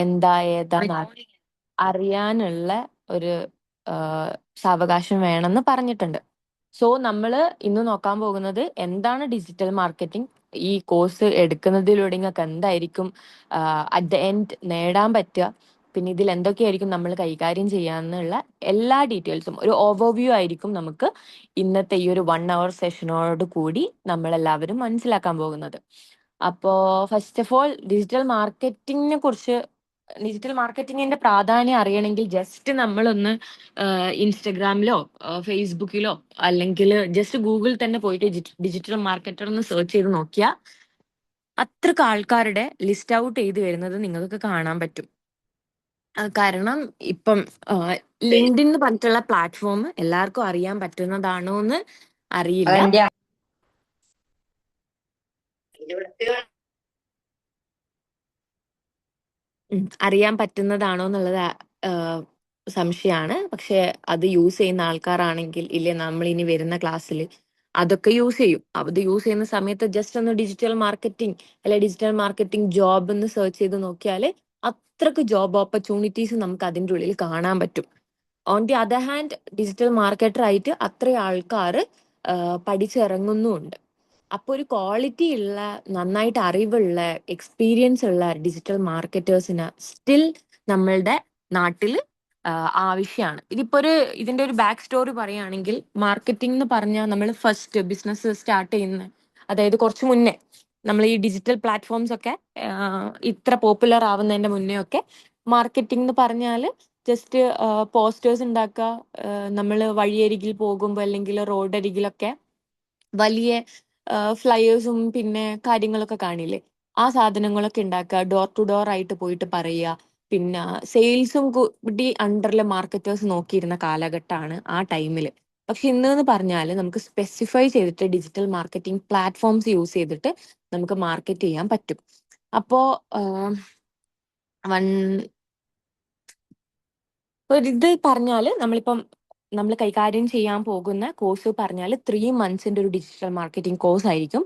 എന്താ ഏതാ അറിയാനുള്ള ഒരു സാവകാശം വേണമെന്ന് പറഞ്ഞിട്ടുണ്ട്. സോ നമ്മൾ ഇന്ന് നോക്കാൻ പോകുന്നത് എന്താണ് ഡിജിറ്റൽ മാർക്കറ്റിംഗ്, ഈ കോഴ്സ് എടുക്കുന്നതിലൂടെ നിങ്ങൾക്ക് എന്തായിരിക്കും അറ്റ് ദ എൻഡ് നേടാൻ പറ്റുക, പിന്നെ ഇതിൽ എന്തൊക്കെയായിരിക്കും നമ്മൾ കൈകാര്യം ചെയ്യാന്നുള്ള എല്ലാ ഡീറ്റെയിൽസും ഒരു ഓവർവ്യൂ ആയിരിക്കും നമുക്ക് ഇന്നത്തെ ഈ ഒരു 1 hour സെഷനോട് കൂടി നമ്മളെല്ലാവരും മനസ്സിലാക്കാൻ പോകുന്നത്. അപ്പോ ഫസ്റ്റ് ഓഫ് ഓൾ ഡിജിറ്റൽ മാർക്കറ്റിങ്ങിന്റെ പ്രാധാന്യം അറിയണമെങ്കിൽ ജസ്റ്റ് നമ്മളൊന്ന് ഇൻസ്റ്റഗ്രാമിലോ ഫേസ്ബുക്കിലോ അല്ലെങ്കിൽ ജസ്റ്റ് ഗൂഗിളിൽ തന്നെ പോയിട്ട് ഡിജിറ്റൽ മാർക്കറ്റർ എന്ന് സെർച്ച് ചെയ്ത് നോക്കിയാൽ അത്രക്ക് ആൾക്കാരുടെ ലിസ്റ്റ് ഔട്ട് ചെയ്ത് വരുന്നത് നിങ്ങൾക്ക് കാണാൻ പറ്റും. കാരണം ഇപ്പം ലിങ്ക്ഡിൻ എന്ന് പറഞ്ഞിട്ടുള്ള പ്ലാറ്റ്ഫോം എല്ലാവർക്കും അറിയാൻ പറ്റുന്നതാണോ എന്ന് അറിയില്ല. അതെന്റെ അറിയാൻ പറ്റുന്നതാണോ എന്നുള്ളത് സംശയമാണ്. പക്ഷെ അത് യൂസ് ചെയ്യുന്ന ആൾക്കാരാണെങ്കിൽ ഇല്ലേ, നമ്മൾ ഇനി വരുന്ന ക്ലാസ്സിൽ അതൊക്കെ യൂസ് ചെയ്യും. അത് യൂസ് ചെയ്യുന്ന സമയത്ത് ജസ്റ്റ് ഒന്ന് ഡിജിറ്റൽ മാർക്കറ്റിംഗ് അല്ലെ ഡിജിറ്റൽ മാർക്കറ്റിംഗ് ജോബ് എന്ന് സെർച്ച് ചെയ്ത് നോക്കിയാൽ അത്രക്ക് ജോബ് ഓപ്പർച്യൂണിറ്റീസ് നമുക്ക് അതിൻ്റെ ഉള്ളിൽ കാണാൻ പറ്റും. On the other hand digital marketer ആയിട്ട് അത്രയും ആൾക്കാർ പഠിച്ചിറങ്ങുന്നുമുണ്ട്. അപ്പോൾ ഒരു ക്വാളിറ്റി ഉള്ള, നന്നായിട്ട് അറിവുള്ള, എക്സ്പീരിയൻസ് ഉള്ള ഡിജിറ്റൽ മാർക്കറ്റേഴ്സിന് സ്റ്റിൽ നമ്മളുടെ നാട്ടിൽ ആവശ്യമാണ്. ഇതിന്റെ ഒരു ബാക്ക് സ്റ്റോറി പറയുകയാണെങ്കിൽ, മാർക്കറ്റിംഗ് എന്ന് പറഞ്ഞാൽ നമ്മൾ ഫസ്റ്റ് ബിസിനസ് സ്റ്റാർട്ട് ചെയ്യുന്ന, അതായത് കുറച്ച് മുന്നേ നമ്മൾ ഈ ഡിജിറ്റൽ പ്ലാറ്റ്ഫോംസ് ഒക്കെ ഇത്ര പോപ്പുലർ ആവുന്നതിന്റെ മുന്നേ ഒക്കെ മാർക്കറ്റിംഗ് എന്ന് പറഞ്ഞാൽ ജസ്റ്റ് പോസ്റ്റേഴ്സ് ഉണ്ടാക്കുക, നമ്മൾ വഴിയരികിൽ പോകുമ്പോൾ അല്ലെങ്കിൽ റോഡരികിലൊക്കെ വലിയ ഫ്ലയേഴ്സും പിന്നെ കാര്യങ്ങളൊക്കെ കാണില്ലേ, ആ സാധനങ്ങളൊക്കെ ഉണ്ടാക്കുക, ഡോർ ടു ഡോർ ആയിട്ട് പോയിട്ട് പറയുക. പിന്നെ സെയിൽസും കൂടി അണ്ടറിൽ മാർക്കറ്റേഴ്സ് നോക്കിയിരുന്ന കാലഘട്ടമാണ് ആ ടൈമിൽ. പക്ഷെ ഇന്ന് എന്ന് പറഞ്ഞാൽ നമുക്ക് സ്പെസിഫൈ ചെയ്തിട്ട് ഡിജിറ്റൽ മാർക്കറ്റിംഗ് പ്ലാറ്റ്ഫോംസ് യൂസ് ചെയ്തിട്ട് നമുക്ക് മാർക്കറ്റ് ചെയ്യാൻ പറ്റും. അപ്പോ ഇത് പറഞ്ഞാല് നമ്മൾ കൈകാര്യം ചെയ്യാൻ പോകുന്ന കോഴ്സ് പറഞ്ഞാൽ 3 monthsന്റെ ഒരു ഡിജിറ്റൽ മാർക്കറ്റിംഗ് കോഴ്സ് ആയിരിക്കും.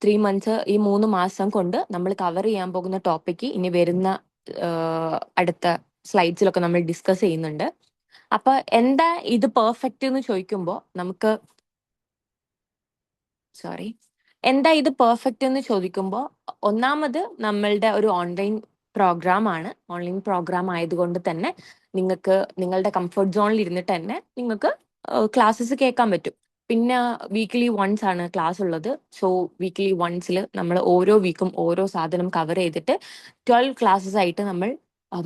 3 months, ഈ 3 മാസം കൊണ്ട് നമ്മൾ കവർ ചെയ്യാൻ പോകുന്ന ടോപ്പിക്ക് ഇനി വരുന്ന അടുത്ത സ്ലൈഡ്സിലൊക്കെ നമ്മൾ ഡിസ്കസ് ചെയ്യുന്നുണ്ട്. അപ്പൊ എന്താ ഇത് പെർഫെക്റ്റ് എന്ന് ചോദിക്കുമ്പോൾ ഒന്നാമത് നമ്മളുടെ ഒരു ഓൺലൈൻ പ്രോഗ്രാം ആയതുകൊണ്ട് തന്നെ നിങ്ങൾക്ക് നിങ്ങളുടെ കംഫർട്ട് സോണിൽ ഇരുന്നിട്ട് തന്നെ നിങ്ങൾക്ക് ക്ലാസ്സസ് കേൾക്കാൻ പറ്റും. പിന്നെ വീക്ക്ലി വൺസ് ആണ് ക്ലാസ് ഉള്ളത്. സോ വീക്ക്ലി വൺസിൽ നമ്മൾ ഓരോ വീക്കും ഓരോ സാധനം കവർ ചെയ്തിട്ട് 12 ക്ലാസ്സസ് ആയിട്ട് നമ്മൾ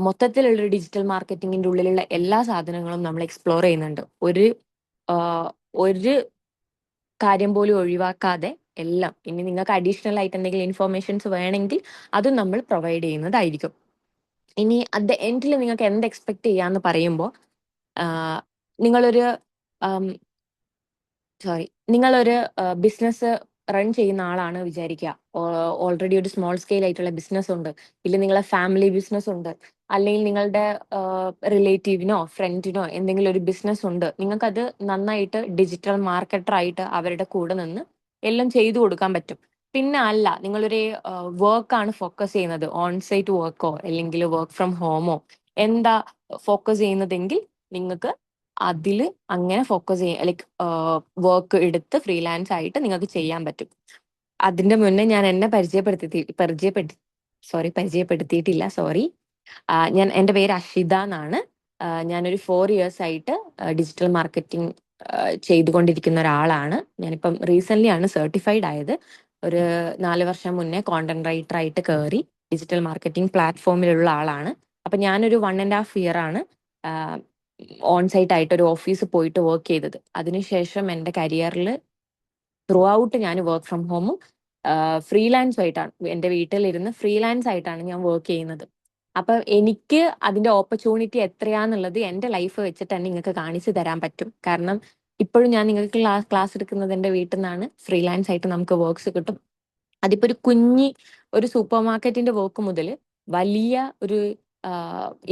മൊത്തത്തിലുള്ള ഡിജിറ്റൽ മാർക്കറ്റിംഗിന്റെ ഉള്ളിലുള്ള എല്ലാ സാധനങ്ങളും നമ്മൾ എക്സ്പ്ലോർ ചെയ്യുന്നുണ്ട്. ഒരു കാര്യം പോലും ഒഴിവാക്കാതെ എല്ലാം. ഇനി നിങ്ങൾക്ക് അഡീഷണൽ ആയിട്ട് എന്തെങ്കിലും ഇൻഫോർമേഷൻസ് വേണമെങ്കിൽ അതും നമ്മൾ പ്രൊവൈഡ് ചെയ്യുന്നതായിരിക്കും. ഇനി അറ്റ് ദ എൻഡിൽ നിങ്ങൾക്ക് എന്ത് എക്സ്പെക്ട് ചെയ്യാന്ന് പറയുമ്പോൾ, നിങ്ങളൊരു ബിസിനസ് റൺ ചെയ്യുന്ന ആളാണ് വിചാരിക്കുക. ഓൾറെഡി ഒരു സ്മോൾ സ്കെയിൽ ആയിട്ടുള്ള ബിസിനസ് ഉണ്ട്, ഇല്ല നിങ്ങളെ ഫാമിലി ബിസിനസ് ഉണ്ട്, അല്ലെങ്കിൽ നിങ്ങളുടെ റിലേറ്റീവിനോ ഫ്രണ്ടിനോ എന്തെങ്കിലും ഒരു ബിസിനസ് ഉണ്ട്. നിങ്ങൾക്കത് നന്നായിട്ട് ഡിജിറ്റൽ മാർക്കറ്റർ ആയിട്ട് അവരുടെ കൂടെ നിന്ന് എല്ലാം ചെയ്തു കൊടുക്കാൻ പറ്റും. പിന്നെ അല്ല, നിങ്ങളൊരു വർക്കാണ് ഫോക്കസ് ചെയ്യുന്നത്, ഓൺസൈറ്റ് വർക്കോ അല്ലെങ്കിൽ വർക്ക് ഫ്രം ഹോമോ എന്താ ഫോക്കസ് ചെയ്യുന്നതെങ്കിൽ നിങ്ങൾക്ക് അതില് അങ്ങനെ ഫോക്കസ് ചെയ്യാം, ലൈക്ക് വർക്ക് എടുത്ത് ഫ്രീലാൻസ് ആയിട്ട് നിങ്ങൾക്ക് ചെയ്യാൻ പറ്റും. അതിന്റെ മുന്നേ ഞാൻ എന്നെ പരിചയപ്പെടുത്തിയിട്ടില്ല, സോറി. എൻ്റെ പേര് അഷിത എന്നാണ്. ഞാനൊരു 4 years ആയിട്ട് ഡിജിറ്റൽ മാർക്കറ്റിംഗ് ചെയ്തുകൊണ്ടിരിക്കുന്ന ഒരാളാണ്. ഞാനിപ്പം റീസെന്റ് ആണ് സർട്ടിഫൈഡ് ആയത്. ഒരു 4 വർഷം മുന്നേ കോണ്ടന്റ് റൈറ്റർ ആയിട്ട് കയറി ഡിജിറ്റൽ മാർക്കറ്റിംഗ് പ്ലാറ്റ്ഫോമിലുള്ള ആളാണ്. അപ്പൊ ഞാനൊരു 1.5 year ആണ് ഓൺസൈറ്റ് ആയിട്ട് ഒരു ഓഫീസ് പോയിട്ട് വർക്ക് ചെയ്തത്. അതിനുശേഷം എൻ്റെ കരിയറിൽ ത്രൂ ഔട്ട് ഞാൻ വർക്ക് ഫ്രം ഹോമും ഫ്രീലാൻസും ആയിട്ടാണ്, എൻ്റെ വീട്ടിലിരുന്ന് ഫ്രീലാൻസ് ആയിട്ടാണ് ഞാൻ വർക്ക് ചെയ്യുന്നത്. അപ്പൊ എനിക്ക് അതിന്റെ ഓപ്പർച്യൂണിറ്റി എത്രയാന്നുള്ളത് എൻ്റെ ലൈഫ് വെച്ചിട്ട് തന്നെ നിങ്ങൾക്ക് കാണിച്ചു തരാൻ പറ്റും. കാരണം ഇപ്പോഴും ഞാൻ നിങ്ങൾക്ക് ക്ലാസ് എടുക്കുന്നത് എൻ്റെ വീട്ടിൽ നിന്നാണ്. ഫ്രീലാൻസ് ആയിട്ട് നമുക്ക് വർക്ക്സ് കിട്ടും. അതിപ്പോ ഒരു സൂപ്പർ മാർക്കറ്റിന്റെ വർക്ക് മുതൽ വലിയ ഒരു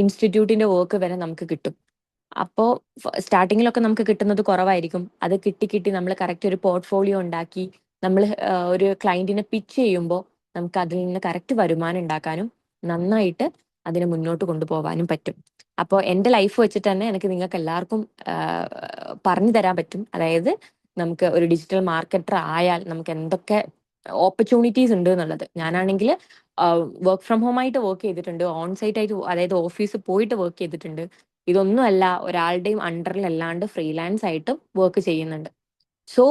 ഇൻസ്റ്റിറ്റ്യൂട്ടിന്റെ വർക്ക് വരെ നമുക്ക് കിട്ടും. അപ്പോൾ സ്റ്റാർട്ടിങ്ങിലൊക്കെ നമുക്ക് കിട്ടുന്നത് കുറവായിരിക്കും. അത് കിട്ടി നമ്മൾ കറക്റ്റ് ഒരു പോർട്ട്ഫോളിയോ ഉണ്ടാക്കി നമ്മൾ ഒരു ക്ലയന്റിനെ പിച്ച് ചെയ്യുമ്പോൾ നമുക്ക് അതിൽ നിന്ന് കറക്റ്റ് വരുമാനം ഉണ്ടാക്കാനും നന്നായിട്ട് അതിനെ മുന്നോട്ട് കൊണ്ടുപോകാനും പറ്റും. അപ്പോൾ എൻ്റെ ലൈഫ് വെച്ചിട്ട് തന്നെ എനിക്ക് നിങ്ങൾക്ക് എല്ലാവർക്കും പറഞ്ഞു തരാൻ പറ്റും. അതായത് നമുക്ക് ഒരു ഡിജിറ്റൽ മാർക്കറ്റർ ആയാൽ നമുക്ക് എന്തൊക്കെ ഓപ്പർച്യൂണിറ്റീസ് ഉണ്ട് എന്നുള്ളത്. ഞാനാണെങ്കിൽ വർക്ക് ഫ്രം ഹോം ആയിട്ട് വർക്ക് ചെയ്തിട്ടുണ്ട്, ഓൺ സൈറ്റ് ആയിട്ട് അതായത് ഓഫീസിൽ പോയിട്ട് വർക്ക് ചെയ്തിട്ടുണ്ട്. ഇതൊന്നുമല്ല, ഒരാളുടെയും അണ്ടറിൽ അല്ലാണ്ട് ഫ്രീലാൻസ് ആയിട്ടും വർക്ക് ചെയ്യുന്നുണ്ട്. സോ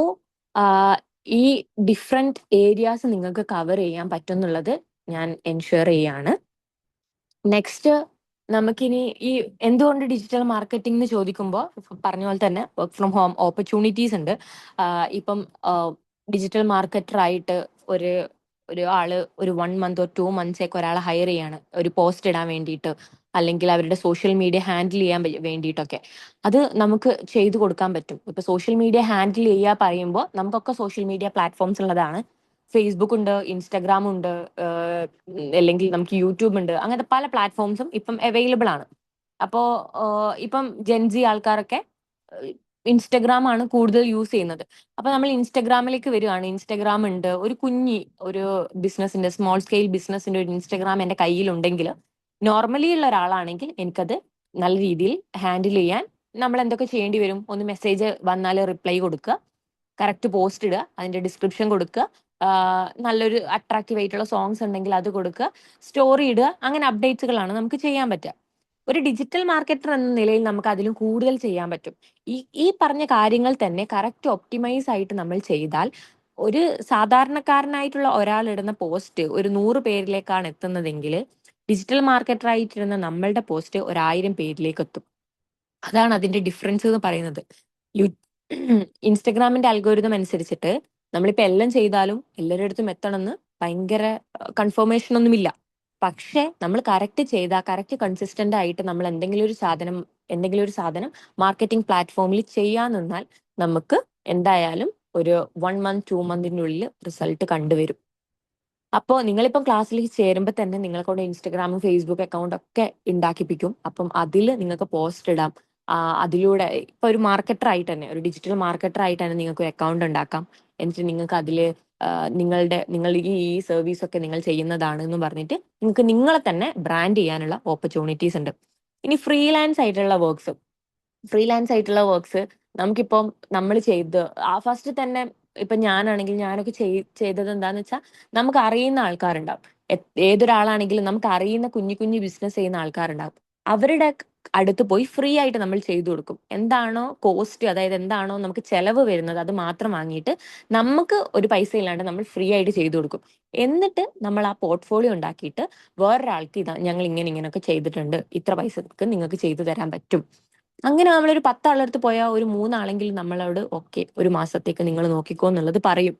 ഈ ഡിഫറെന്റ് ഏരിയാസ് നിങ്ങൾക്ക് കവർ ചെയ്യാൻ പറ്റും എന്നുള്ളത് ഞാൻ എൻഷുർ ചെയ്യാണ്. നെക്സ്റ്റ് നമുക്കിനി ഈ എന്തുകൊണ്ട് ഡിജിറ്റൽ മാർക്കറ്റിംഗ് എന്ന് ചോദിക്കുമ്പോൾ പറഞ്ഞ പോലെ തന്നെ വർക്ക് ഫ്രം ഹോം ഓപ്പർച്യൂണിറ്റീസ് ഉണ്ട്. ഇപ്പം ഡിജിറ്റൽ മാർക്കറ്റർ ആയിട്ട് ഒരു ആള് ഒരു 1 month or 2 months ഒരാളെ ഹയർ ചെയ്യാണ് ഒരു പോസ്റ്റ് ഇടാൻ വേണ്ടിയിട്ട്, അല്ലെങ്കിൽ അവരുടെ സോഷ്യൽ മീഡിയ ഹാൻഡിൽ ചെയ്യാൻ വേണ്ടിയിട്ടൊക്കെ. അത് നമുക്ക് ചെയ്തു കൊടുക്കാൻ പറ്റും. ഇപ്പൊ സോഷ്യൽ മീഡിയ ഹാൻഡിൽ ചെയ്യുക പറയുമ്പോൾ നമുക്കൊക്കെ സോഷ്യൽ മീഡിയ പ്ലാറ്റ്ഫോംസ് ഉള്ളതാണ്. ഫേസ്ബുക്ക് ഉണ്ട്, ഇൻസ്റ്റഗ്രാം ഉണ്ട്, അല്ലെങ്കിൽ നമുക്ക് യൂട്യൂബ് ഉണ്ട്. അങ്ങനത്തെ പല പ്ലാറ്റ്ഫോംസും ഇപ്പം അവൈലബിൾ ആണ്. അപ്പോ ഇപ്പം ജെൻസി ആൾക്കാരൊക്കെ ഇൻസ്റ്റഗ്രാം ആണ് കൂടുതൽ യൂസ് ചെയ്യുന്നത്. അപ്പൊ നമ്മൾ ഇൻസ്റ്റഗ്രാമിലേക്ക് വരികയാണ്. ഇൻസ്റ്റഗ്രാം ഉണ്ട്, ഒരു ഒരു ബിസിനസിന്റെ സ്മോൾ സ്കെയിൽ ബിസിനസിന്റെ ഒരു ഇൻസ്റ്റഗ്രാം എന്റെ കയ്യിലുണ്ടെങ്കിൽ, നോർമലി ഉള്ള ഒരാളാണെങ്കിൽ എനിക്കത് നല്ല രീതിയിൽ ഹാൻഡിൽ ചെയ്യാൻ നമ്മൾ എന്തൊക്കെ ചെയ്യേണ്ടി വരും? ഒന്ന് മെസ്സേജ് വന്നാൽ റിപ്ലൈ കൊടുക്കുക, കറക്റ്റ് പോസ്റ്റ് ഇടുക, അതിന്റെ ഡിസ്ക്രിപ്ഷൻ കൊടുക്കുക, നല്ലൊരു അട്രാക്റ്റീവ് ആയിട്ടുള്ള സോങ്സ് ഉണ്ടെങ്കിൽ അത് കൊടുക്കുക, സ്റ്റോറി ഇടുക. അങ്ങനെ അപ്ഡേറ്റ്സുകളാണ് നമുക്ക് ചെയ്യാൻ പറ്റുക. ഒരു ഡിജിറ്റൽ മാർക്കറ്റർ എന്ന നിലയിൽ നമുക്ക് അതിലും കൂടുതൽ ചെയ്യാൻ പറ്റും. ഈ പറഞ്ഞ കാര്യങ്ങൾ തന്നെ കറക്റ്റ് ഒപ്റ്റിമൈസ് ആയിട്ട് നമ്മൾ ചെയ്താൽ ഒരു സാധാരണക്കാരനായിട്ടുള്ള ഒരാൾ ഇടുന്ന പോസ്റ്റ് ഒരു 100 പേരിലേക്കാണ് എത്തുന്നതെങ്കിൽ, ഡിജിറ്റൽ മാർക്കറ്റർ ആയിട്ടിരുന്ന നമ്മളുടെ പോസ്റ്റ് 1000 പേരിലേക്ക് എത്തും. അതാണ് അതിന്റെ ഡിഫറൻസ് എന്ന് പറയുന്നത്. ഇൻസ്റ്റഗ്രാമിന്റെ അൽഗോരിതം അനുസരിച്ചിട്ട് നമ്മളിപ്പോ എല്ലാം ചെയ്താലും എല്ലാവരുടെ അടുത്തും എത്തണമെന്ന് ഭയങ്കര കൺഫർമേഷൻ ഒന്നുമില്ല. പക്ഷെ നമ്മൾ കറക്റ്റ് ചെയ്താൽ, കറക്റ്റ് കൺസിസ്റ്റന്റ് ആയിട്ട് നമ്മൾ എന്തെങ്കിലും ഒരു സാധനം മാർക്കറ്റിംഗ് പ്ലാറ്റ്ഫോമിൽ ചെയ്യാൻ നിന്നാൽ നമുക്ക് എന്തായാലും ഒരു 1 month 2 monthനുള്ളിൽ റിസൾട്ട് കണ്ടുവരും. അപ്പോൾ നിങ്ങളിപ്പം ക്ലാസ്സിലേക്ക് ചേരുമ്പോൾ തന്നെ നിങ്ങളെ കൊണ്ട് ഇൻസ്റ്റഗ്രാമും ഫേസ്ബുക്ക് അക്കൗണ്ട് ഒക്കെ ഉണ്ടാക്കിപ്പിക്കും. അപ്പം അതിൽ നിങ്ങൾക്ക് പോസ്റ്റ് ഇടാം. അതിലൂടെ ഇപ്പൊ ഒരു മാർക്കറ്റർ ആയിട്ട് തന്നെ, ഒരു ഡിജിറ്റൽ മാർക്കറ്റർ ആയിട്ട് തന്നെ നിങ്ങൾക്ക് ഒരു അക്കൗണ്ട് ഉണ്ടാക്കാം. എന്നിട്ട് നിങ്ങൾക്ക് അതിൽ നിങ്ങൾ ഈ സർവീസ് ഒക്കെ നിങ്ങൾ ചെയ്യുന്നതാണ് എന്ന് പറഞ്ഞിട്ട് നിങ്ങൾക്ക് നിങ്ങളെ തന്നെ ബ്രാൻഡ് ചെയ്യാനുള്ള ഓപ്പർച്യൂണിറ്റീസ് ഉണ്ട്. ഇനി ഫ്രീലാൻസ് ആയിട്ടുള്ള വർക്ക്സ് നമുക്കിപ്പം നമ്മൾ ഫസ്റ്റ് തന്നെ ഇപ്പൊ ഞാനൊക്കെ ചെയ്തത് എന്താന്ന് വെച്ചാൽ, നമുക്ക് അറിയുന്ന ആൾക്കാരുണ്ടാവും. ഏതൊരാളാണെങ്കിലും നമുക്ക് അറിയുന്ന കുഞ്ഞു കുഞ്ഞു ബിസിനസ് ചെയ്യുന്ന ആൾക്കാരുണ്ടാവും. അവരുടെ അടുത്ത് പോയി ഫ്രീ ആയിട്ട് നമ്മൾ ചെയ്തു കൊടുക്കും. എന്താണോ കോസ്റ്റ്, അതായത് എന്താണോ നമുക്ക് ചെലവ് വരുന്നത്, അത് മാത്രം വാങ്ങിയിട്ട് നമുക്ക് ഒരു പൈസ ഇല്ലാണ്ട് നമ്മൾ ഫ്രീ ആയിട്ട് ചെയ്തു കൊടുക്കും. എന്നിട്ട് നമ്മൾ ആ പോർട്ട്ഫോളിയോ ഉണ്ടാക്കിയിട്ട് വേറൊരാൾക്ക് ഞങ്ങൾ ഇങ്ങനെയൊക്കെ ചെയ്തിട്ടുണ്ട്, ഇത്ര പൈസക്ക് നിങ്ങൾക്ക് ചെയ്തു തരാൻ പറ്റും. അങ്ങനെ നമ്മളൊരു 10 ആളടുത്ത് പോയാൽ ഒരു 3 ആളെങ്കിലും നമ്മളോട് ഓക്കെ, ഒരു മാസത്തേക്ക് നിങ്ങൾ നോക്കിക്കോ എന്നുള്ളത് പറയും.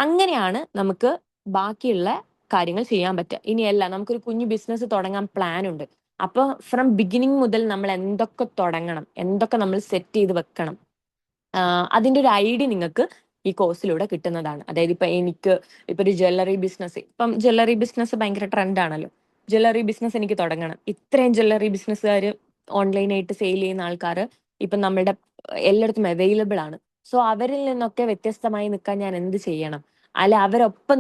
അങ്ങനെയാണ് നമുക്ക് ബാക്കിയുള്ള കാര്യങ്ങൾ ചെയ്യാൻ പറ്റുക. ഇനിയല്ല, നമുക്കൊരു കുഞ്ഞു ബിസിനസ് തുടങ്ങാൻ പ്ലാൻ ഉണ്ട്. അപ്പൊ ഫ്രം ബിഗിനിങ് മുതൽ നമ്മൾ എന്തൊക്കെ തുടങ്ങണം, എന്തൊക്കെ നമ്മൾ സെറ്റ് ചെയ്ത് വെക്കണം, അതിന്റെ ഒരു ഐഡിയ നിങ്ങൾക്ക് ഈ കോഴ്സിലൂടെ കിട്ടുന്നതാണ്. അതായത് ഇപ്പൊ ഒരു ജ്വല്ലറി ബിസിനസ് ഭയങ്കര ട്രെൻഡ് ആണല്ലോ. ജ്വല്ലറി ബിസിനസ് എനിക്ക് തുടങ്ങണം. ഇത്രയും ജ്വല്ലറി ബിസിനസ്സുകാർ ഓൺലൈനായിട്ട് സെയിൽ ചെയ്യുന്ന ആൾക്കാർ ഇപ്പൊ നമ്മുടെ എല്ലായിടത്തും അവൈലബിൾ ആണ്. സോ അവരിൽ നിന്നൊക്കെ വ്യത്യസ്തമായി നിൽക്കാൻ ഞാൻ എന്ത് ചെയ്യണം? അല്ല, അവരൊപ്പം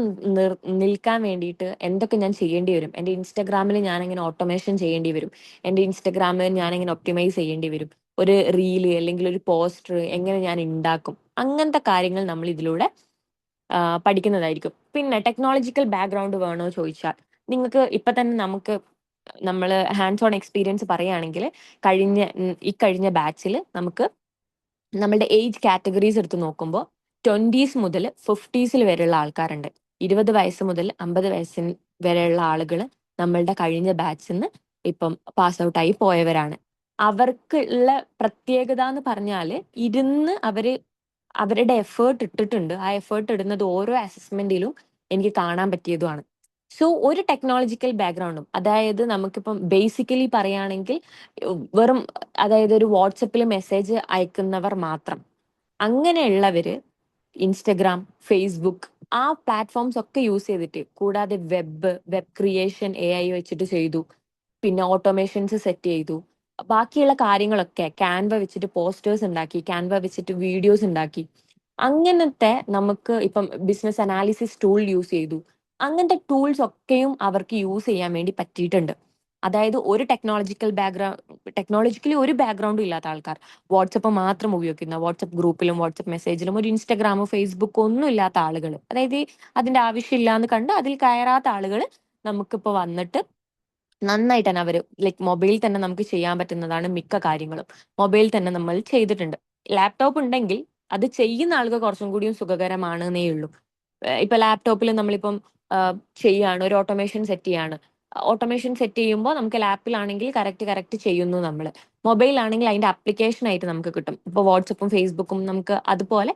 നിൽക്കാൻ വേണ്ടിയിട്ട് എന്തൊക്കെ ഞാൻ ചെയ്യേണ്ടി വരും? എന്റെ ഇൻസ്റ്റഗ്രാമിൽ ഞാൻ എങ്ങനെ ഓട്ടോമേഷൻ ചെയ്യേണ്ടി വരും? എന്റെ ഇൻസ്റ്റഗ്രാമിൽ ഞാൻ എങ്ങനെ ഒപ്റ്റിമൈസ് ചെയ്യേണ്ടി വരും? ഒരു റീല് അല്ലെങ്കിൽ ഒരു പോസ്റ്റർ എങ്ങനെ ഞാൻ ഉണ്ടാക്കും? അങ്ങനത്തെ കാര്യങ്ങൾ നമ്മൾ ഇതിലൂടെ പഠിക്കുന്നതായിരിക്കും. പിന്നെ ടെക്നോളജിക്കൽ ബാക്ക്ഗ്രൗണ്ട് വേണോ ചോദിച്ചാൽ, നിങ്ങൾക്ക് ഇപ്പൊ തന്നെ നമ്മൾ ഹാൻഡ്സ് ഓൺ എക്സ്പീരിയൻസ് പറയുകയാണെങ്കിൽ, കഴിഞ്ഞ ബാച്ചിൽ നമുക്ക് നമ്മളുടെ ഏജ് കാറ്റഗറീസ് എടുത്ത് നോക്കുമ്പോൾ 20s മുതൽ 50s വരെയുള്ള ആൾക്കാരുണ്ട്. 20 വയസ്സ് മുതൽ 50 വയസ്സിന് വരെയുള്ള ആളുകൾ നമ്മളുടെ കഴിഞ്ഞ ബാച്ചിൽ നിന്ന് ഇപ്പം പാസ് ഔട്ട് ആയി പോയവരാണ്. അവർക്കുള്ള പ്രത്യേകത എന്ന് പറഞ്ഞാല്, അവരുടെ എഫേർട്ട് ഇട്ടിട്ടുണ്ട്. ആ എഫേർട്ട് ഇടുന്നത് ഓരോ അസസ്മെന്റിലും എനിക്ക് കാണാൻ പറ്റിയതുമാണ്. സോ ഒരു ടെക്നോളജിക്കൽ ബാക്ക്ഗ്രൗണ്ടും, അതായത് നമുക്കിപ്പം ബേസിക്കലി പറയുകയാണെങ്കിൽ വെറും അതായത് ഒരു വാട്സപ്പിൽ മെസ്സേജ് അയക്കുന്നവർ മാത്രം, അങ്ങനെയുള്ളവര് ഇൻസ്റ്റഗ്രാം, ഫേസ്ബുക്ക്, ആ പ്ലാറ്റ്ഫോംസ് ഒക്കെ യൂസ് ചെയ്തിട്ട്, കൂടാതെ വെബ് ക്രിയേഷൻ AI വെച്ചിട്ട് ചെയ്തു, പിന്നെ ഓട്ടോമേഷൻസ് സെറ്റ് ചെയ്തു, ബാക്കിയുള്ള കാര്യങ്ങളൊക്കെ ക്യാൻവ വെച്ചിട്ട് പോസ്റ്റേഴ്സ് ഉണ്ടാക്കി, ക്യാൻവ വെച്ചിട്ട് വീഡിയോസ് ഉണ്ടാക്കി, അങ്ങനത്തെ നമുക്ക് ഇപ്പം ബിസിനസ് അനാലിസിസ് ടൂൾ യൂസ് ചെയ്തു. അങ്ങനത്തെ ടൂൾസ് ഒക്കെയും അവർക്ക് യൂസ് ചെയ്യാൻ വേണ്ടി പറ്റിയിട്ടുണ്ട്. അതായത് ഒരു ടെക്നോളജിക്കലി ഒരു ബാക്ക്ഗ്രൗണ്ടും ഇല്ലാത്ത ആൾക്കാർ, വാട്സപ്പ് മാത്രം ഉപയോഗിക്കുന്ന, വാട്സപ്പ് ഗ്രൂപ്പിലും വാട്സപ്പ് മെസ്സേജിലും ഒരു ഇൻസ്റ്റഗ്രാമോ ഫേസ്ബുക്കോ ഒന്നും ഇല്ലാത്ത ആളുകൾ, അതായത് അതിന്റെ ആവശ്യമില്ല എന്ന് കണ്ട് അതിൽ കയറാത്ത ആളുകൾ നമുക്കിപ്പോ വന്നിട്ട് നന്നായിട്ട് തന്നെ അവര് ലൈക്ക് മൊബൈൽ തന്നെ നമുക്ക് ചെയ്യാൻ പറ്റുന്നതാണ് മിക്ക കാര്യങ്ങളും. മൊബൈൽ തന്നെ നമ്മൾ ചെയ്തിട്ടുണ്ട്. ലാപ്ടോപ്പ് ഉണ്ടെങ്കിൽ അത് ചെയ്യുന്ന ആൾക്ക് കുറച്ചും കൂടിയും സുഖകരമാണെന്നേ ഉള്ളൂ. ഇപ്പൊ ലാപ്ടോപ്പിൽ നമ്മളിപ്പം ചെയ്യാണ്, ഒരു ഓട്ടോമേഷൻ സെറ്റ് ചെയ്യാണ്. ഓട്ടോമേഷൻ സെറ്റ് ചെയ്യുമ്പോൾ നമുക്ക് ലാപ്പിലാണെങ്കിൽ കറക്റ്റ് ചെയ്യുന്നു നമ്മൾ. മൊബൈലാണെങ്കിൽ അതിന്റെ ആപ്ലിക്കേഷൻ ആയിട്ട് നമുക്ക് കിട്ടും. ഇപ്പൊ വാട്സപ്പും ഫേസ്ബുക്കും നമുക്ക് അതുപോലെ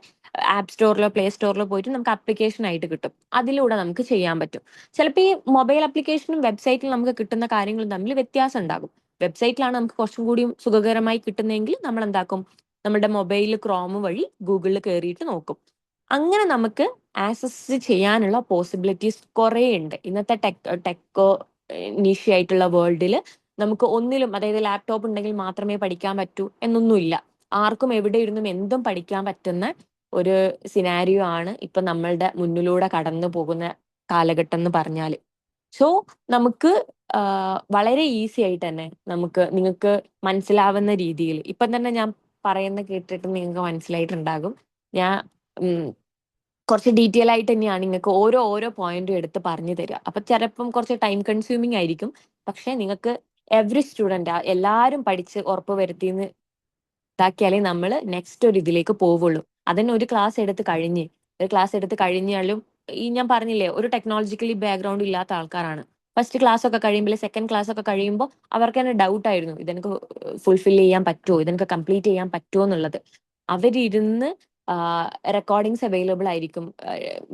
ആപ്പ് സ്റ്റോറിലോ പ്ലേ സ്റ്റോറിലോ പോയിട്ട് നമുക്ക് ആപ്ലിക്കേഷൻ ആയിട്ട് കിട്ടും. അതിലൂടെ നമുക്ക് ചെയ്യാൻ പറ്റും. ചിലപ്പോൾ ഈ മൊബൈൽ ആപ്ലിക്കേഷനും വെബ്സൈറ്റിലും നമുക്ക് കിട്ടുന്ന കാര്യങ്ങളും തമ്മിൽ വ്യത്യാസം ഉണ്ടാകും. വെബ്സൈറ്റിലാണ് നമുക്ക് കുറച്ചും കൂടി സുഖകരമായി കിട്ടുന്നതെങ്കിൽ നമ്മൾ എന്താക്കും, നമ്മുടെ മൊബൈൽ ക്രോം വഴി ഗൂഗിളിൽ കയറിയിട്ട് നോക്കും. അങ്ങനെ നമുക്ക് ആക്സസ് ചെയ്യാനുള്ള പോസിബിലിറ്റീസ് കുറേ ഉണ്ട്. ഇന്നത്തെ ടെക്കോ നിഷി വേൾഡിൽ നമുക്ക് ഒന്നിലും, അതായത് ലാപ്ടോപ്പ് ഉണ്ടെങ്കിൽ മാത്രമേ പഠിക്കാൻ പറ്റൂ എന്നൊന്നുമില്ല. ആർക്കും എവിടെ ഇരുന്നും എന്തും പഠിക്കാൻ പറ്റുന്ന ഒരു സിനാരിയോ ആണ് ഇപ്പൊ നമ്മളുടെ മുന്നിലൂടെ കടന്നു പോകുന്ന കാലഘട്ടം എന്ന് പറഞ്ഞാല്. സോ നമുക്ക് വളരെ ഈസി ആയിട്ട് തന്നെ നിങ്ങൾക്ക് മനസ്സിലാവുന്ന രീതിയിൽ ഇപ്പം തന്നെ ഞാൻ പറയുന്ന കേട്ടിട്ട് നിങ്ങൾക്ക് മനസ്സിലായിട്ടുണ്ടാകും. ഞാൻ കുറച്ച് ഡീറ്റെയിൽ ആയിട്ട് തന്നെയാണ് നിങ്ങൾക്ക് ഓരോ പോയിന്റും എടുത്ത് പറഞ്ഞു തരിക. അപ്പൊ ചിലപ്പം കുറച്ച് ടൈം കൺസ്യൂമിങ് ആയിരിക്കും. പക്ഷെ നിങ്ങൾക്ക് എവറി സ്റ്റുഡന്റ് എല്ലാവരും പഠിച്ച് ഉറപ്പ് വരുത്തിയെന്ന് ഇതാക്കിയാലേ നമ്മൾ നെക്സ്റ്റ് ഒരു ഇതിലേക്ക് പോവുള്ളൂ. അതിന് ഒരു ക്ലാസ് എടുത്ത് കഴിഞ്ഞാലും ഈ ഞാൻ പറഞ്ഞില്ലേ, ഒരു ടെക്നോളജിക്കലി ബാക്ക്ഗ്രൗണ്ട് ഇല്ലാത്ത ആൾക്കാരാണ്. ഫസ്റ്റ് ക്ലാസ് ഒക്കെ കഴിയുമ്പോൾ, സെക്കൻഡ് ക്ലാസ് ഒക്കെ കഴിയുമ്പോൾ അവർക്ക് തന്നെ ഡൗട്ട് ആയിരുന്നു, ഇതെനിക്ക് ഫുൾഫിൽ ചെയ്യാൻ പറ്റുമോ, ഇതെനിക്ക് കംപ്ലീറ്റ് ചെയ്യാൻ പറ്റുമോ എന്നുള്ളത്. അവരിരുന്ന് റെക്കോർഡിങ്സ് അവൈലബിൾ ആയിരിക്കും.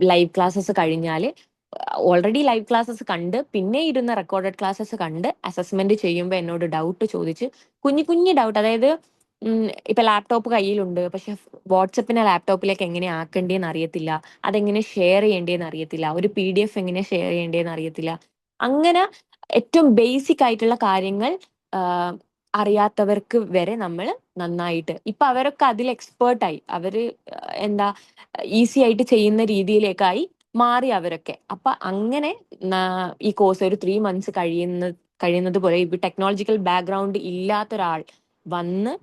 ലൈവ് ക്ലാസ്സസ് കഴിഞ്ഞാൽ ഓൾറെഡി ലൈവ് ക്ലാസ്സസ് കണ്ട് പിന്നെ ഇരുന്ന് റെക്കോർഡഡ് ക്ലാസ്സസ് കണ്ട് അസസ്മെന്റ് ചെയ്യുമ്പോൾ എന്നോട് ഡൗട്ട് ചോദിച്ച്, കുഞ്ഞു ഡൗട്ട്, അതായത് ഇപ്പൊ ലാപ്ടോപ്പ് കയ്യിലുണ്ട്, പക്ഷെ വാട്സപ്പിനെ ലാപ്ടോപ്പിലേക്ക് എങ്ങനെ ആക്കേണ്ടതെന്ന് അറിയത്തില്ല, അതെങ്ങനെ ഷെയർ ചെയ്യേണ്ടതെന്ന് അറിയത്തില്ല, ഒരു PDF എങ്ങനെ ഷെയർ ചെയ്യേണ്ടതെന്ന് അറിയത്തില്ല. അങ്ങനെ ഏറ്റവും ബേസിക് ആയിട്ടുള്ള കാര്യങ്ങൾ അറിയാത്തവർക്ക് വരെ നമ്മൾ നന്നായിട്ട് ഇപ്പൊ അവരൊക്കെ അതിൽ എക്സ്പേർട്ടായി. അവര് എന്താ ഈസി ആയിട്ട് ചെയ്യുന്ന രീതിയിലേക്കായി മാറി അവരൊക്കെ. അപ്പൊ അങ്ങനെ ഈ കോഴ്സ് ഒരു 3 months കഴിയുന്നത് പോലെ ഇപ്പൊ ടെക്നോളജിക്കൽ ബാക്ക്ഗ്രൗണ്ട് ഇല്ലാത്ത ഒരാൾ വന്ന്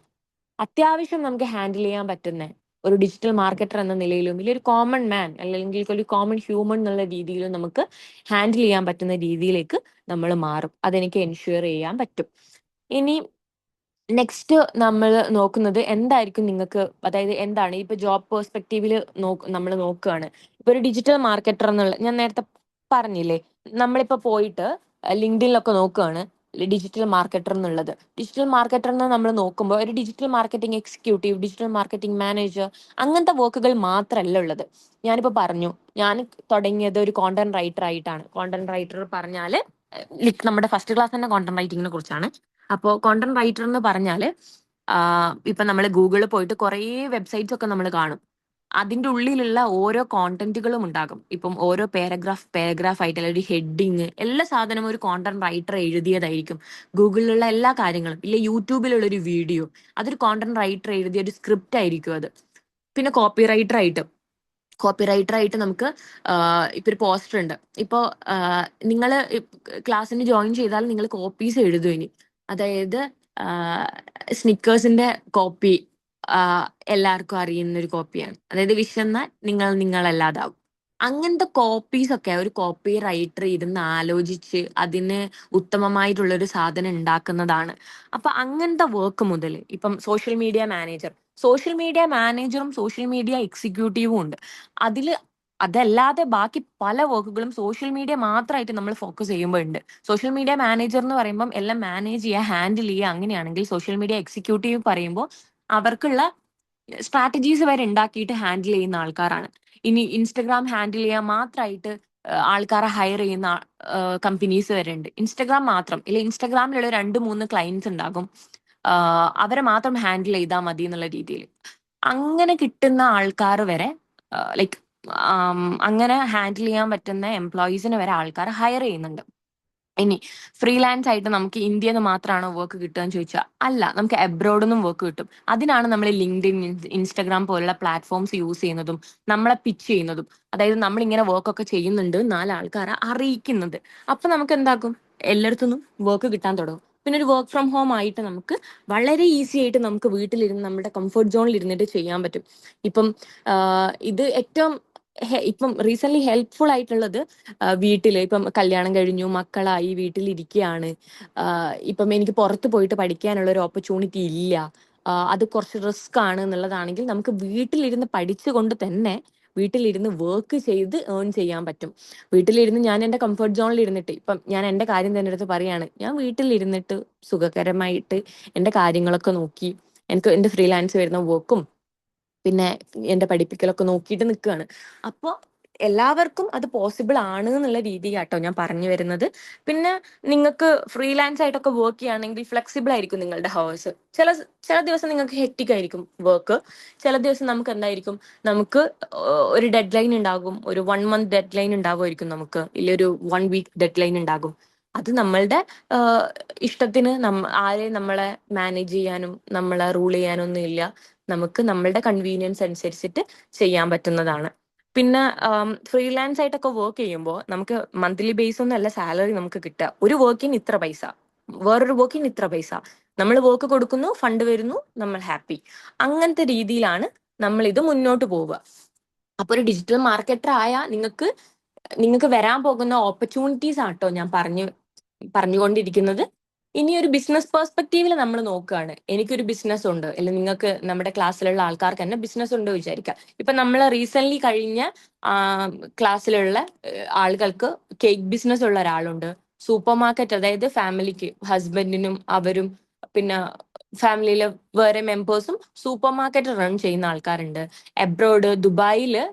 അത്യാവശ്യം നമുക്ക് ഹാൻഡിൽ ചെയ്യാൻ പറ്റുന്ന ഒരു ഡിജിറ്റൽ മാർക്കറ്റർ എന്ന നിലയിലും, ഇല്ല ഒരു കോമൺ മാൻ അല്ലെങ്കിൽ ഒരു കോമൺ ഹ്യൂമൻ എന്നുള്ള രീതിയിലും നമുക്ക് ഹാൻഡിൽ ചെയ്യാൻ പറ്റുന്ന രീതിയിലേക്ക് നമ്മൾ മാറും. അതെനിക്ക് എൻഷുർ ചെയ്യാൻ പറ്റും. ഇനി നെക്സ്റ്റ് നമ്മൾ നോക്കുന്നത് എന്തായിരിക്കും നിങ്ങൾക്ക്, അതായത് എന്താണ് ഇപ്പൊ ജോബ് പെർസ്പെക്റ്റീവിൽ നമ്മൾ നോക്കുകയാണ്. ഇപ്പൊ ഒരു ഡിജിറ്റൽ മാർക്കറ്റർ എന്നുള്ള ഞാൻ നേരത്തെ പറഞ്ഞില്ലേ, നമ്മളിപ്പോ പോയിട്ട് ലിങ്ക്ഡിനിലൊക്കെ നോക്കുകയാണ് ഡിജിറ്റൽ മാർക്കറ്റർ എന്നുള്ളത്. ഡിജിറ്റൽ മാർക്കറ്റർ എന്ന് നമ്മൾ നോക്കുമ്പോൾ ഒരു digital marketing executive, digital marketing manager, അങ്ങനത്തെ വർക്കുകൾ മാത്രമല്ല ഉള്ളത്. ഞാനിപ്പോ പറഞ്ഞു, ഞാൻ തുടങ്ങിയത് ഒരു കോണ്ടന്റ് റൈറ്റർ ആയിട്ടാണ്. കോണ്ടന്റ് റൈറ്റർ പറഞ്ഞാല് നമ്മുടെ ഫസ്റ്റ് ക്ലാസ് തന്നെ കോണ്ടന്റ് റൈറ്റിങ്ങിനെ കുറിച്ചാണ്. അപ്പോൾ കോണ്ടന്റ് റൈറ്റർ എന്ന് പറഞ്ഞാല് ഇപ്പൊ നമ്മൾ ഗൂഗിളിൽ പോയിട്ട് കുറേ വെബ്സൈറ്റ്സ് ഒക്കെ നമ്മൾ കാണും. അതിന്റെ ഉള്ളിലുള്ള ഓരോ കോണ്ടന്റുകളും ഉണ്ടാകും. ഇപ്പം ഓരോ പാരഗ്രാഫ് ആയിട്ട് അല്ലെങ്കിൽ ഒരു ഹെഡിങ്, എല്ലാ സാധനവും ഒരു കോണ്ടന്റ് റൈറ്റർ എഴുതിയതായിരിക്കും. ഗൂഗിളിലുള്ള എല്ലാ കാര്യങ്ങളും, ഇല്ല യൂട്യൂബിലുള്ള ഒരു വീഡിയോ, അതൊരു കോണ്ടന്റ് റൈറ്റർ എഴുതിയ ഒരു സ്ക്രിപ്റ്റ് ആയിരിക്കും അത്. പിന്നെ കോപ്പി റൈറ്റർ ആയിട്ട് നമുക്ക് ഇപ്പൊ ഒരു പോസ്റ്റർ ഉണ്ട്. ഇപ്പോ നിങ്ങൾ ക്ലാസ്സിന് ജോയിൻ ചെയ്താൽ നിങ്ങൾ കോപ്പീസ് എഴുതും ഇനി. അതായത് സ്നിക്കേഴ്സിന്റെ കോപ്പി എല്ലാവർക്കും അറിയുന്ന ഒരു കോപ്പിയാണ്. അതായത് വിശന്നാൽ നിങ്ങളല്ലാതാവും. അങ്ങനത്തെ കോപ്പീസ് ഒക്കെ ഒരു കോപ്പി റൈറ്റർ ഇരുന്ന് ആലോചിച്ച് അതിന് ഉത്തമമായിട്ടുള്ള ഒരു സാധനം ഉണ്ടാക്കുന്നതാണ്. അപ്പൊ അങ്ങനത്തെ വർക്ക് മുതൽ ഇപ്പം സോഷ്യൽ മീഡിയ മാനേജറും സോഷ്യൽ മീഡിയ എക്സിക്യൂട്ടീവും ഉണ്ട്. അതല്ലാതെ ബാക്കി പല വർക്കുകളും സോഷ്യൽ മീഡിയ മാത്രമായിട്ട് നമ്മൾ ഫോക്കസ് ചെയ്യുമ്പോൾ ഉണ്ട്. സോഷ്യൽ മീഡിയ മാനേജർ എന്ന് പറയുമ്പോൾ എല്ലാം മാനേജ് ചെയ്യുക, ഹാൻഡിൽ ചെയ്യുക അങ്ങനെയാണെങ്കിൽ, സോഷ്യൽ മീഡിയ എക്സിക്യൂട്ടീവ് പറയുമ്പോൾ അവർക്കുള്ള സ്ട്രാറ്റജീസ് വരെ ഉണ്ടാക്കിയിട്ട് ഹാൻഡിൽ ചെയ്യുന്ന ആൾക്കാരാണ്. ഇനി ഇൻസ്റ്റഗ്രാം ഹാൻഡിൽ ചെയ്യാൻ മാത്രമായിട്ട് ആൾക്കാരെ ഹയർ ചെയ്യുന്ന കമ്പനീസ് വരെ ഉണ്ട്. ഇൻസ്റ്റഗ്രാം മാത്രം ഇല്ല, ഇൻസ്റ്റഗ്രാമിലുള്ള 2-3 ക്ലയൻസ് ഉണ്ടാകും, അവരെ മാത്രം ഹാൻഡിൽ ചെയ്താൽ മതി എന്നുള്ള രീതിയിൽ. അങ്ങനെ കിട്ടുന്ന ആൾക്കാർ വരെ ലൈക്ക് അങ്ങനെ ഹാൻഡിൽ ചെയ്യാൻ പറ്റുന്ന എംപ്ലോയീസിനെ വരെ ആൾക്കാർ ഹയർ ചെയ്യുന്നുണ്ട്. ഇനി ഫ്രീലാൻസ് ആയിട്ട് നമുക്ക് ഇന്ത്യയിൽ നിന്ന് മാത്രമാണോ വർക്ക് കിട്ടുക എന്ന് ചോദിച്ചാൽ അല്ല, നമുക്ക് അബ്രോഡ് നിന്നും വർക്ക് കിട്ടും. അതിനാണ് നമ്മൾ ലിങ്ക്ഡിൻ, ഇൻസ്റ്റഗ്രാം പോലുള്ള പ്ലാറ്റ്ഫോംസ് യൂസ് ചെയ്യുന്നതും നമ്മളെ പിച്ച് ചെയ്യുന്നതും. അതായത് നമ്മൾ ഇങ്ങനെ വർക്കൊക്കെ ചെയ്യുന്നുണ്ട് 4 ആൾക്കാരെ അറിയിക്കുന്നത്. അപ്പൊ നമുക്ക് എന്താക്കും, എല്ലായിടത്തുനിന്നും വർക്ക് കിട്ടാൻ തുടങ്ങും. പിന്നെ ഒരു വർക്ക് ഫ്രം ഹോം ആയിട്ട് നമുക്ക് വളരെ ഈസി ആയിട്ട് നമുക്ക് വീട്ടിലിരുന്ന് നമ്മുടെ കംഫർട്ട് സോണിൽ ഇരുന്നിട്ട് ചെയ്യാൻ പറ്റും. ഇപ്പം ഇത് ഏറ്റവും ഇപ്പം റീസെന്റ് ഹെൽപ്ഫുൾ ആയിട്ടുള്ളത് വീട്ടില് ഇപ്പം കല്യാണം കഴിഞ്ഞു, മക്കളായി, വീട്ടിലിരിക്കുകയാണ്, ഇപ്പം എനിക്ക് പുറത്ത് പോയിട്ട് പഠിക്കാനുള്ള ഒരു ഓപ്പർച്യൂണിറ്റി ഇല്ല, അത് കുറച്ച് റിസ്ക് ആണ് എന്നുള്ളതാണെങ്കിൽ നമുക്ക് വീട്ടിലിരുന്ന് പഠിച്ചുകൊണ്ട് തന്നെ വീട്ടിലിരുന്ന് വർക്ക് ചെയ്ത് ഏൺ ചെയ്യാൻ പറ്റും. വീട്ടിലിരുന്ന് ഞാൻ എൻ്റെ കംഫർട്ട് സോണിൽ ഇരുന്നിട്ട് ഇപ്പം ഞാൻ എൻ്റെ കാര്യം തന്നെ എടുത്ത് പറയാണ്, ഞാൻ വീട്ടിലിരുന്നിട്ട് സുഖകരമായിട്ട് എൻ്റെ കാര്യങ്ങളൊക്കെ നോക്കി എനിക്ക് എൻ്റെ ഫ്രീലാൻസ് വരുന്ന വർക്കും പിന്നെ എന്റെ പഠിപ്പിക്കലൊക്കെ നോക്കിയിട്ട് നിൽക്കുകയാണ്. അപ്പോൾ എല്ലാവർക്കും അത് പോസിബിൾ ആണ് എന്നുള്ള രീതിയാട്ടോ ഞാൻ പറഞ്ഞു വരുന്നത്. പിന്നെ നിങ്ങൾക്ക് ഫ്രീലാൻസ് ആയിട്ടൊക്കെ വർക്ക് ചെയ്യുകയാണെങ്കിൽ ഫ്ലെക്സിബിൾ ആയിരിക്കും നിങ്ങളുടെ ഹവേഴ്സ്. ചില ദിവസം നിങ്ങൾക്ക് ഹെക്റ്റിക് ആയിരിക്കും വർക്ക്, ചില ദിവസം നമുക്ക് എന്തായിരിക്കും, നമുക്ക് ഒരു ഡെഡ് ലൈൻ ഉണ്ടാകും, ഒരു 1 month ഡെഡ് ലൈൻ ഉണ്ടാകുമായിരിക്കും നമുക്ക്, ഇല്ല ഒരു 1 week ഡെഡ് ലൈൻ ഉണ്ടാകും. അത് നമ്മളുടെ ഇഷ്ടത്തിന് ആരെയും നമ്മളെ മാനേജ് ചെയ്യാനും നമ്മളെ റൂൾ ചെയ്യാനും ഒന്നും ഇല്ല. നമുക്ക് നമ്മളുടെ കൺവീനിയൻസ് അനുസരിച്ചിട്ട് ചെയ്യാൻ പറ്റുന്നതാണ്. പിന്നെ ഫ്രീലാൻസ് ആയിട്ടൊക്കെ വർക്ക് ചെയ്യുമ്പോൾ നമുക്ക് മന്ത്ലി ബേസ് ഒന്നും അല്ല സാലറി നമുക്ക് കിട്ടുക. ഒരു വർക്കിന് ഇത്ര പൈസ, വേറൊരു വർക്കിന് ഇത്ര പൈസ, നമ്മൾ വർക്ക് കൊടുക്കുന്നു, ഫണ്ട് വരുന്നു, നമ്മൾ ഹാപ്പി. അങ്ങനത്തെ രീതിയിലാണ് നമ്മൾ ഇത് മുന്നോട്ട് പോവുക. അപ്പൊ ഒരു ഡിജിറ്റൽ മാർക്കറ്റർ ആയ നിങ്ങൾക്ക് വരാൻ പോകുന്ന ഓപ്പർച്യൂണിറ്റീസ് ആട്ടോ ഞാൻ പറഞ്ഞുകൊണ്ടിരിക്കുന്നത്. ഇനി ഒരു ബിസിനസ് പെർസ്പെക്റ്റീവിൽ നമ്മൾ നോക്കുകയാണ്, എനിക്കൊരു ബിസിനസ് ഉണ്ട്, അല്ലെങ്കിൽ നിങ്ങൾക്ക് നമ്മുടെ ക്ലാസ്സിലുള്ള ആൾക്കാർക്ക് തന്നെ ബിസിനസ് ഉണ്ട് വിചാരിക്കാം. ഇപ്പൊ നമ്മൾ റീസെന്റ് കഴിഞ്ഞ ക്ലാസ്സിലുള്ള ആളുകൾക്ക് കേക്ക് ബിസിനസ് ഉള്ള ഒരാളുണ്ട്, സൂപ്പർ മാർക്കറ്റ്, അതായത് ഫാമിലിക്ക് ഹസ്ബൻഡിനും അവരും പിന്നെ ഫാമിലിയിലെ വേറെ മെമ്പേഴ്സും സൂപ്പർ മാർക്കറ്റ് റൺ ചെയ്യുന്ന ആൾക്കാരുണ്ട്, എബ്രോഡ് ദുബായില്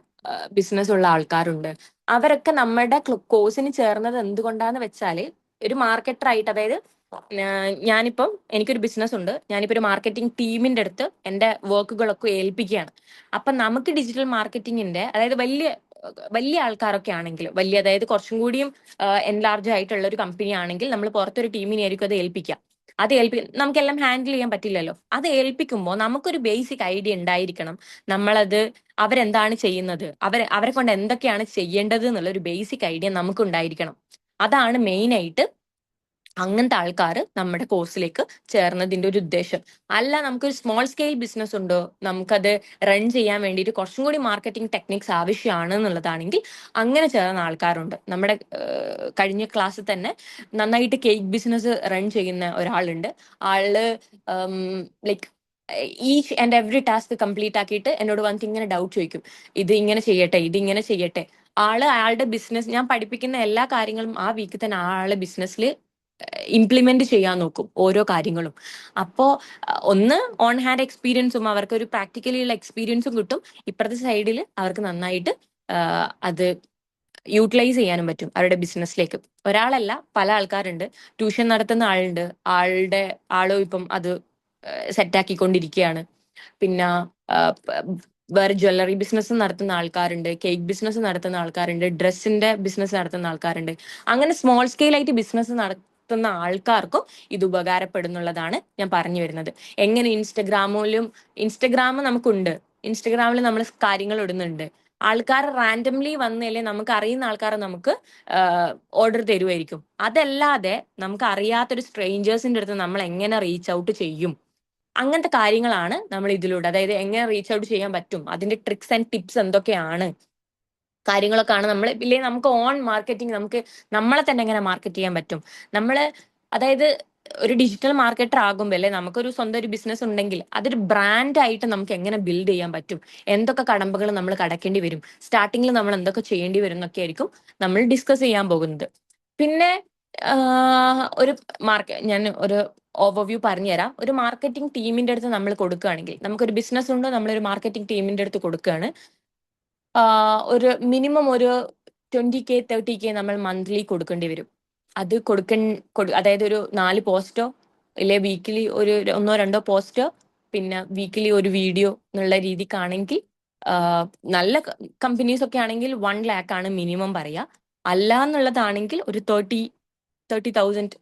ബിസിനസ് ഉള്ള ആൾക്കാരുണ്ട്. അവരൊക്കെ നമ്മുടെ കോഴ്സിന് ചേർന്നത് എന്തുകൊണ്ടാന്ന് വെച്ചാല് ഒരു മാർക്കറ്റർ ആയിട്ട്, അതായത് ഞാനിപ്പം എനിക്കൊരു ബിസിനസ് ഉണ്ട്, ഞാനിപ്പോ ഒരു മാർക്കറ്റിംഗ് ടീമിന്റെ അടുത്ത് എന്റെ വർക്കുകളൊക്കെ ഏൽപ്പിക്കുകയാണ്. അപ്പൊ നമുക്ക് ഡിജിറ്റൽ മാർക്കറ്റിംഗിന്റെ, അതായത് വലിയ വലിയ ആൾക്കാരൊക്കെ ആണെങ്കിൽ, അതായത് കുറച്ചും കൂടിയും എൻലാർജ് ആയിട്ടുള്ള ഒരു കമ്പനി ആണെങ്കിൽ നമ്മൾ പുറത്തൊരു ടീമിനെ ആയിരിക്കും അത് ഏൽപ്പിക്കുക. നമുക്കെല്ലാം ഹാൻഡിൽ ചെയ്യാൻ പറ്റില്ലല്ലോ. അത് ഏൽപ്പിക്കുമ്പോൾ നമുക്കൊരു ബേസിക് ഐഡിയ ഉണ്ടായിരിക്കണം, നമ്മളത് അവരെന്താണ് ചെയ്യുന്നത്, അവരെ കൊണ്ട് എന്തൊക്കെയാണ് ചെയ്യേണ്ടത് എന്നുള്ള ഒരു ബേസിക് ഐഡിയ നമുക്ക് ഉണ്ടായിരിക്കണം. അതാണ് മെയിൻ ആയിട്ട് അങ്ങനത്തെ ആൾക്കാർ നമ്മുടെ കോഴ്സിലേക്ക് ചേർന്നതിന്റെ ഒരു ഉദ്ദേശം. അല്ല നമുക്കൊരു സ്മോൾ സ്കെയിൽ ബിസിനസ് ഉണ്ടോ, നമുക്കത് റൺ ചെയ്യാൻ വേണ്ടിയിട്ട് കുറച്ചും കൂടി മാർക്കറ്റിംഗ് ടെക്നിക്സ് ആവശ്യമാണ് എന്നുള്ളതാണെങ്കിൽ അങ്ങനെ ചേർന്ന ആൾക്കാരുണ്ട്. നമ്മുടെ കഴിഞ്ഞ ക്ലാസ്സിൽ തന്നെ നന്നായിട്ട് കേക്ക് ബിസിനസ് റൺ ചെയ്യുന്ന ഒരാളുണ്ട്. ആള് like each and every task complete ആക്കിയിട്ട് എന്നോട് വന്നിട്ട് ഇങ്ങനെ ഡൗട്ട് ചോദിക്കും, ഇത് ഇങ്ങനെ ചെയ്യട്ടെ, ഇത് ഇങ്ങനെ ചെയ്യട്ടെ. അയാളുടെ ബിസിനസ്, ഞാൻ പഠിപ്പിക്കുന്ന എല്ലാ കാര്യങ്ങളും ആ വീക്ക് തന്നെ ആളെ ബിസിനസ്സിൽ ഇംപ്ലിമെന്റ് ചെയ്യാൻ നോക്കും ഓരോ കാര്യങ്ങളും. അപ്പോ ഒന്ന് ഓൺ ഹാൻഡ് എക്സ്പീരിയൻസും അവർക്ക് ഒരു പ്രാക്ടിക്കലി ഉള്ള എക്സ്പീരിയൻസും കിട്ടും, ഇപ്പുറത്തെ സൈഡിൽ അവർക്ക് നന്നായിട്ട് അത് യൂട്ടിലൈസ് ചെയ്യാനും പറ്റും അവരുടെ ബിസിനസ്സിലേക്ക്. ഒരാളല്ല, പല ആൾക്കാരുണ്ട്. ട്യൂഷൻ നടത്തുന്ന ആളുണ്ട്, ആളും ഇപ്പം അത് സെറ്റാക്കിക്കൊണ്ടിരിക്കുകയാണ്. പിന്നെ വേറെ ജ്വല്ലറി ബിസിനസ് നടത്തുന്ന ആൾക്കാരുണ്ട്, കേക്ക് ബിസിനസ് നടത്തുന്ന ആൾക്കാരുണ്ട്, ഡ്രസ്സിന്റെ ബിസിനസ് നടത്തുന്ന ആൾക്കാരുണ്ട്. അങ്ങനെ സ്മോൾ സ്കെയിൽ ആയിട്ട് ബിസിനസ് നടത്തുന്ന ആൾക്കാർക്കും ഇത് ഉപകാരപ്പെടുന്നുള്ളതാണ് ഞാൻ പറഞ്ഞു വരുന്നത്. എങ്ങനെ ഇൻസ്റ്റഗ്രാം നമുക്കുണ്ട്, ഇൻസ്റ്റഗ്രാമിൽ നമ്മൾ കാര്യങ്ങൾ ഇടുന്നുണ്ട്, ആൾക്കാർ റാൻഡംലി വന്നല്ലേ, നമുക്ക് അറിയുന്ന ആൾക്കാരെ നമുക്ക് ഓർഡർ തരുമായിരിക്കും. അതല്ലാതെ നമുക്ക് അറിയാത്തൊരു സ്ട്രേഞ്ചേഴ്സിന്റെ അടുത്ത് നമ്മൾ എങ്ങനെ റീച്ച് ഔട്ട് ചെയ്യും, അങ്ങനത്തെ കാര്യങ്ങളാണ് നമ്മൾ ഇതിലൂടെ, അതായത് എങ്ങനെ റീച്ച് ഔട്ട് ചെയ്യാൻ പറ്റും, അതിന്റെ ട്രിക്സ് ആൻഡ് ടിപ്സ് എന്തൊക്കെയാണ് കാര്യങ്ങളൊക്കെയാണ് നമ്മൾ. ഇല്ലേ നമുക്ക് ഓൺ മാർക്കറ്റിംഗ്, നമുക്ക് നമ്മളെ തന്നെ എങ്ങനെ മാർക്കറ്റ് ചെയ്യാൻ പറ്റും, നമ്മള് അതായത് ഒരു ഡിജിറ്റൽ മാർക്കറ്റർ ആകുമ്പോൾ അല്ലെ, നമുക്കൊരു സ്വന്തം ഒരു ബിസിനസ് ഉണ്ടെങ്കിൽ അതൊരു ബ്രാൻഡ് ആയിട്ട് നമുക്ക് എങ്ങനെ ബിൽഡ് ചെയ്യാൻ പറ്റും, എന്തൊക്കെ കടമ്പകൾ നമ്മൾ കടക്കേണ്ടി വരും, സ്റ്റാർട്ടിങ്ങിൽ നമ്മൾ എന്തൊക്കെ ചെയ്യേണ്ടി വരും എന്നൊക്കെ ആയിരിക്കും നമ്മൾ ഡിസ്കസ് ചെയ്യാൻ പോകുന്നത്. പിന്നെ ഞാൻ ഒരു ഓവർവ്യൂ പറഞ്ഞുതരാം. ഒരു മാർക്കറ്റിംഗ് ടീമിന്റെ അടുത്ത് നമ്മൾ കൊടുക്കുകയാണെങ്കിൽ, നമുക്കൊരു ബിസിനസ് ഉണ്ടോ, നമ്മളൊരു മാർക്കറ്റിംഗ് ടീമിന്റെ അടുത്ത് കൊടുക്കുകയാണ്, ഒരു മിനിമം ഒരു 20K 30K നമ്മൾ മന്ത്ലി കൊടുക്കേണ്ടി വരും. അത് അതായത് ഒരു 4 പോസ്റ്റോ ഇല്ലെ വീക്കിലി ഒരു 1-2 പോസ്റ്റോ, പിന്നെ വീക്കിലി ഒരു വീഡിയോ എന്നുള്ള രീതിക്കാണെങ്കിൽ, നല്ല കമ്പനീസ് ഒക്കെ ആണെങ്കിൽ 1 lakh ആണ് മിനിമം പറയാ. അല്ല എന്നുള്ളതാണെങ്കിൽ ഒരു 30,000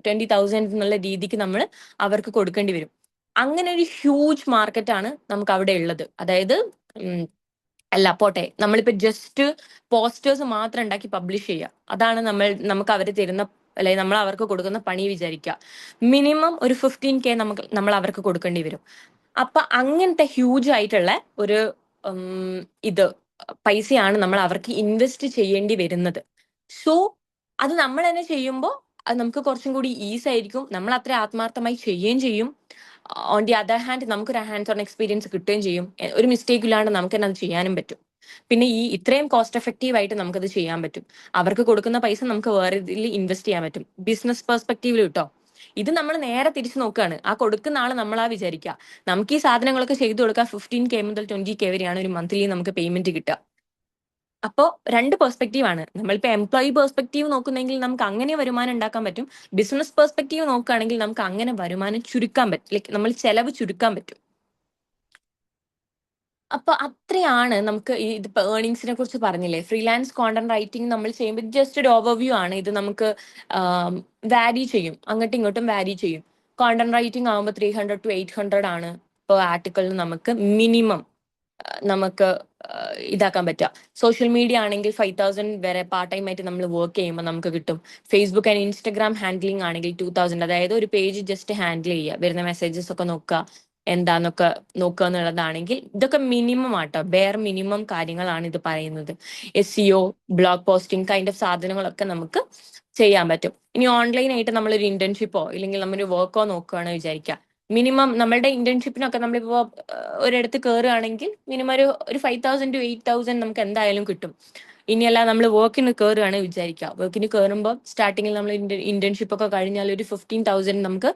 20,000 എന്നുള്ള രീതിക്ക് നമ്മൾ അവർക്ക് കൊടുക്കേണ്ടി വരും. അങ്ങനെ ഒരു ഹ്യൂജ് മാർക്കറ്റാണ് നമുക്ക് അവിടെ ഉള്ളത്. അതായത് അല്ല പോട്ടെ, നമ്മളിപ്പോ ജസ്റ്റ് പോസ്റ്റേഴ്സ് മാത്രം ഉണ്ടാക്കി പബ്ലിഷ് ചെയ്യുക, അതാണ് നമുക്ക് അവർ തരുന്ന അല്ലെങ്കിൽ നമ്മൾ അവർക്ക് കൊടുക്കുന്ന പണി വിചാരിക്കുക, മിനിമം ഒരു 15K നമ്മൾ അവർക്ക് കൊടുക്കേണ്ടി വരും. അപ്പൊ അങ്ങനത്തെ ഹ്യൂജ് ആയിട്ടുള്ള ഒരു ഇത് പൈസയാണ് നമ്മൾ അവർക്ക് ഇൻവെസ്റ്റ് ചെയ്യേണ്ടി വരുന്നത്. സോ അത് നമ്മൾ തന്നെ ചെയ്യുമ്പോൾ അത് നമുക്ക് കുറച്ചും കൂടി ഈസി ആയിരിക്കും, നമ്മൾ അത്ര ആത്മാർത്ഥമായി ചെയ്യുകയും ചെയ്യും. ഓൺ ദി അതർ ഹാൻഡ് നമുക്കൊരു ഹാൻഡ്സ് ഓൺ എക്സ്പീരിയൻസ് കിട്ടുകയും ചെയ്യും. ഒരു മിസ്റ്റേക്ക് ഇല്ലാണ്ട് നമുക്ക് തന്നെ അത് ചെയ്യാനും പറ്റും. പിന്നെ ഈ ഇത്രയും കോസ്റ്റ് എഫക്റ്റീവ് ആയിട്ട് നമുക്കത് ചെയ്യാൻ പറ്റും. അവർക്ക് കൊടുക്കുന്ന പൈസ നമുക്ക് വേറെ ഇതിൽ ഇൻവെസ്റ്റ് ചെയ്യാൻ പറ്റും, ബിസിനസ് പെർസ്പെക്റ്റീവിൽ കിട്ടോ. ഇത് നമ്മൾ നേരെ തിരിച്ചു നോക്കുകയാണ്, ആ കൊടുക്കുന്ന ആള് നമ്മളാ വിചാരിക്കുക നമുക്ക് ഈ സാധനങ്ങളൊക്കെ ചെയ്തു കൊടുക്കുക 15K മുതൽ 20K വരെയാണ് ഒരു മന്ത്ലി നമുക്ക് പേയ്മെന്റ് കിട്ടുക. അപ്പോൾ രണ്ട് പെർസ്പെക്റ്റീവ് ആണ്. നമ്മളിപ്പോൾ എംപ്ലോയി പെർസ്പെക്റ്റീവ് നോക്കുന്നെങ്കിൽ നമുക്ക് അങ്ങനെ വരുമാനം ഉണ്ടാക്കാൻ പറ്റും. ബിസിനസ് പെർസ്പെക്റ്റീവ് നോക്കുകയാണെങ്കിൽ നമുക്ക് അങ്ങനെ വരുമാനം ചുരുക്കാൻ പറ്റും, ലൈക്ക് നമ്മൾ ചെലവ് ചുരുക്കാൻ പറ്റും. അപ്പൊ അത്രയാണ് നമുക്ക് ഈ ഇതിപ്പോ ഏർണിങ്സിനെ കുറിച്ച് പറഞ്ഞില്ലേ. ഫ്രീലാൻസ് കോണ്ടന്റ് റൈറ്റിംഗ് നമ്മൾ ചെയ്യുമ്പോൾ ജസ്റ്റ് ഒരു ഓവർവ്യൂ ആണ്. ഇത് നമുക്ക് വാരി ചെയ്യും, അങ്ങോട്ടും ഇങ്ങോട്ടും വാരി ചെയ്യും. കോണ്ടന്റ് റൈറ്റിംഗ് ആകുമ്പോൾ 300 to 800 ആണ് ഇപ്പോൾ ആർട്ടിക്കിളിന് നമുക്ക് മിനിമം നമുക്ക് ഇതാക്കാൻ പറ്റുക. സോഷ്യൽ മീഡിയ ആണെങ്കിൽ 5000 വരെ പാർട്ട് ടൈം ആയിട്ട് നമ്മൾ വർക്ക് ചെയ്യുമ്പോൾ നമുക്ക് കിട്ടും. ഫേസ്ബുക്ക് ആൻഡ് ഇൻസ്റ്റഗ്രാം ഹാൻഡ്ലിംഗ് ആണെങ്കിൽ 2000, അതായത് ഒരു പേജ് ജസ്റ്റ് ഹാൻഡിൽ ചെയ്യുക, വരുന്ന മെസ്സേജസ് ഒക്കെ നോക്കുക, എന്താന്നൊക്കെ നോക്കുക എന്നുള്ളതാണെങ്കിൽ ഇതൊക്കെ മിനിമം ആട്ടോ, ബെയർ മിനിമം കാര്യങ്ങളാണ് ഇത് പറയുന്നത്. SEO, blog posting kind of സാധനങ്ങളൊക്കെ നമുക്ക് ചെയ്യാൻ പറ്റും. ഇനി ഓൺലൈൻ ആയിട്ട് നമ്മളൊരു ഇന്റേൺഷിപ്പോ ഇല്ലെങ്കിൽ നമ്മളൊരു വർക്കോ നോക്കുകയാണ് വിചാരിക്കുക, മിനിമം നമ്മളുടെ ഇന്റേൺഷിപ്പിനൊക്കെ നമ്മളിപ്പോ ഒരിടത്ത് കയറുകയാണെങ്കിൽ മിനിമം ഒരു 5000 to 8000 നമുക്ക് എന്തായാലും കിട്ടും. ഇനിയല്ല നമ്മൾ വർക്കിന് കയറുകയാണ് വിചാരിക്കുക, വർക്കിന് കയറുമ്പോൾ സ്റ്റാർട്ടിങ്ങിൽ നമ്മൾ ഇന്റേൺഷിപ്പ് ഒക്കെ കഴിഞ്ഞാൽ ഒരു 15,000 നമുക്ക്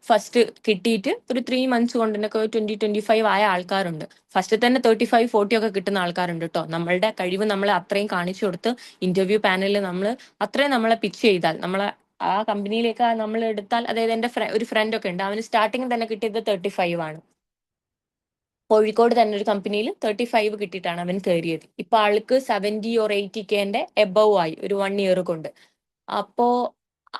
ഫസ്റ്റ് കിട്ടിയിട്ട് ഒരു 3 months കൊണ്ട് തന്നെ 20-25 ആയ ആൾക്കാരുണ്ട്. ഫസ്റ്റ് തന്നെ 35-40 ഒക്കെ കിട്ടുന്ന ആൾക്കാരുണ്ട് കേട്ടോ. നമ്മളുടെ കഴിവ് നമ്മൾ അത്രയും കാണിച്ചു കൊടുത്ത് ഇന്റർവ്യൂ പാനലിൽ നമ്മൾ അത്രയും നമ്മളെ പിച്ച് ചെയ്താൽ, നമ്മളെ ആ കമ്പനിയിലേക്ക് നമ്മൾ എടുത്താൽ, അതായത് എന്റെ ഒരു ഫ്രണ്ട് ഒക്കെ ഉണ്ട്, അവന് സ്റ്റാർട്ടിങ് തന്നെ കിട്ടിയത് 35 ആണ്. കോഴിക്കോട് തന്നെ ഒരു കമ്പനിയിൽ 35 കിട്ടിയിട്ടാണ് അവൻ കയറിയത്. ഇപ്പൊ ആൾക്ക് 70 or 80K എബവ് ആയി ഒരു 1 year കൊണ്ട്. അപ്പോ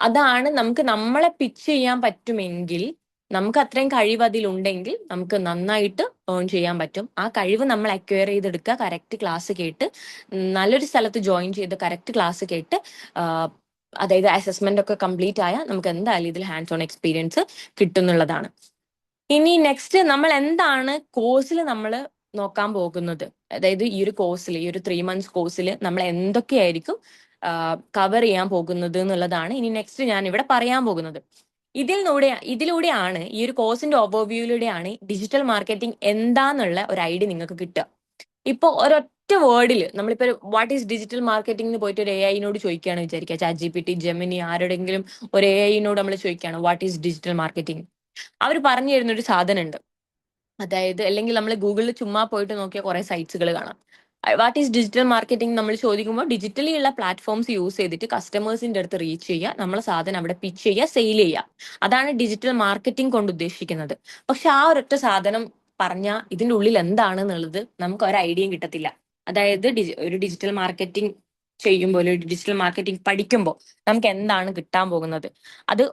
അതാണ് നമുക്ക് നമ്മളെ പിച്ച് ചെയ്യാൻ പറ്റുമെങ്കിൽ, നമുക്ക് അത്രയും കഴിവ് അതിലുണ്ടെങ്കിൽ നമുക്ക് നന്നായിട്ട് ഏൺ ചെയ്യാൻ പറ്റും. ആ കഴിവ് നമ്മൾ അക്വയർ ചെയ്തെടുക്കുക, കറക്റ്റ് ക്ലാസ് കേട്ട് നല്ലൊരു സ്ഥലത്ത് ജോയിൻ ചെയ്ത് കറക്റ്റ് ക്ലാസ് കേട്ട് അതായത് അസസ്മെന്റ് ഒക്കെ കംപ്ലീറ്റ് ആയാൽ നമുക്ക് എന്തായാലും ഇതിൽ ഹാൻഡ്സ് ഓൺ എക്സ്പീരിയൻസ് കിട്ടുന്നുള്ളതാണ്. ഇനി നെക്സ്റ്റ് നമ്മൾ എന്താണ് കോഴ്സിൽ നമ്മൾ നോക്കാൻ പോകുന്നത്, അതായത് ഈ ഒരു കോഴ്സിൽ, ഈ ഒരു 3 months കോഴ്സിൽ നമ്മൾ എന്തൊക്കെയായിരിക്കും കവർ ചെയ്യാൻ പോകുന്നത് എന്നുള്ളതാണ് ഇനി നെക്സ്റ്റ് ഞാൻ ഇവിടെ പറയാൻ പോകുന്നത്. ഇതിലൂടെയാണ്, ഈ ഒരു കോഴ്സിന്റെ ഓവർവ്യൂയിലൂടെയാണ് ഡിജിറ്റൽ മാർക്കറ്റിംഗ് എന്താന്നുള്ള ഒരു ഐഡിയ നിങ്ങൾക്ക് കിട്ടുക. ഇപ്പൊ ഒരൊറ്റ വേർഡിൽ നമ്മളിപ്പോ വാട്ട് ഈസ് ഡിജിറ്റൽ മാർക്കറ്റിംഗ് എന്ന് പോയിട്ട് ഒരു AI ചോദിക്കുകയാണ് വിചാരിക്കുക, ChatGPT, ജെമിനി, ആരുടെങ്കിലും ഒരു AI നമ്മൾ ചോദിക്കുകയാണ് വാട്ട് ഈസ് ഡിജിറ്റൽ മാർക്കറ്റിംഗ്, അവർ പറഞ്ഞു തരുന്ന ഒരു സാധനം ഉണ്ട്. അതായത് അല്ലെങ്കിൽ നമ്മൾ ഗൂഗിളിൽ ചുമ്മാ പോയിട്ട് നോക്കിയാൽ കുറെ സൈറ്റ്സുകൾ കാണാം. വാട്ട് ഈസ് ഡിജിറ്റൽ മാർക്കറ്റിംഗ് നമ്മൾ ചോദിക്കുമ്പോൾ ഡിജിറ്റലി ഉള്ള പ്ലാറ്റ്ഫോംസ് യൂസ് ചെയ്തിട്ട് കസ്റ്റമേഴ്സിന്റെ അടുത്ത് റീച്ച് ചെയ്യുക, നമ്മളെ സാധനം അവിടെ പിച്ച് ചെയ്യുക, സെയിൽ ചെയ്യുക. അതാണ് ഡിജിറ്റൽ മാർക്കറ്റിംഗ് കൊണ്ട് ഉദ്ദേശിക്കുന്നത്. പക്ഷെ ആ ഒരൊറ്റ സാധനം പറഞ്ഞാൽ ഇതിന്റെ ഉള്ളിൽ എന്താണെന്നുള്ളത് നമുക്ക് ഒരു ഐഡിയയും കിട്ടത്തില്ല. അതായത് ഒരു ഡിജിറ്റൽ മാർക്കറ്റിംഗ് ചെയ്യുമ്പോൾ, ഒരു ഡിജിറ്റൽ മാർക്കറ്റിംഗ് പഠിക്കുമ്പോൾ നമുക്ക് എന്താണ് കിട്ടാൻ പോകുന്നത്. അത്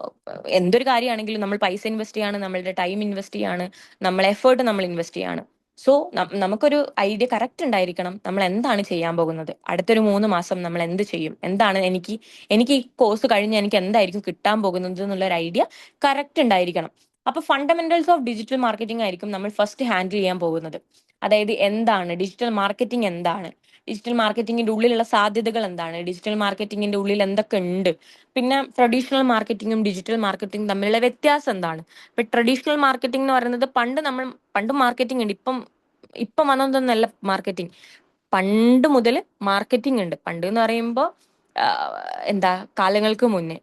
എന്തൊരു കാര്യമാണെങ്കിലും നമ്മൾ പൈസ ഇൻവെസ്റ്റ് ചെയ്യാണ്, നമ്മളുടെ ടൈം ഇൻവെസ്റ്റ് ചെയ്യാണ്, നമ്മൾ എഫേർട്ട് നമ്മൾ ഇൻവെസ്റ്റ് ചെയ്യാണ്. സോ നമുക്കൊരു ഐഡിയ കറക്റ്റ് ഉണ്ടായിരിക്കണം നമ്മൾ എന്താണ് ചെയ്യാൻ പോകുന്നത്. അടുത്തൊരു 3 മാസം നമ്മൾ എന്ത് ചെയ്യും, എന്താണ് എനിക്ക് ഈ കോഴ്സ് കഴിഞ്ഞ് എനിക്ക് എന്തായിരിക്കും കിട്ടാൻ പോകുന്നത് എന്നുള്ള ഒരു ഐഡിയ കറക്റ്റ് ഉണ്ടായിരിക്കണം. അപ്പൊ ഫണ്ടമെന്റൽസ് ഓഫ് ഡിജിറ്റൽ മാർക്കറ്റിംഗ് ആയിരിക്കും നമ്മൾ ഫസ്റ്റ് ഹാൻഡിൽ ചെയ്യാൻ പോകുന്നത്. അതായത് എന്താണ് ഡിജിറ്റൽ മാർക്കറ്റിംഗ്, എന്താണ് ഡിജിറ്റൽ മാർക്കറ്റിംഗിന്റെ ഉള്ളിലുള്ള സാധ്യതകൾ, എന്താണ് ഡിജിറ്റൽ മാർക്കറ്റിംഗിന്റെ ഉള്ളിൽ എന്തൊക്കെ ഉണ്ട്, പിന്നെ ട്രഡീഷണൽ മാർക്കറ്റിംഗും ഡിജിറ്റൽ മാർക്കറ്റിംഗും തമ്മിലുള്ള വ്യത്യാസം എന്താണ്. ഇപ്പൊ ട്രഡീഷണൽ മാർക്കറ്റിംഗ് എന്ന് പറയുന്നത് പണ്ട് മാർക്കറ്റിംഗ് ഉണ്ട്, ഇപ്പം വന്നതൊന്നല്ല മാർക്കറ്റിംഗ്. പണ്ട് മുതൽ മാർക്കറ്റിംഗ് ഉണ്ട്. പണ്ട് എന്ന് പറയുമ്പോൾ എന്താ, കാലങ്ങൾക്ക് മുന്നേ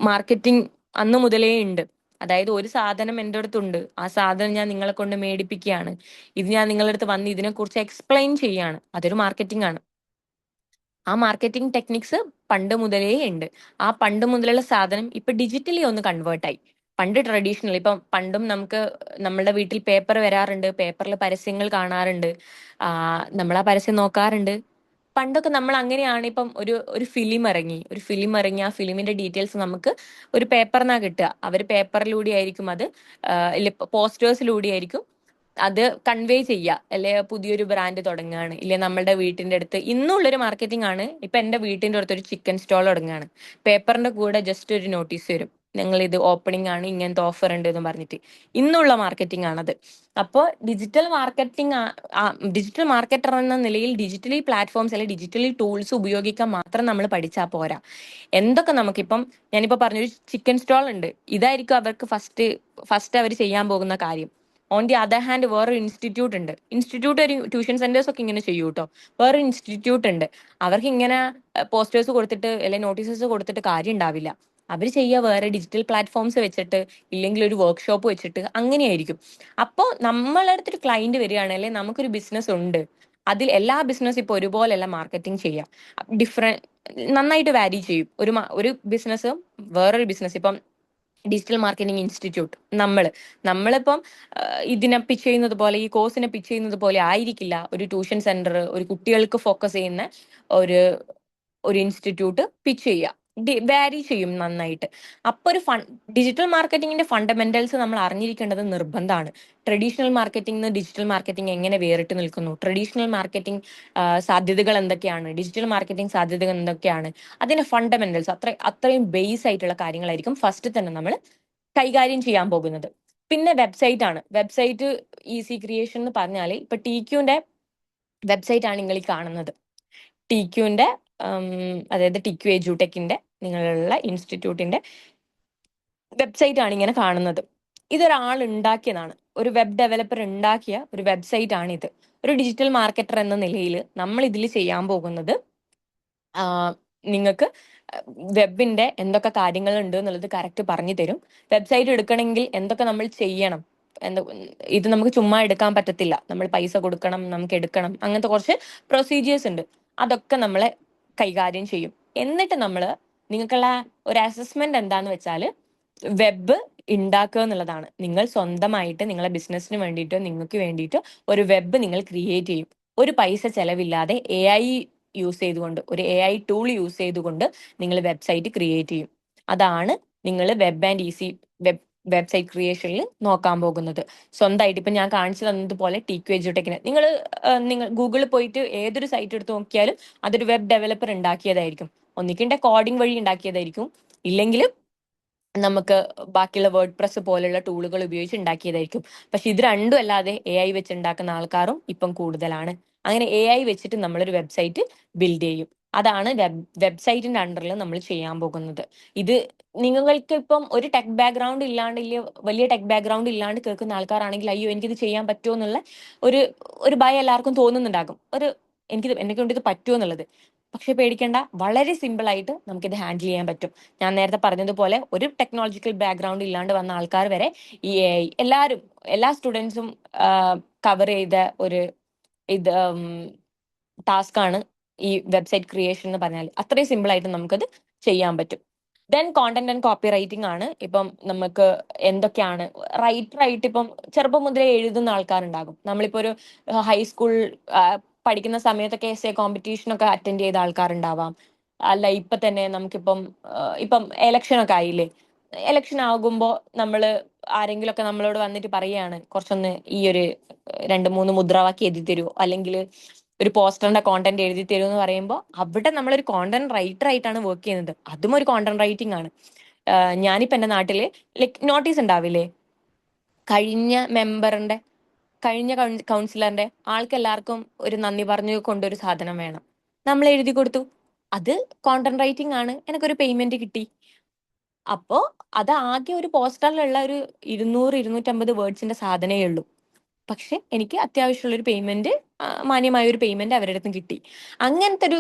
മാർക്കറ്റിംഗ് അന്ന് മുതലേ ഉണ്ട്. അതായത് ഒരു സാധനം എൻ്റെ അടുത്തുണ്ട്, ആ സാധനം ഞാൻ നിങ്ങളെ കൊണ്ട് മേടിപ്പിക്കുകയാണ്, ഇത് ഞാൻ നിങ്ങളുടെ അടുത്ത് വന്ന് ഇതിനെക്കുറിച്ച് എക്സ്പ്ലെയിൻ ചെയ്യാണ്, അതൊരു മാർക്കറ്റിംഗ് ആണ്. ആ മാർക്കറ്റിംഗ് ടെക്നിക്സ് പണ്ട് മുതലേ ഉണ്ട്. ആ പണ്ട് മുതലുള്ള സാധനം ഇപ്പൊ ഡിജിറ്റലി ഒന്ന് കൺവേർട്ടായി. പണ്ട് ട്രഡീഷണൽ, ഇപ്പം പണ്ടും നമുക്ക് നമ്മളുടെ വീട്ടിൽ പേപ്പർ വരാറുണ്ട്, പേപ്പറിൽ പരസ്യങ്ങൾ കാണാറുണ്ട്, നമ്മൾ ആ പരസ്യം നോക്കാറുണ്ട്. പണ്ടൊക്കെ നമ്മൾ അങ്ങനെയാണ്. ഇപ്പം ഒരു ഫിലിം ഇറങ്ങി ആ ഫിലിമിന്റെ ഡീറ്റെയിൽസ് നമുക്ക് ഒരു പേപ്പറിനാ കിട്ടുക. അവർ പേപ്പറിലൂടെ ആയിരിക്കും അത്, പോസ്റ്റേഴ്സിലൂടെ ആയിരിക്കും അത് കൺവേ ചെയ്യുക, അല്ലെ പുതിയൊരു ബ്രാൻഡ് തുടങ്ങുകയാണ്, ഇല്ലെ നമ്മളുടെ വീട്ടിന്റെ അടുത്ത് ഇന്നുള്ളൊരു മാർക്കറ്റിംഗ് ആണ്. ഇപ്പൊ എന്റെ വീട്ടിന്റെ അടുത്ത് ഒരു ചിക്കൻ സ്റ്റോൾ തുടങ്ങുകയാണ്, പേപ്പറിന്റെ കൂടെ ജസ്റ്റ് ഒരു നോട്ടീസ് വരും, നിങ്ങൾ ഇത് ഓപ്പണിംഗ് ആണ്, ഇങ്ങനത്തെ ഓഫർ ഉണ്ട് എന്ന് പറഞ്ഞിട്ട്. ഇന്നുള്ള മാർക്കറ്റിംഗ് ആണത്. അപ്പോൾ ഡിജിറ്റൽ മാർക്കറ്റർ എന്ന നിലയിൽ ഡിജിറ്റലി പ്ലാറ്റ്ഫോംസ് അല്ലെങ്കിൽ ഡിജിറ്റലി ടൂൾസ് ഉപയോഗിക്കാൻ മാത്രം നമ്മൾ പഠിച്ചാൽ പോരാ. എന്തൊക്കെ നമുക്കിപ്പം, ഞാനിപ്പോ പറഞ്ഞൊരു ചിക്കൻ സ്റ്റോൾ ഉണ്ട്, ഇതായിരിക്കും അവർക്ക് ഫസ്റ്റ് അവർ ചെയ്യാൻ പോകുന്ന കാര്യം. ഓൺ ദി അതർ ഹാൻഡ് വേറൊരു ഇൻസ്റ്റിറ്റ്യൂട്ട് ഉണ്ട്, ഇൻസ്റ്റിറ്റ്യൂട്ട് ഒരു ട്യൂഷൻ സെന്റേഴ്സ് ഒക്കെ ഇങ്ങനെ ചെയ്യൂ കേട്ടോ. വേറൊരു ഇൻസ്റ്റിറ്റ്യൂട്ട് ഉണ്ട്, അവർക്ക് ഇങ്ങനെ പോസ്റ്റേഴ്സ് കൊടുത്തിട്ട് അല്ലെങ്കിൽ നോട്ടീസസ് കൊടുത്തിട്ട് കാര്യം ഉണ്ടാവില്ല. അവർ ചെയ്യുക വേറെ ഡിജിറ്റൽ പ്ലാറ്റ്ഫോംസ് വെച്ചിട്ട്, ഇല്ലെങ്കിൽ ഒരു വർക്ക്ഷോപ്പ് വെച്ചിട്ട്, അങ്ങനെയായിരിക്കും. അപ്പോൾ നമ്മളെ അടുത്തൊരു ക്ലയന്റ് വരികയാണ്, അല്ലെങ്കിൽ നമുക്കൊരു ബിസിനസ് ഉണ്ട്, അതിൽ എല്ലാ ബിസിനസ് ഇപ്പൊ ഒരുപോലെയല്ല മാർക്കറ്റിംഗ് ചെയ്യാം, ഡിഫറെന്റ്, നന്നായിട്ട് വാരി ചെയ്യും. ഒരു ബിസിനസ് വേറൊരു ബിസിനസ്, ഇപ്പം ഡിജിറ്റൽ മാർക്കറ്റിംഗ് ഇൻസ്റ്റിറ്റ്യൂട്ട് നമ്മളിപ്പം ഇതിനെ പിച്ച് ചെയ്യുന്നത് പോലെ, ഈ കോഴ്സിനെ പിച്ച് ചെയ്യുന്നത് പോലെ ആയിരിക്കില്ല ഒരു ട്യൂഷൻ സെന്റർ, ഒരു കുട്ടികൾക്ക് ഫോക്കസ് ചെയ്യുന്ന ഒരു ഒരു ഇൻസ്റ്റിറ്റ്യൂട്ട് പിച്ച് ചെയ്യുക, വാരി ചെയ്യും നന്നായിട്ട്. അപ്പൊ ഡിജിറ്റൽ മാർക്കറ്റിംഗിന്റെ ഫണ്ടമെന്റൽസ് നമ്മൾ അറിഞ്ഞിരിക്കേണ്ടത് നിർബന്ധമാണ്. ട്രഡീഷണൽ മാർക്കറ്റിംഗ് ഡിജിറ്റൽ മാർക്കറ്റിംഗ് എങ്ങനെ വേറിട്ട് നിൽക്കുന്നു, ട്രഡീഷണൽ മാർക്കറ്റിംഗ് സാധ്യതകൾ എന്തൊക്കെയാണ്, ഡിജിറ്റൽ മാർക്കറ്റിംഗ് സാധ്യതകൾ എന്തൊക്കെയാണ്, അതിന്റെ ഫണ്ടമെന്റൽസ് അത്രയും ബേസ് ആയിട്ടുള്ള കാര്യങ്ങളായിരിക്കും ഫസ്റ്റ് തന്നെ നമ്മൾ കൈകാര്യം ചെയ്യാൻ പോകുന്നത്. പിന്നെ വെബ്സൈറ്റ് ആണ്. വെബ്സൈറ്റ് ഈസി ക്രിയേഷൻ എന്ന് പറഞ്ഞാൽ, ഇപ്പൊ ടിക്യുന്റെ വെബ്സൈറ്റ് ആണ് നിങ്ങൾ ഈ കാണുന്നത്. ടിക്യുന്റെ അതായത് ടിക്യു എഡ്യൂടെക്കിന്റെ, നിങ്ങളുള്ള ഇൻസ്റ്റിറ്റ്യൂട്ടിന്റെ വെബ്സൈറ്റ് ആണ് ഇങ്ങനെ കാണുന്നത്. ഇതൊരാൾ ഉണ്ടാക്കിയതാണ്, ഒരു വെബ് ഡെവലപ്പർ ഉണ്ടാക്കിയ ഒരു വെബ്സൈറ്റ് ആണ് ഇത്. ഒരു ഡിജിറ്റൽ മാർക്കറ്റർ എന്ന നിലയിൽ നമ്മൾ ഇതിൽ ചെയ്യാൻ പോകുന്നത്, നിങ്ങൾക്ക് വെബിന്റെ എന്തൊക്കെ കാര്യങ്ങൾ ഉണ്ട് എന്നുള്ളത് കറക്റ്റ് പറഞ്ഞു തരും. വെബ്സൈറ്റ് എടുക്കണമെങ്കിൽ എന്തൊക്കെ നമ്മൾ ചെയ്യണം, ഇത് നമുക്ക് ചുമ്മാ എടുക്കാൻ പറ്റത്തില്ല, നമ്മൾ പൈസ കൊടുക്കണം, നമുക്ക് എടുക്കണം, അങ്ങനത്തെ കുറച്ച് പ്രൊസീജിയേഴ്സ് ഉണ്ട്. അതൊക്കെ നമ്മളെ കൈകാര്യം ചെയ്യും. എന്നിട്ട് നമ്മൾ നിങ്ങൾക്കുള്ള ഒരു അസസ്മെന്റ് എന്താന്ന് വെച്ചാൽ, വെബ് ഉണ്ടാക്കുക എന്നുള്ളതാണ്. നിങ്ങൾ സ്വന്തമായിട്ട് നിങ്ങളെ ബിസിനസ്സിന് വേണ്ടിയിട്ട്, നിങ്ങൾക്ക് വേണ്ടിയിട്ട് ഒരു വെബ് നിങ്ങൾ ക്രിയേറ്റ് ചെയ്യും. ഒരു പൈസ ചെലവില്ലാതെ AI യൂസ് ചെയ്തുകൊണ്ട്, ഒരു AI ടൂൾ യൂസ് ചെയ്തുകൊണ്ട് നിങ്ങൾ വെബ്സൈറ്റ് ക്രിയേറ്റ് ചെയ്യും. അതാണ് നിങ്ങൾ വെബ്സൈറ്റ് ക്രിയേഷനിൽ നോക്കാൻ പോകുന്നത്. സ്വന്തമായിട്ട് ഇപ്പൊ ഞാൻ കാണിച്ചു തന്നതുപോലെ ടിക്യു എഡ്യൂടെക്കിന് നിങ്ങൾ ഗൂഗിളിൽ പോയിട്ട് ഏതൊരു സൈറ്റ് എടുത്ത് നോക്കിയാലും അതൊരു വെബ് ഡെവലപ്പർ ഉണ്ടാക്കിയതായിരിക്കും. ഒന്നിക്കിന്റെ കോഡിംഗ് വഴി ഉണ്ടാക്കിയതായിരിക്കും, ഇല്ലെങ്കിൽ നമുക്ക് ബാക്കിയുള്ള വേർഡ് പ്രസ് പോലുള്ള ടൂളുകൾ ഉപയോഗിച്ച് ഉണ്ടാക്കിയതായിരിക്കും. പക്ഷെ ഇത് രണ്ടും അല്ലാതെ AI വെച്ച് ഉണ്ടാക്കുന്ന ആൾക്കാരും ഇപ്പം കൂടുതലാണ്. അങ്ങനെ AI വെച്ചിട്ട് നമ്മളൊരു വെബ്സൈറ്റ് ബിൽഡ് ചെയ്യും. അതാണ് വെബ്സൈറ്റിന്റെ അണ്ടറിൽ നമ്മൾ ചെയ്യാൻ പോകുന്നത്. ഇത് നിങ്ങൾക്ക് ഇപ്പം ഒരു ടെക് ബാക്ക്ഗ്രൗണ്ട് ഇല്ലാണ്ട്, വലിയ ടെക് ബാക്ക്ഗ്രൗണ്ട് ഇല്ലാണ്ട് കേൾക്കുന്ന ആൾക്കാരാണെങ്കിൽ, അയ്യോ എനിക്കിത് ചെയ്യാൻ പറ്റുമോ എന്നുള്ള ഒരു ഒരു ഭയം എല്ലാവർക്കും തോന്നുന്നുണ്ടാകും, എന്നെ കൊണ്ട് ഇത് പറ്റുമോ എന്നുള്ളത്. പക്ഷെ പേടിക്കേണ്ട, വളരെ സിമ്പിൾ ആയിട്ട് നമുക്കിത് ഹാൻഡിൽ ചെയ്യാൻ പറ്റും. ഞാൻ നേരത്തെ പറഞ്ഞതുപോലെ ഒരു ടെക്നോളജിക്കൽ ബാക്ക്ഗ്രൗണ്ട് ഇല്ലാണ്ട് വന്ന ആൾക്കാർ വരെ ഈ AI, എല്ലാ സ്റ്റുഡൻസും കവർ ചെയ്ത ഒരു ഇത് ടാസ്ക് ആണ് ഈ വെബ്സൈറ്റ് ക്രിയേഷൻ എന്ന് പറഞ്ഞാൽ. അത്രയും സിമ്പിൾ ആയിട്ട് നമുക്കത് ചെയ്യാൻ പറ്റും. Then content and copy writing ആണ്. ഇപ്പം നമുക്ക് എന്തൊക്കെയാണ് റൈറ്റർ ആയിട്ട്, ഇപ്പം ചെറുപ്പം മുതലേ എഴുതുന്ന ആൾക്കാരുണ്ടാകും. നമ്മളിപ്പോ ഒരു ഹൈസ്കൂൾ പഠിക്കുന്ന സമയത്തൊക്കെ എസ്സേ കോമ്പറ്റീഷൻ ഒക്കെ അറ്റൻഡ് ചെയ്ത ആൾക്കാരുണ്ടാവാം. അല്ല ഇപ്പൊ തന്നെ നമുക്കിപ്പം ഇപ്പം എലക്ഷൻ ഒക്കെ ആയില്ലേ, എലക്ഷൻ ആകുമ്പോ നമ്മള് ആരെങ്കിലും ഒക്കെ നമ്മളോട് വന്നിട്ട് പറയാണ്, കുറച്ചൊന്ന് ഈ ഒരു 2-3 മുദ്രാവാക്യം എഴുതി തരുമോ, അല്ലെങ്കിൽ ഒരു പോസ്റ്ററിന്റെ കോണ്ടന്റ് എഴുതി തരൂ എന്ന് പറയുമ്പോൾ, അവിടെ നമ്മളൊരു കോണ്ടന്റ് റൈറ്റർ ആയിട്ടാണ് വർക്ക് ചെയ്യുന്നത്. അതും ഒരു കോണ്ടന്റ് റൈറ്റിംഗ് ആണ്. ഞാനിപ്പോ എന്റെ നാട്ടില് ലൈക് നോട്ടീസ് ഉണ്ടാവില്ലേ, കഴിഞ്ഞ മെമ്പറിന്റെ, കഴിഞ്ഞ കൗൺസിലറിന്റെ, ആൾക്കെല്ലാവർക്കും ഒരു നന്ദി പറഞ്ഞു കൊണ്ടൊരു സാധനം വേണം, നമ്മൾ എഴുതി കൊടുത്തു. അത് കോണ്ടന്റ് റൈറ്റിംഗ് ആണ്, എനിക്കൊരു പേയ്മെന്റ് കിട്ടി. അപ്പോ അത് ആകെ ഒരു പോസ്റ്ററിലുള്ള ഒരു 200-250 വേർഡ്സിന്റെ സാധനമേ ഉള്ളൂ. പക്ഷെ എനിക്ക് അത്യാവശ്യമുള്ള ഒരു പേയ്മെന്റ്, മാന്യമായ ഒരു പേയ്മെന്റ് അവരുടെ അടുത്ത് കിട്ടി. അങ്ങനത്തെ ഒരു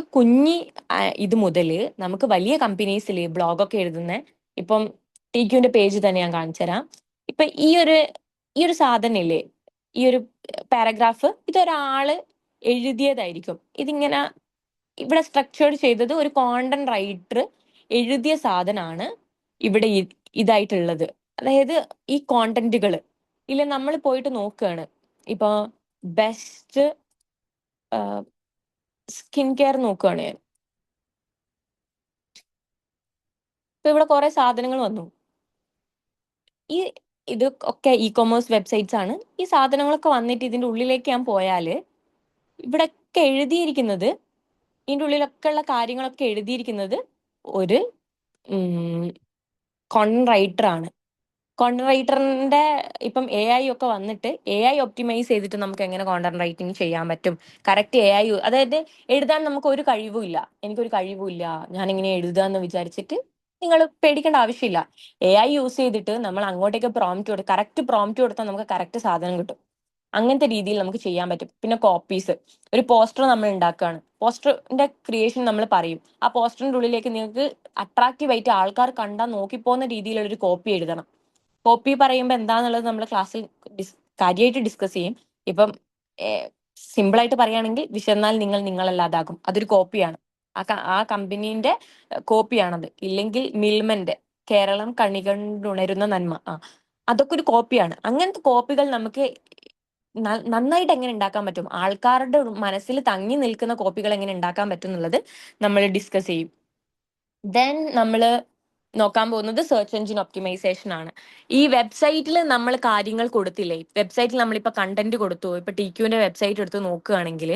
ഇത് മുതല് നമുക്ക് വലിയ കമ്പനീസിൽ ബ്ലോഗൊക്കെ എഴുതുന്ന, ഇപ്പം ടിക്യുന്റെ പേജ് തന്നെ ഞാൻ കാണിച്ചു തരാം. ഇപ്പൊ ഈ ഒരു സാധനം ഇല്ലേ, ഈ ഒരു പാരഗ്രാഫ്, ഇതൊരാള് എഴുതിയതായിരിക്കും. ഇതിങ്ങനെ ഇവിടെ സ്ട്രക്ചേർഡ് ചെയ്തത് ഒരു കോണ്ടന്റ് റൈറ്റർ എഴുതിയ സാധനമാണ് ഇവിടെ ഇതായിട്ടുള്ളത്. അതായത് ഈ കോണ്ടന്റുകൾ ഇല്ല, നമ്മൾ പോയിട്ട് നോക്കുകയാണ്. ഇപ്പൊ ബെസ്റ്റ് സ്കിൻ കെയർ നോക്കുകയാണ് ഞാൻ. ഇപ്പൊ ഇവിടെ കുറെ സാധനങ്ങൾ വന്നു. ഈ ഇത് ഒക്കെ ഇ കൊമേഴ്സ് വെബ്സൈറ്റ്സ് ആണ്. ഈ സാധനങ്ങളൊക്കെ വന്നിട്ട് ഇതിന്റെ ഉള്ളിലേക്ക് ഞാൻ പോയാല് ഇവിടൊക്കെ എഴുതിയിരിക്കുന്നത്, ഇതിന്റെ ഉള്ളിലൊക്കെ ഉള്ള കാര്യങ്ങളൊക്കെ എഴുതിയിരിക്കുന്നത് ഒരു കോണ്ടന്റ് റൈറ്റർ ആണ്. കോണ്ടന്റ് റൈറ്ററിന്റെ ഇപ്പം എ ഐ ഒക്കെ വന്നിട്ട് എ ഐ ഒപ്റ്റിമൈസ് ചെയ്തിട്ട് നമുക്ക് എങ്ങനെ കോണ്ടന്റ് റൈറ്റിംഗ് ചെയ്യാൻ പറ്റും, കറക്റ്റ് എ ഐ, അതായത് എഴുതാൻ നമുക്ക് ഒരു കഴിവുമില്ല, എനിക്കൊരു കഴിവുമില്ല, ഞാൻ ഇങ്ങനെ എഴുതാന്ന് വിചാരിച്ചിട്ട് നിങ്ങൾ പേടിക്കേണ്ട ആവശ്യമില്ല. എ ഐ യൂസ് ചെയ്തിട്ട് നമ്മൾ അങ്ങോട്ടേക്ക് പ്രോംപ്റ്റ് കൊടുത്ത് കറക്റ്റ് പ്രോംപ്റ്റ് കൊടുത്താൽ നമുക്ക് കറക്റ്റ് സാധനം കിട്ടും. അങ്ങനത്തെ രീതിയിൽ നമുക്ക് ചെയ്യാൻ പറ്റും. പിന്നെ കോപ്പീസ്, ഒരു പോസ്റ്റർ നമ്മൾ ഉണ്ടാക്കുകയാണ്, പോസ്റ്ററിന്റെ ക്രിയേഷൻ നമ്മൾ പറയും, ആ പോസ്റ്ററിന്റെ ഉള്ളിലേക്ക് നിങ്ങൾക്ക് അട്രാക്റ്റീവ് ആയിട്ട് ആൾക്കാർ കണ്ടാൽ നോക്കിപ്പോകുന്ന രീതിയിലുള്ള ഒരു കോപ്പി എഴുതണം. കോപ്പി പറയുമ്പോൾ എന്താന്നുള്ളത് നമ്മൾ ക്ലാസ്സിൽ കാര്യമായിട്ട് ഡിസ്കസ് ചെയ്യും. ഇപ്പം സിമ്പിൾ ആയിട്ട് പറയുകയാണെങ്കിൽ വിശന്നാൽ നിങ്ങൾ നിങ്ങളല്ലാതാകും, അതൊരു കോപ്പിയാണ്. ആ കമ്പനീന്റെ കോപ്പിയാണത്. ഇല്ലെങ്കിൽ മിൽമന്റെ കേരളം കണി കണ്ടുണരുന്ന നന്മ, അതൊക്കെ ഒരു കോപ്പിയാണ്. അങ്ങനത്തെ കോപ്പികൾ നമുക്ക് നന്നായിട്ട് എങ്ങനെ ഉണ്ടാക്കാൻ പറ്റും, ആൾക്കാരുടെ മനസ്സിൽ തങ്ങി നിൽക്കുന്ന കോപ്പികൾ എങ്ങനെ ഉണ്ടാക്കാൻ പറ്റും എന്നുള്ളത് നമ്മൾ ഡിസ്കസ് ചെയ്യും. ദെൻ നമ്മൾ നോക്കാൻ പോകുന്നത് സെർച്ച് എഞ്ചിൻ ഒപ്റ്റിമൈസേഷൻ ആണ്. ഈ വെബ്സൈറ്റിൽ നമ്മൾ കാര്യങ്ങൾ കൊടുത്തില്ലേ, വെബ്സൈറ്റിൽ നമ്മളിപ്പോ കണ്ടന്റ് കൊടുത്തു. ഇപ്പൊ ടിക്യുവിന്റെ വെബ്സൈറ്റ് എടുത്ത് നോക്കുകയാണെങ്കിൽ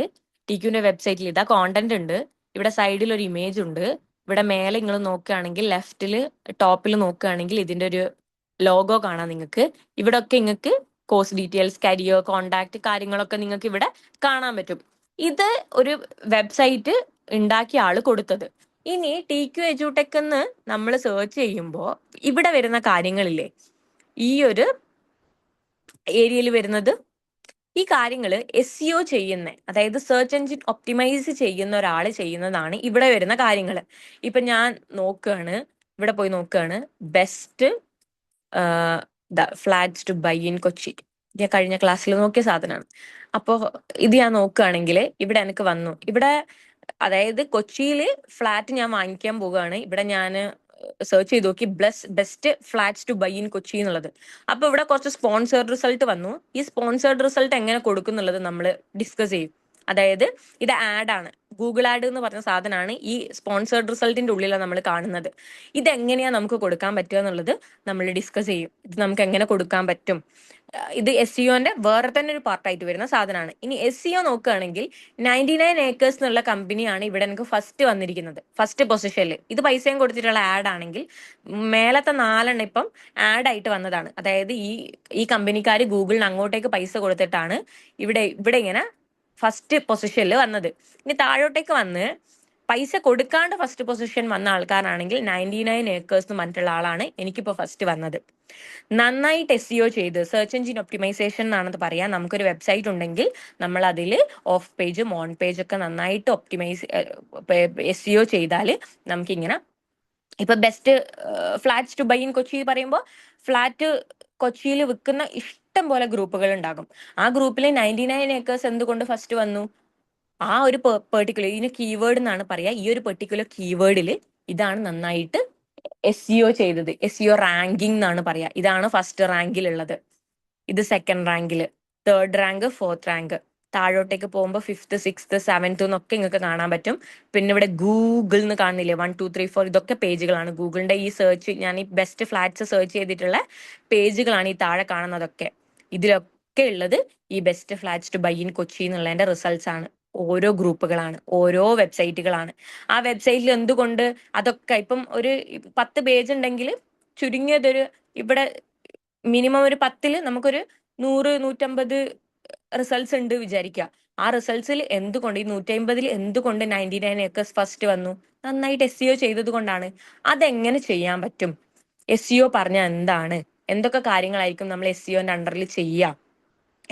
ടിക്യുവിന്റെ വെബ്സൈറ്റിൽ ഇതാ കോണ്ടന്റ് ഉണ്ട്, ഇവിടെ സൈഡിൽ ഒരു ഇമേജ് ഉണ്ട്, ഇവിടെ മേലെ നിങ്ങൾ നോക്കുകയാണെങ്കിൽ ലെഫ്റ്റില് ടോപ്പിൽ നോക്കുകയാണെങ്കിൽ ഇതിന്റെ ഒരു ലോഗോ കാണാം നിങ്ങൾക്ക്. ഇവിടെ ഒക്കെ നിങ്ങൾക്ക് കോഴ്സ് ഡീറ്റെയിൽസ്, കരിയർ, കോണ്ടാക്ട് കാര്യങ്ങളൊക്കെ നിങ്ങൾക്ക് ഇവിടെ കാണാൻ പറ്റും. ഇത് ഒരു വെബ്സൈറ്റ് ഉണ്ടാക്കിയ ആള് കൊടുത്തത്. ഇനി ടി ക്യു എജ്യൂടെക് എന്ന് നമ്മൾ സെർച്ച് ചെയ്യുമ്പോൾ ഇവിടെ വരുന്ന കാര്യങ്ങളില്ലേ, ഈ ഒരു ഏരിയയിൽ വരുന്നത് ഈ കാര്യങ്ങൾ SEO ചെയ്യുന്ന, അതായത് സെർച്ച് എഞ്ചിൻ ഒപ്റ്റിമൈസ് ചെയ്യുന്ന ഒരാൾ ചെയ്യുന്നതാണ് ഇവിടെ വരുന്ന കാര്യങ്ങൾ. ഇപ്പൊ ഞാൻ നോക്കുകയാണ്, ഇവിടെ പോയി നോക്കുകയാണ്, best flats to buy in Kochi. ഞാൻ കഴിഞ്ഞ ക്ലാസ്സിൽ നോക്കിയ സാധനമാണ്. അപ്പോൾ ഇത് ഞാൻ നോക്കുകയാണെങ്കിൽ ഇവിടെ എനിക്ക് വന്നു, ഇവിടെ അതായത് കൊച്ചിയിൽ ഫ്ലാറ്റ് ഞാൻ വാങ്ങിക്കാൻ പോവുകയാണ്. ഇവിടെ ഞാൻ സെർച്ച് ചെയ്ത് നോക്കി best flats to buy in Kochi എന്നുള്ളത്. അപ്പൊ ഇവിടെ കുറച്ച് സ്പോൺസേർഡ് റിസൾട്ട് വന്നു. ഈ സ്പോൺസേർഡ് റിസൾട്ട് എങ്ങനെ കൊടുക്കുന്നുള്ളത് നമ്മൾ ഡിസ്കസ് ചെയ്യും. അതായത് ഇത് ആഡാണ്, ഗൂഗിൾ ആഡ് എന്ന് പറഞ്ഞ സാധനമാണ് ഈ സ്പോൺസേർഡ് റിസൾട്ടിന്റെ ഉള്ളിലാണ് നമ്മൾ കാണുന്നത്. ഇതെങ്ങനെയാ നമുക്ക് കൊടുക്കാൻ പറ്റുക എന്നുള്ളത് നമ്മൾ ഡിസ്കസ് ചെയ്യും. ഇത് നമുക്ക് എങ്ങനെ കൊടുക്കാൻ പറ്റും, ഇത് SEOന്റെ വേറെ തന്നെ ഒരു പാർട്ടായിട്ട് വരുന്ന സാധനമാണ്. ഇനി SEO നോക്കുകയാണെങ്കിൽ 99 acres എന്നുള്ള കമ്പനിയാണ് ഇവിടെ എനിക്ക് ഫസ്റ്റ് വന്നിരിക്കുന്നത്, ഫസ്റ്റ് പൊസിഷനിൽ. ഇത് പൈസയും കൊടുത്തിട്ടുള്ള ആഡ് ആണെങ്കിൽ മേലത്തെ 4 ഇപ്പം ആഡ് ആയിട്ട് വന്നതാണ്. അതായത് ഈ കമ്പനിക്കാർ ഗൂഗിളിന് അങ്ങോട്ടേക്ക് പൈസ കൊടുത്തിട്ടാണ് ഇവിടെ ഇങ്ങനെ ഫസ്റ്റ് പൊസിഷനിൽ വന്നത്. ഇനി താഴോട്ടേക്ക് വന്ന് പൈസ കൊടുക്കാണ്ട് ഫസ്റ്റ് പൊസിഷൻ വന്ന ആൾക്കാരാണെങ്കിൽ 99 acres എന്ന് പറഞ്ഞിട്ടുള്ള ആളാണ് എനിക്കിപ്പോ ഫസ്റ്റ് വന്നത്. നന്നായിട്ട് SEO ചെയ്ത്, സെർച്ച് എഞ്ചിൻ ഒപ്റ്റിമൈസേഷൻ എന്നാണത് പറയാം. നമുക്കൊരു വെബ്സൈറ്റ് ഉണ്ടെങ്കിൽ നമ്മൾ അതിൽ ഓഫ് പേജും ഓൺ പേജ് ഒക്കെ നന്നായിട്ട് SEO ചെയ്താൽ നമുക്കിങ്ങനെ ഇപ്പൊ best flats to buy in Kochi പറയുമ്പോൾ ഫ്ലാറ്റ് കൊച്ചിയിൽ വിൽക്കുന്ന ഇഷ്ടം പോലെ ഗ്രൂപ്പുകൾ ഉണ്ടാകും. ആ ഗ്രൂപ്പിൽ 99 acres എന്തുകൊണ്ട് ഫസ്റ്റ് വന്നു, ആ ഒരു പെർട്ടിക്കുലർ, ഇതിന് കീവേഡ് എന്നാണ് പറയാ, ഈ ഒരു പെർട്ടിക്കുലർ കീവേഡിൽ ഇതാണ് നന്നായിട്ട് SEO ചെയ്തത്. SEO റാങ്കിങ് എന്നാണ് പറയാ. ഇതാണ് ഫസ്റ്റ് റാങ്കിലുള്ളത്, ഇത് സെക്കൻഡ് റാങ്കില്, തേർഡ് റാങ്ക്, ഫോർത്ത് റാങ്ക്. താഴോട്ടേക്ക് പോകുമ്പോൾ 5th 6th 7th എന്നൊക്കെ നിങ്ങൾക്ക് കാണാൻ പറ്റും. പിന്നെ ഇവിടെ ഗൂഗിൾ എന്ന് കാണുന്നില്ലേ, 1 2 3 4, ഇതൊക്കെ പേജുകളാണ് ഗൂഗിളിന്റെ. ഈ സെർച്ച് ഞാൻ ഈ ബെസ്റ്റ് ഫ്ലാറ്റ്സ് സെർച്ച് ചെയ്തിട്ടുള്ള പേജുകളാണ് ഈ താഴെ കാണുന്നതൊക്കെ. ഇതിലൊക്കെ ഉള്ളത് ഈ best flats to buy in Kochi എന്നുള്ളതിന്റെ റിസൾട്ട്സ് ആണ്. ഓരോ ഗ്രൂപ്പുകളാണ്, ഓരോ വെബ്സൈറ്റുകളാണ്. ആ വെബ്സൈറ്റിൽ എന്തുകൊണ്ട് അതൊക്കെ ഇപ്പം ഒരു 10 പേജ് ഉണ്ടെങ്കിൽ ചുരുങ്ങിയതൊരു ഇവിടെ മിനിമം ഒരു 10ൽ നമുക്കൊരു 100 150 റിസൾട്ട്സ് ഉണ്ട് വിചാരിക്കുക. ആ റിസൾട്ട്സിൽ എന്തുകൊണ്ട് ഈ 150ൽ എന്തുകൊണ്ട് 99 acres ഫസ്റ്റ് വന്നു, നന്നായിട്ട് SEO ചെയ്തത് കൊണ്ടാണ്. അതെങ്ങനെ ചെയ്യാൻ പറ്റും, SEO പറഞ്ഞാൽ എന്താണ്, എന്തൊക്കെ കാര്യങ്ങളായിരിക്കും നമ്മൾ SEOന്റെ അണ്ടറിൽ ചെയ്യുക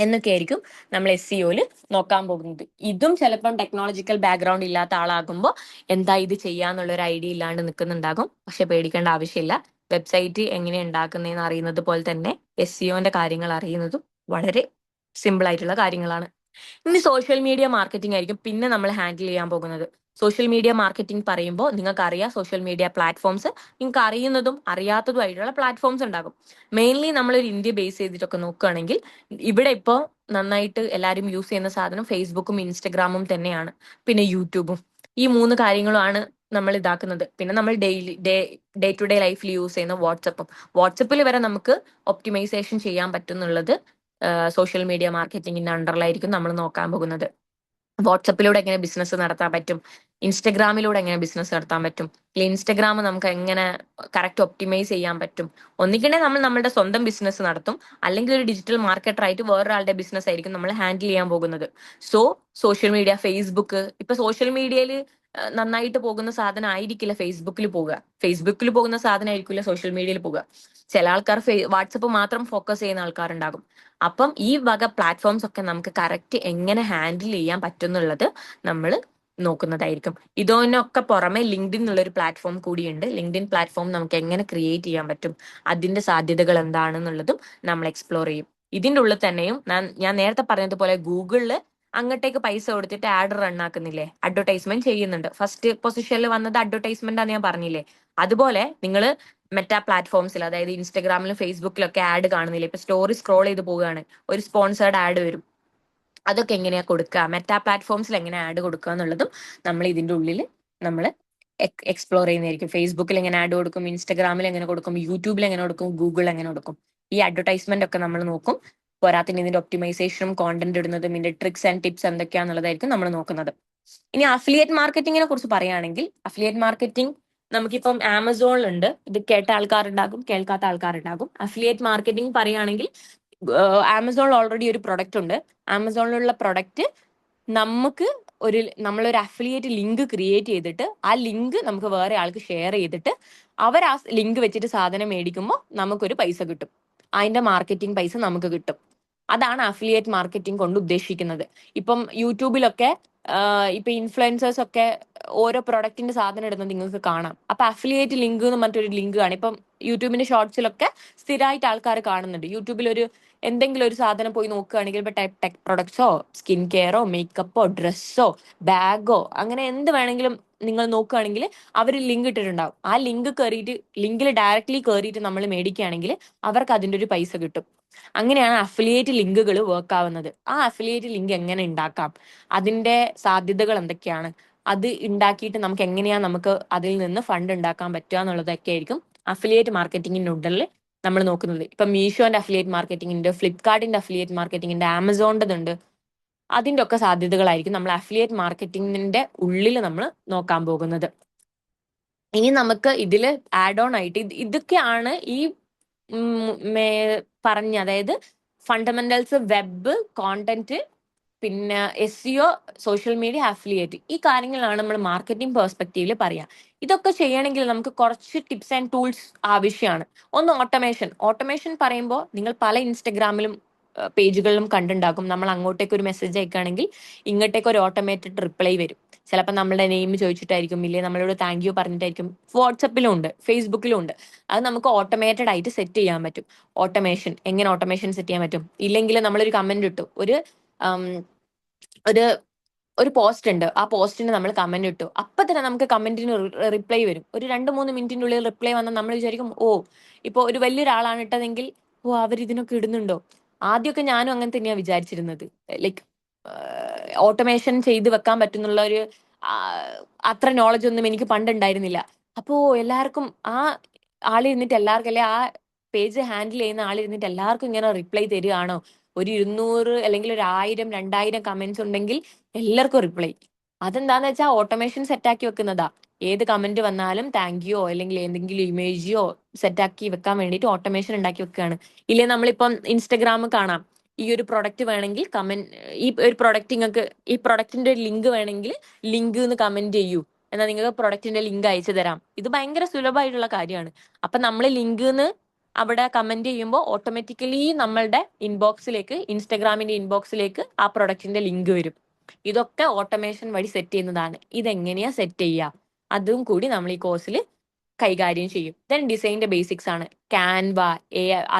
എന്നൊക്കെ ആയിരിക്കും നമ്മൾ SEOയിൽ നോക്കാൻ പോകുന്നത്. ഇതും ചിലപ്പം ടെക്നോളജിക്കൽ ബാക്ക്ഗ്രൗണ്ട് ഇല്ലാത്ത ആളാകുമ്പോൾ എന്താ ഇത് ചെയ്യാന്നുള്ള ഒരു ഐഡിയ ഇല്ലാണ്ട് നിൽക്കുന്നുണ്ടാകും. പക്ഷെ പേടിക്കേണ്ട ആവശ്യമില്ല, വെബ്സൈറ്റ് എങ്ങനെ ഉണ്ടാക്കുന്നതെന്ന് അറിയുന്നത് പോലെ തന്നെ SEOന്റെ കാര്യങ്ങൾ അറിയുന്നതും വളരെ സിമ്പിൾ ആയിട്ടുള്ള കാര്യങ്ങളാണ്. ഇനി സോഷ്യൽ മീഡിയ മാർക്കറ്റിംഗ് ആയിരിക്കും പിന്നെ നമ്മൾ ഹാൻഡിൽ ചെയ്യാൻ പോകുന്നത്. സോഷ്യൽ മീഡിയ മാർക്കറ്റിംഗ് പറയുമ്പോൾ നിങ്ങൾക്ക് അറിയാം, സോഷ്യൽ മീഡിയ പ്ലാറ്റ്ഫോംസ് നിങ്ങൾക്ക് അറിയുന്നതും അറിയാത്തതുമായിട്ടുള്ള പ്ലാറ്റ്ഫോംസ് ഉണ്ടാകും. മെയിൻലി നമ്മളൊരു ഇന്ത്യ ബേസ് ചെയ്തിട്ടൊക്കെ നോക്കുകയാണെങ്കിൽ ഇവിടെ ഇപ്പോൾ നന്നായിട്ട് എല്ലാവരും യൂസ് ചെയ്യുന്ന സാധനം ഫേസ്ബുക്കും ഇൻസ്റ്റഗ്രാമും തന്നെയാണ്. പിന്നെ യൂട്യൂബും. ഈ 3 കാര്യങ്ങളുമാണ് നമ്മൾ ഇതാക്കുന്നത്. പിന്നെ നമ്മൾ ഡേ ടു ഡേ ലൈഫിൽ യൂസ് ചെയ്യുന്ന വാട്സപ്പിൽ വരെ നമുക്ക് ഒപ്റ്റിമൈസേഷൻ ചെയ്യാൻ പറ്റുന്നുള്ളത് സോഷ്യൽ മീഡിയ മാർക്കറ്റിംഗിന്റെ അണ്ടറിലായിരിക്കും നമ്മൾ നോക്കാൻ പോകുന്നത്. വാട്സപ്പിലൂടെ എങ്ങനെ ബിസിനസ് നടത്താൻ പറ്റും, ഇൻസ്റ്റഗ്രാമിലൂടെ എങ്ങനെ ബിസിനസ് നടത്താൻ പറ്റും, അല്ലെങ്കിൽ ഇൻസ്റ്റഗ്രാം നമുക്ക് എങ്ങനെ കറക്റ്റ് ഒപ്റ്റിമൈസ് ചെയ്യാൻ പറ്റും. ഒന്നിക്കണ്ടേ നമ്മൾ നമ്മുടെ സ്വന്തം ബിസിനസ് നടത്തും, അല്ലെങ്കിൽ ഒരു ഡിജിറ്റൽ മാർക്കറ്റർ ആയിട്ട് വേറൊരാളുടെ ബിസിനസ് ആയിരിക്കും നമ്മൾ ഹാൻഡിൽ ചെയ്യാൻ പോകുന്നത്. സോ സോഷ്യൽ മീഡിയ, ഫേസ്ബുക്ക്, ഇപ്പൊ സോഷ്യൽ മീഡിയയിൽ നന്നായിട്ട് പോകുന്ന സാധനം ആയിരിക്കില്ല ഫേസ്ബുക്കിൽ പോകുന്ന സാധനം ആയിരിക്കില്ല സോഷ്യൽ മീഡിയയിൽ പോകുക. ചില ആൾക്കാർ വാട്സപ്പ് മാത്രം ഫോക്കസ് ചെയ്യുന്ന ആൾക്കാരുണ്ടാകും. അപ്പം ഈ വക പ്ലാറ്റ്ഫോംസ് ഒക്കെ നമുക്ക് കറക്റ്റ് എങ്ങനെ ഹാൻഡിൽ ചെയ്യാൻ പറ്റും എന്നുള്ളത് നമ്മൾ നോക്കുന്നതായിരിക്കും. ഇതിനൊക്കെ പുറമെ ലിങ്ക്ഡിൻ എന്നുള്ളൊരു പ്ലാറ്റ്ഫോം കൂടിയുണ്ട്. ലിങ്ക്ഡിൻ പ്ലാറ്റ്ഫോം നമുക്ക് എങ്ങനെ ക്രിയേറ്റ് ചെയ്യാൻ പറ്റും, അതിന്റെ സാധ്യതകൾ എന്താണെന്നുള്ളതും നമ്മൾ എക്സ്പ്ലോർ ചെയ്യും. ഇതിന്റെ ഉള്ളിൽ തന്നെയും ഞാൻ നേരത്തെ പറഞ്ഞതുപോലെ ഗൂഗിളിൽ അങ്ങോട്ടേക്ക് പൈസ കൊടുത്തിട്ട് ആഡ് റൺ ആക്കുന്നില്ലേ, അഡ്വർടൈസ്മെന്റ് ചെയ്യുന്നുണ്ട്. ഫസ്റ്റ് പൊസിഷനിൽ വന്നത് അഡ്വർടൈസ്മെന്റ് ആണെന്ന് ഞാൻ പറഞ്ഞില്ലേ. അതുപോലെ നിങ്ങൾ മെറ്റാ പ്ലാറ്റ്ഫോംസിൽ, അതായത് ഇൻസ്റ്റഗ്രാമിലും ഫേസ്ബുക്കിലൊക്കെ ആഡ് കാണുന്നില്ലേ, ഇപ്പൊ സ്റ്റോറി സ്ക്രോൾ ചെയ്ത് പോവുകയാണ്, ഒരു സ്പോൺസേർഡ് ആഡ് വരും. അതൊക്കെ എങ്ങനെയാ കൊടുക്കുക, മെറ്റാ പ്ലാറ്റ്ഫോംസിൽ എങ്ങനെ ആഡ് കൊടുക്കുക എന്നുള്ളതും നമ്മൾ ഇതിന്റെ ഉള്ളിൽ നമ്മൾ എക്സ്പ്ലോർ ചെയ്യുന്നതായിരിക്കും. ഫേസ്ബുക്കിൽ എങ്ങനെ ആഡ് കൊടുക്കും, ഇൻസ്റ്റഗ്രാമിൽ എങ്ങനെ കൊടുക്കും, യൂട്യൂബിൽ എങ്ങനെ കൊടുക്കും, ഗൂഗിളിൽ എങ്ങനെ കൊടുക്കും, ഈ അഡ്വർടൈസ്മെന്റ് ഒക്കെ നമ്മൾ നോക്കും. പോരാത്തിന് ഇതിന്റെ ഒപ്റ്റിമൈസേഷനും കോണ്ടന്റ് ഇടുന്നതും ഇതിന്റെ ട്രിക്സ് ആൻഡ് ടിപ്സ് എന്തൊക്കെയാണെന്നുള്ളതായിരിക്കും നമ്മൾ നോക്കുന്നത്. ഇനി അഫിലിയേറ്റ് മാർക്കറ്റിങ്ങിനെ കുറിച്ച് പറയുകയാണെങ്കിൽ, അഫിലിയേറ്റ് മാർക്കറ്റിംഗ് നമുക്കിപ്പം ആമസോണിലുണ്ട്. ഇത് കേട്ട ആൾക്കാരുണ്ടാകും, കേൾക്കാത്ത ആൾക്കാരുണ്ടാകും. അഫിലിയേറ്റ് മാർക്കറ്റിംഗ് പറയുകയാണെങ്കിൽ ആമസോണിൽ ഓൾറെഡി ഒരു പ്രൊഡക്റ്റ് ഉണ്ട്. ആമസോണിലുള്ള പ്രൊഡക്റ്റ് നമുക്ക് നമ്മളൊരു അഫിലിയേറ്റ് ലിങ്ക് ക്രിയേറ്റ് ചെയ്തിട്ട് ആ ലിങ്ക് നമുക്ക് വേറെ ആൾക്ക് ഷെയർ ചെയ്തിട്ട് അവർ ആ ലിങ്ക് വെച്ചിട്ട് സാധനം മേടിക്കുമ്പോൾ നമുക്കൊരു പൈസ കിട്ടും. അതിന്റെ മാർക്കറ്റിംഗ് പൈസ നമുക്ക് കിട്ടും. അതാണ് അഫിലിയേറ്റ് മാർക്കറ്റിംഗ് കൊണ്ട് ഉദ്ദേശിക്കുന്നത്. ഇപ്പം യൂട്യൂബിലൊക്കെ ഇപ്പൊ ഇൻഫ്ലുവൻസേഴ്സ് ഒക്കെ ഓരോ പ്രൊഡക്റ്റിന്റെ സാധനം ഇടുന്നത് നിങ്ങൾക്ക് കാണാം. അപ്പൊ അഫിലിയേറ്റ് ലിങ്ക് എന്ന് മറ്റൊരു ലിങ്ക് കാണും. ഇപ്പം യൂട്യൂബിന്റെ ഷോർട്സിലൊക്കെ സ്ഥിരമായിട്ട് ആൾക്കാർ കാണുന്നുണ്ട്. യൂട്യൂബിൽ എന്തെങ്കിലും ഒരു സാധനം പോയി നോക്കുകയാണെങ്കിൽ, ഇപ്പൊ ടെക് പ്രൊഡക്ട്സോ, സ്കിൻ കെയറോ, മേക്കപ്പോ, ഡ്രസ്സോ, ബാഗോ, അങ്ങനെ എന്ത് വേണമെങ്കിലും നിങ്ങൾ നോക്കുകയാണെങ്കിൽ അവർ ലിങ്ക് ഇട്ടിട്ടുണ്ടാവും. ആ ലിങ്കിൽ ഡയറക്ട്ലി കയറിയിട്ട് നമ്മൾ മേടിക്കുകയാണെങ്കിൽ അവർക്ക് അതിന്റെ ഒരു പൈസ കിട്ടും. അങ്ങനെയാണ് അഫിലിയേറ്റ് ലിങ്കുകൾ വർക്ക് ആവുന്നത്. ആ അഫിലിയേറ്റ് ലിങ്ക് എങ്ങനെ ഉണ്ടാക്കാം, അതിന്റെ സാധ്യതകൾ എന്തൊക്കെയാണ്, അത് ഉണ്ടാക്കിയിട്ട് നമുക്ക് അതിൽ നിന്ന് ഫണ്ട് ഉണ്ടാക്കാൻ പറ്റുക എന്നുള്ളതൊക്കെ ആയിരിക്കും അഫിലിയേറ്റ് മാർക്കറ്റിംഗിന്റെ ഉള്ളിൽ നമ്മൾ നോക്കുന്നത്. ഇപ്പൊ മീഷോന്റെ അഫിലിയേറ്റ് മാർക്കറ്റിംഗ് ഉണ്ട്, ഫ്ലിപ്കാർട്ടിന്റെ അഫിലിയേറ്റ് മാർക്കറ്റിംഗ് ഉണ്ട്, ആമസോണിന്റെ ഉണ്ട്. അതിന്റെ ഒക്കെ സാധ്യതകളായിരിക്കും നമ്മൾ അഫിലിയേറ്റ് മാർക്കറ്റിംഗിന്റെ ഉള്ളിൽ നമ്മൾ നോക്കാൻ പോകുന്നത്. ഇനി നമുക്ക് ഇതില് ആഡ് ഓൺ ആയിട്ട് ഇതൊക്കെയാണ് ഈ പറഞ്ഞ, അതായത് ഫണ്ടമെന്റൽസ്, വെബ് കോണ്ടന്റ്, പിന്നെ SEO, സോഷ്യൽ മീഡിയ, അഫിലിയേറ്റ്, ഈ കാര്യങ്ങളാണ് നമ്മൾ മാർക്കറ്റിംഗ് പെർസ്പെക്റ്റീവില് പറയാം. ഇതൊക്കെ ചെയ്യണമെങ്കിൽ നമുക്ക് കുറച്ച് ടിപ്സ് ആൻഡ് ടൂൾസ് ആവശ്യമാണ്. ഒന്ന് ഓട്ടോമേഷൻ പറയുമ്പോൾ നിങ്ങൾ പല ഇൻസ്റ്റഗ്രാമിലും പേജുകളിലും കണ്ടുണ്ടാക്കും. നമ്മൾ അങ്ങോട്ടേക്ക് ഒരു മെസ്സേജ് അയക്കുകയാണെങ്കിൽ ഇങ്ങോട്ടേക്ക് ഒരു ഓട്ടോമേറ്റഡ് റിപ്ലൈ വരും. ചിലപ്പോൾ നമ്മളുടെ നെയിം ചോദിച്ചിട്ടായിരിക്കും, ഇല്ലേ നമ്മളോട് താങ്ക് യു പറഞ്ഞിട്ടായിരിക്കും. വാട്സപ്പിലും ഉണ്ട്, ഫേസ്ബുക്കിലും ഉണ്ട്. അത് നമുക്ക് ഓട്ടോമേറ്റഡ് ആയിട്ട് സെറ്റ് ചെയ്യാൻ പറ്റും. എങ്ങനെ ഓട്ടോമേഷൻ സെറ്റ് ചെയ്യാൻ പറ്റും? ഇല്ലെങ്കിൽ നമ്മളൊരു കമന്റ് ഇട്ടു, ഒരു ഒരു പോസ്റ്റ് ഉണ്ട്, ആ പോസ്റ്റിന് നമ്മൾ കമന്റ് ഇട്ടു, അപ്പൊ തന്നെ നമുക്ക് കമന്റിന് റിപ്ലൈ വരും. ഒരു 2-3 മിനിറ്റിനുള്ളിൽ റിപ്ലൈ വന്നാൽ നമ്മൾ വിചാരിക്കും, ഇപ്പൊ ഒരു വലിയൊരാളാണ് ഇട്ടതെങ്കിൽ അവർ ഇതിനൊക്കെ ഇടുന്നുണ്ടോ. ആദ്യമൊക്കെ ഞാനും അങ്ങനെ തന്നെയാണ് വിചാരിച്ചിരുന്നത്. ലൈക്ക് ഓട്ടോമേഷൻ ചെയ്ത് വെക്കാൻ പറ്റുന്നുള്ള ഒരു അത്ര നോളജ് ഒന്നും എനിക്ക് പണ്ടുണ്ടായിരുന്നില്ല. അപ്പോ എല്ലാവർക്കും ആ ആളിരുന്നിട്ട് എല്ലാവർക്കും, അല്ലെ ആ പേജ് ഹാൻഡിൽ ചെയ്യുന്ന ആളിരുന്നിട്ട് എല്ലാവർക്കും ഇങ്ങനെ റിപ്ലൈ തരികയാണോ? ഒരു 200 അല്ലെങ്കിൽ ഒരു 1000-2000 കമന്റ്സ് ഉണ്ടെങ്കിൽ എല്ലാവർക്കും റിപ്ലൈ. അതെന്താന്ന് വെച്ചാൽ ഓട്ടോമേഷൻ സെറ്റാക്കി വെക്കുന്നതാ. ഏത് കമന്റ് വന്നാലും താങ്ക് യു അല്ലെങ്കിൽ എന്തെങ്കിലും ഇമേജോ സെറ്റാക്കി വെക്കാൻ വേണ്ടിയിട്ട് ഓട്ടോമേഷൻ ഉണ്ടാക്കി വെക്കുകയാണ്. ഇല്ലേ നമ്മളിപ്പം ഇൻസ്റ്റഗ്രാം കാണാം, ഈ ഒരു പ്രൊഡക്റ്റ് വേണമെങ്കിൽ ഈ ഒരു പ്രൊഡക്റ്റ് നിങ്ങൾക്ക്, ഈ പ്രൊഡക്റ്റിന്റെ ഒരു ലിങ്ക് വേണമെങ്കിൽ ലിങ്ക് എന്ന് കമന്റ് ചെയ്യൂ, എന്നാൽ നിങ്ങൾക്ക് പ്രൊഡക്റ്റിന്റെ ലിങ്ക് അയച്ചു തരാം. ഇത് ഭയങ്കര സുലഭമായിട്ടുള്ള കാര്യമാണ്. അപ്പൊ നമ്മൾ ലിങ്ക് എന്ന് അവിടെ കമന്റ് ചെയ്യുമ്പോൾ ഓട്ടോമാറ്റിക്കലി നമ്മളുടെ ഇൻസ്റ്റഗ്രാമിന്റെ ഇൻബോക്സിലേക്ക് ആ പ്രൊഡക്റ്റിന്റെ ലിങ്ക് വരും. ഇതൊക്കെ ഓട്ടോമേഷൻ വഴി സെറ്റ് ചെയ്യുന്നതാണ്. ഇതെങ്ങനെയാ സെറ്റ് ചെയ്യുക, അതും കൂടി നമ്മൾ ഈ കോഴ്സിൽ കൈകാര്യം ചെയ്യും. ദെൻ ഡിസൈനിന്റെ ബേസിക്സ് ആണ്. ക്യാൻവ,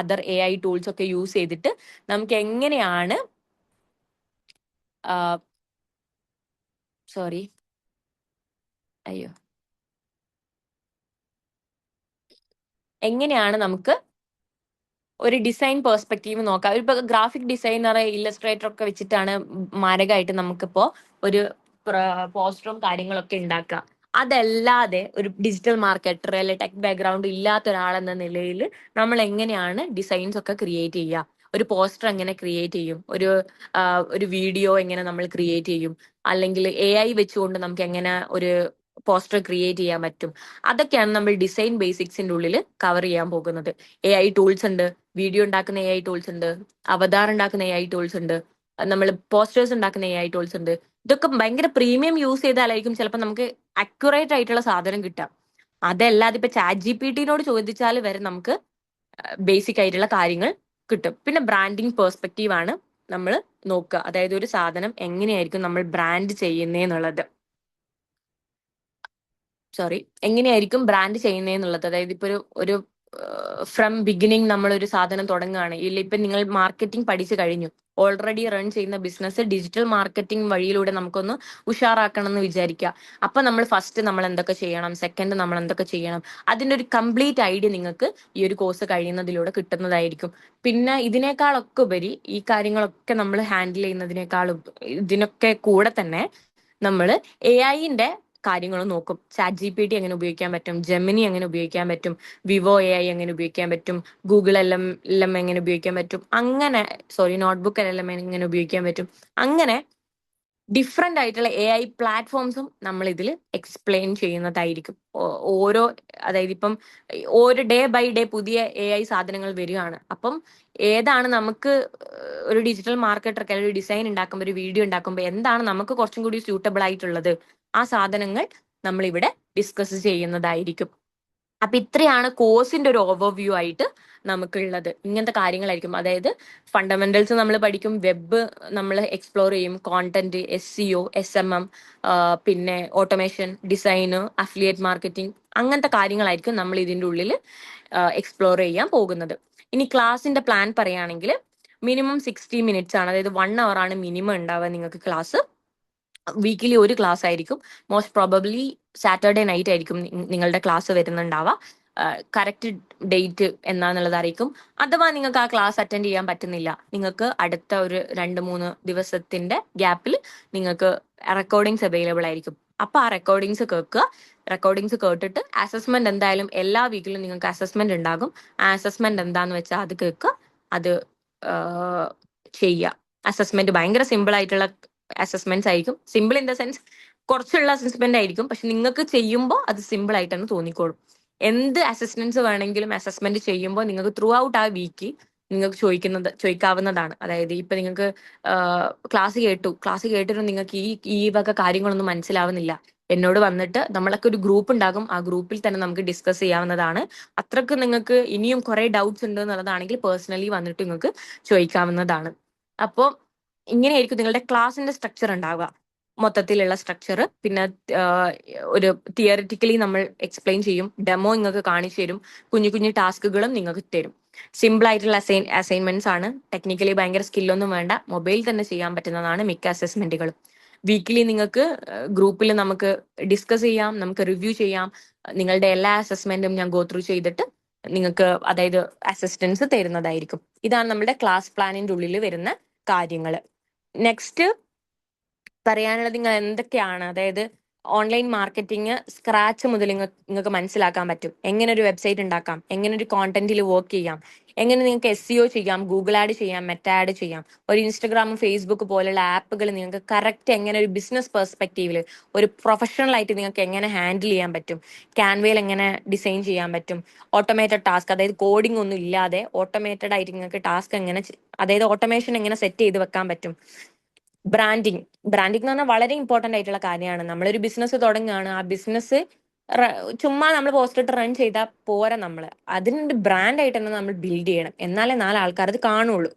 അതർ AI ടൂൾസ് ഒക്കെ യൂസ് ചെയ്തിട്ട് നമുക്ക് എങ്ങനെയാണ് സോറി അയ്യോ എങ്ങനെയാണ് നമുക്ക് ഒരു ഡിസൈൻ പെർസ്പെക്റ്റീവ് നോക്കാം. ഇപ്പൊ ഗ്രാഫിക് ഡിസൈനർ, ഇല്ലസ്ട്രേറ്റർ ഒക്കെ വെച്ചിട്ടാണ് മാരകമായിട്ട് നമുക്കിപ്പോ ഒരു പോസ്റ്ററും കാര്യങ്ങളൊക്കെ ഉണ്ടാക്കുക. അതല്ലാതെ ഒരു ഡിജിറ്റൽ മാർക്കറ്റർ അല്ലെ ടെക് ബാക്ക്ഗ്രൗണ്ട് ഇല്ലാത്ത ഒരാളെന്ന നിലയിൽ നമ്മൾ എങ്ങനെയാണ് ഡിസൈൻസ് ഒക്കെ ക്രിയേറ്റ് ചെയ്യുക, ഒരു പോസ്റ്റർ എങ്ങനെ ക്രിയേറ്റ് ചെയ്യും, ഒരു വീഡിയോ എങ്ങനെ നമ്മൾ ക്രിയേറ്റ് ചെയ്യും, അല്ലെങ്കിൽ AI വെച്ചുകൊണ്ട് നമുക്ക് എങ്ങനെ ഒരു പോസ്റ്റർ ക്രിയേറ്റ് ചെയ്യാൻ പറ്റും, അതൊക്കെയാണ് നമ്മൾ ഡിസൈൻ ബേസിക്സിന്റെ ഉള്ളിൽ കവർ ചെയ്യാൻ പോകുന്നത്. AI ടൂൾസ് ഉണ്ട്, വീഡിയോ ഉണ്ടാക്കുന്ന AI ടൂൾസ് ഉണ്ട്, അവതാർ ഉണ്ടാക്കുന്ന AI ടൂൾസ് ഉണ്ട്, നമ്മൾ പോസ്റ്റേഴ്സ് ഉണ്ടാക്കുന്ന AI ടൂൾസ് ഉണ്ട്. ഇതൊക്കെ ഭയങ്കര പ്രീമിയം യൂസ് ചെയ്താലായിരിക്കും ചിലപ്പോൾ നമുക്ക് അക്യുറേറ്റ് ആയിട്ടുള്ള സാധനം കിട്ടാം. അതല്ലാതെ ഇപ്പൊ ChatGPT-നോട് ചോദിച്ചാൽ വരെ നമുക്ക് ബേസിക് ആയിട്ടുള്ള കാര്യങ്ങൾ കിട്ടും. പിന്നെ ബ്രാൻഡിങ് പെർസ്പെക്റ്റീവ് ആണ് നമ്മൾ നോക്കുക, അതായത് ഒരു സാധനം എങ്ങനെയായിരിക്കും നമ്മൾ ബ്രാൻഡ് ചെയ്യുന്നതെന്നുള്ളത്. എങ്ങനെയായിരിക്കും ബ്രാൻഡ് ചെയ്യുന്നതെന്നുള്ളത്. അതായത് ഇപ്പൊ ഒരു ഫ്രം ബിഗിനിങ് നമ്മൾ ഒരു സാധനം തുടങ്ങുകയാണ്, ഇല്ല ഇപ്പൊ നിങ്ങൾ മാർക്കറ്റിംഗ് പഠിച്ചു കഴിഞ്ഞു, ഓൾറെഡി റൺ ചെയ്യുന്ന ബിസിനസ് ഡിജിറ്റൽ മാർക്കറ്റിംഗ് വഴിയിലൂടെ നമുക്കൊന്ന് ഉഷാറാക്കണം എന്ന് വിചാരിക്കുക. അപ്പൊ നമ്മൾ എന്തൊക്കെ ചെയ്യണം, സെക്കൻഡ് നമ്മൾ എന്തൊക്കെ ചെയ്യണം, അതിന്റെ ഒരു കംപ്ലീറ്റ് ഐഡിയ നിങ്ങൾക്ക് ഈ ഒരു കോഴ്സ് കഴിയുന്നതിലൂടെ കിട്ടുന്നതായിരിക്കും. പിന്നെ ഇതിനേക്കാളൊക്കെ ഉപരി ഈ കാര്യങ്ങളൊക്കെ നമ്മൾ ഹാൻഡിൽ ചെയ്യുന്നതിനേക്കാളും ഇതിനൊക്കെ കൂടെ തന്നെ നമ്മൾ AI-ന്റെ കാര്യങ്ങൾ നോക്കും. ChatGPT എങ്ങനെ ഉപയോഗിക്കാൻ പറ്റും, ജെമിനി എങ്ങനെ ഉപയോഗിക്കാൻ പറ്റും, വിവോ AI എങ്ങനെ ഉപയോഗിക്കാൻ പറ്റും, ഗൂഗിൾ LLM എങ്ങനെ ഉപയോഗിക്കാൻ പറ്റും, അങ്ങനെ നോട്ട്ബുക്ക് LLM എങ്ങനെ ഉപയോഗിക്കാൻ പറ്റും, അങ്ങനെ ഡിഫറെന്റ് ആയിട്ടുള്ള AI പ്ലാറ്റ്ഫോംസും നമ്മൾ ഇതിൽ എക്സ്പ്ലെയിൻ ചെയ്യുന്നതായിരിക്കും. ഓരോ അതായത് ഇപ്പം ഓരോ ഡേ ബൈ ഡേ പുതിയ AI സാധനങ്ങൾ വരികയാണ്. അപ്പം ഏതാണ് നമുക്ക് ഒരു ഡിജിറ്റൽ മാർക്കറ്റർക്ക് അല്ലെങ്കിൽ ഒരു ഡിസൈൻ ഉണ്ടാക്കുമ്പോൾ, ഒരു വീഡിയോ ഉണ്ടാക്കുമ്പോൾ എന്താണ് നമുക്ക് കുറച്ചും കൂടി സ്യൂട്ടബിൾ ആയിട്ടുള്ളത്, ആ സാധനങ്ങൾ നമ്മൾ ഇവിടെ ഡിസ്കസ് ചെയ്യുന്നതായിരിക്കും. അപ്പൊ ഇത്രയാണ് കോഴ്സിന്റെ ഒരു ഓവർവ്യൂ ആയിട്ട് നമുക്കുള്ളത്. ഇങ്ങനത്തെ കാര്യങ്ങളായിരിക്കും. അതായത് ഫണ്ടമെന്റൽസ് നമ്മൾ പഠിക്കും, വെബ് നമ്മൾ എക്സ്പ്ലോർ ചെയ്യും, കോണ്ടന്റ്, SEO, SMM, പിന്നെ ഓട്ടോമേഷൻ, ഡിസൈന്, അഫിലിയേറ്റ് മാർക്കറ്റിംഗ്, അങ്ങനത്തെ കാര്യങ്ങളായിരിക്കും നമ്മൾ ഇതിന്റെ ഉള്ളിൽ എക്സ്പ്ലോർ ചെയ്യാൻ പോകുന്നത്. ഇനി ക്ലാസിന്റെ പ്ലാൻ പറയുകയാണെങ്കിൽ മിനിമം 60 മിനിറ്റ്സ് ആണ്, അതായത് 1 hour ആണ് മിനിമം ഉണ്ടാവുക നിങ്ങൾക്ക് ക്ലാസ്. വീക്കിലി ഒരു ക്ലാസ് ആയിരിക്കും. മോസ്റ്റ് പ്രോബബ്ലി സാറ്റർഡേ നൈറ്റ് ആയിരിക്കും നിങ്ങളുടെ ക്ലാസ് വരുന്നുണ്ടാവുക. കറക്റ്റ് ഡേറ്റ് എന്നാന്നുള്ളത് അറിയിക്കും. അഥവാ നിങ്ങൾക്ക് ആ ക്ലാസ് അറ്റൻഡ് ചെയ്യാൻ പറ്റുന്നില്ല, നിങ്ങൾക്ക് അടുത്ത ഒരു 2-3 ദിവസത്തിന്റെ ഗ്യാപ്പിൽ നിങ്ങൾക്ക് റെക്കോർഡിങ്സ് അവൈലബിൾ ആയിരിക്കും. അപ്പൊ ആ റെക്കോർഡിങ്സ് കേൾക്കുക. റെക്കോർഡിങ്സ് കേട്ടിട്ട് അസസ്മെന്റ് എന്തായാലും എല്ലാ വീക്കിലും നിങ്ങൾക്ക് അസസ്മെന്റ് ഉണ്ടാകും. ആ അസസ്മെന്റ് എന്താന്ന് വെച്ചാൽ അത് കേൾക്കുക, അത് ചെയ്യുക. അസസ്മെന്റ് ഭയങ്കര സിമ്പിൾ ആയിട്ടുള്ള അസസ്മെന്റ്സ് ആയിരിക്കും. സിമ്പിൾ ഇൻ ദ സെൻസ് കുറച്ചുള്ള അസസ്മെന്റ് ആയിരിക്കും, പക്ഷെ നിങ്ങൾക്ക് ചെയ്യുമ്പോൾ അത് സിമ്പിൾ ആയിട്ടാണ് തോന്നിക്കോളും. എന്ത് അസസ്മെന്റ്സ് വേണമെങ്കിലും അസസ്മെന്റ് ചെയ്യുമ്പോൾ നിങ്ങൾക്ക് ത്രൂ ഔട്ട് ആ വീക്ക് നിങ്ങൾക്ക് ചോദിക്കാവുന്നതാണ്. അതായത് ഇപ്പൊ നിങ്ങൾക്ക് ക്ലാസ് കേട്ടിട്ട് നിങ്ങൾക്ക് ഈ വക കാര്യങ്ങളൊന്നും മനസ്സിലാവുന്നില്ല, എന്നോട് വന്നിട്ട് നമ്മളൊക്കെ ഒരു ഗ്രൂപ്പ് ഉണ്ടാകും, ആ ഗ്രൂപ്പിൽ തന്നെ നമുക്ക് ഡിസ്കസ് ചെയ്യാവുന്നതാണ്. അത്രക്ക് നിങ്ങൾക്ക് ഇനിയും കുറെ ഡൗട്ട്സ് ഉണ്ട് എന്നുള്ളതാണെങ്കിൽ പേഴ്സണലി വന്നിട്ട് നിങ്ങൾക്ക് ചോദിക്കാവുന്നതാണ്. അപ്പോൾ ഇങ്ങനെയായിരിക്കും നിങ്ങളുടെ ക്ലാസിന്റെ സ്ട്രക്ചർ ഉണ്ടാവുക, മൊത്തത്തിലുള്ള സ്ട്രക്ചർ. പിന്നെ ഒരു തിയറിറ്റിക്കലി നമ്മൾ എക്സ്പ്ലെയിൻ ചെയ്യും, ഡെമോ നിങ്ങൾക്ക് കാണിച്ചു തരും, കുഞ്ഞു കുഞ്ഞു ടാസ്കുകളും നിങ്ങൾക്ക് തരും. സിമ്പിൾ ആയിട്ടുള്ള അസൈൻമെന്റ്സ് ആണ്, ടെക്നിക്കലി ഭയങ്കര സ്കില്ലൊന്നും വേണ്ട, മൊബൈൽ തന്നെ ചെയ്യാൻ പറ്റുന്നതാണ് മിക്ക അസസ്മെന്റുകളും. വീക്കിലി നിങ്ങൾക്ക് ഗ്രൂപ്പിൽ നമുക്ക് ഡിസ്കസ് ചെയ്യാം, നമുക്ക് റിവ്യൂ ചെയ്യാം. നിങ്ങളുടെ എല്ലാ അസസ്മെന്റും ഞാൻ ഗോ ത്രൂ ചെയ്തിട്ട് നിങ്ങൾക്ക് അതായത് അസിസ്റ്റൻസ് തരുന്നതായിരിക്കും. ഇതാണ് നമ്മുടെ ക്ലാസ് പ്ലാനിന്റെ ഉള്ളിൽ വരുന്ന കാര്യങ്ങൾ. നെക്സ്റ്റ് പറയാനുള്ളത് നിങ്ങൾ എന്തൊക്കെയാണ്, അതായത് ഓൺലൈൻ മാർക്കറ്റിംഗ് സ്ക്രാച്ച് മുതൽ നിങ്ങൾക്ക് മനസ്സിലാക്കാൻ പറ്റും. എങ്ങനെ ഒരു വെബ്സൈറ്റ് ഉണ്ടാക്കാം, എങ്ങനെ ഒരു കോണ്ടന്റിൽ വർക്ക് ചെയ്യാം, എങ്ങനെ നിങ്ങൾക്ക് SEO ചെയ്യാം, ഗൂഗിൾ ആഡ് ചെയ്യാം, മെറ്റ ആഡ് ചെയ്യാം, ഒരു ഇൻസ്റ്റഗ്രാമും ഫേസ്ബുക്ക് പോലുള്ള ആപ്പുകൾ നിങ്ങൾക്ക് കറക്റ്റ് എങ്ങനെ ഒരു ബിസിനസ് പെർസ്പെക്റ്റീവിൽ ഒരു പ്രൊഫഷണൽ ആയിട്ട് നിങ്ങൾക്ക് എങ്ങനെ ഹാൻഡിൽ ചെയ്യാൻ പറ്റും, ക്യാൻവയിൽ എങ്ങനെ ഡിസൈൻ ചെയ്യാൻ പറ്റും, ഓട്ടോമേറ്റഡ് ടാസ്ക് അതായത് കോഡിംഗ് ഒന്നും ഇല്ലാതെ ഓട്ടോമേറ്റഡ് ആയിട്ട് നിങ്ങൾക്ക് ടാസ്ക് എങ്ങനെ അതായത് ഓട്ടോമേഷൻ എങ്ങനെ സെറ്റ് ചെയ്ത് വെക്കാൻ പറ്റും. ബ്രാൻഡിങ് എന്ന് പറഞ്ഞാൽ വളരെ ഇമ്പോർട്ടന്റ് ആയിട്ടുള്ള കാര്യമാണ്. നമ്മളൊരു ബിസിനസ് തുടങ്ങുകയാണ്, ആ ബിസിനസ് ചുമ്മാ നമ്മൾ പോസ്റ്റ് ഇട്ട് റൺ ചെയ്താൽ പോരാ, നമ്മൾ അതിനൊരു ബ്രാൻഡ് ആയിട്ട് തന്നെ നമ്മൾ ബിൽഡ് ചെയ്യണം, എന്നാലേ 4 ആൾക്കാർ അത് കാണുള്ളൂ.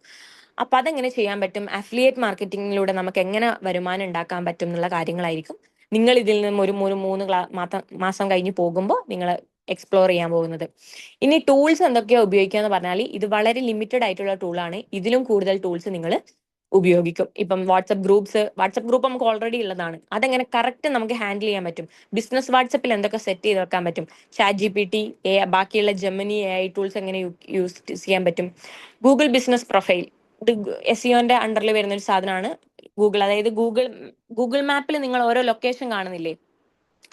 അപ്പൊ അതെങ്ങനെ ചെയ്യാൻ പറ്റും, അഫിലിയേറ്റ് മാർക്കറ്റിംഗിലൂടെ നമുക്ക് എങ്ങനെ വരുമാനം ഉണ്ടാക്കാൻ പറ്റും എന്നുള്ള കാര്യങ്ങളായിരിക്കും നിങ്ങൾ ഇതിൽ നിന്നും ഒരു 3 മാസം കഴിഞ്ഞ് പോകുമ്പോൾ നിങ്ങൾ എക്സ്പ്ലോർ ചെയ്യാൻ പോകുന്നത്. ഇനി ടൂൾസ് എന്തൊക്കെയാ ഉപയോഗിക്കുക പറഞ്ഞാൽ ഇത് വളരെ ലിമിറ്റഡ് ആയിട്ടുള്ള ടൂളാണ്. ഇതിലും കൂടുതൽ ടൂൾസ് നിങ്ങൾ ഉപയോഗിക്കും. ഇപ്പം വാട്സപ്പ് ഗ്രൂപ്പ് നമുക്ക് ഓൾറെഡി ഉള്ളതാണ്, അതെങ്ങനെ കറക്റ്റ് നമുക്ക് ഹാൻഡിൽ ചെയ്യാൻ പറ്റും. ബിസിനസ് വാട്സപ്പിൽ എന്തൊക്കെ സെറ്റ് ചെയ്ത് വെക്കാൻ പറ്റും, ChatGPT, ബാക്കിയുള്ള ജെമിനി AI ടൂൾസ് എങ്ങനെ യൂസ് ചെയ്യാൻ പറ്റും. ഗൂഗിൾ ബിസിനസ് പ്രൊഫൈൽ, ഇത് SEOന്റെ അണ്ടറിൽ വരുന്ന ഒരു സാധനമാണ് ഗൂഗിൾ. അതായത് ഗൂഗിൾ മാപ്പിൽ നിങ്ങൾ ഓരോ ലൊക്കേഷൻ കാണുന്നില്ലേ,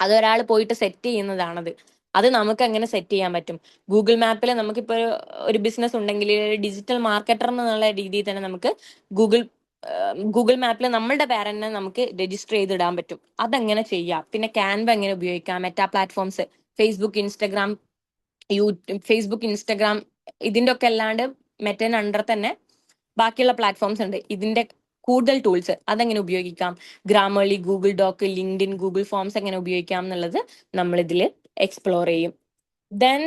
അതൊരാൾ പോയിട്ട് സെറ്റ് ചെയ്യുന്നതാണത്. അത് നമുക്ക് എങ്ങനെ സെറ്റ് ചെയ്യാൻ പറ്റും? ഗൂഗിൾ മാപ്പിൽ നമുക്കിപ്പോൾ ഒരു ബിസിനസ് ഉണ്ടെങ്കിൽ ഡിജിറ്റൽ മാർക്കറ്റർ എന്നുള്ള രീതിയിൽ തന്നെ നമുക്ക് ഗൂഗിൾ ഗൂഗിൾ മാപ്പിൽ നമ്മളുടെ പേരന്റിനെ നമുക്ക് രജിസ്റ്റർ ചെയ്തിടാൻ പറ്റും. അതെങ്ങനെ ചെയ്യാം? പിന്നെ ക്യാൻവ എങ്ങനെ ഉപയോഗിക്കാം? Meta platforms, Facebook, Instagram, Facebook, Instagram, ഇതിന്റെ ഒക്കെ അല്ലാണ്ട് മെറ്റേന്റെ അണ്ടർ തന്നെ ബാക്കിയുള്ള പ്ലാറ്റ്ഫോംസ് ഉണ്ട്. ഇതിന്റെ കൂടുതൽ ടൂൾസ് അതെങ്ങനെ ഉപയോഗിക്കാം? Grammarly, Google dock, LinkedIn, Google forms എങ്ങനെ ഉപയോഗിക്കാം എന്നുള്ളത് നമ്മൾ ഇതിൽ എക്സ്പ്ലോർ ചെയ്യും. ദെൻ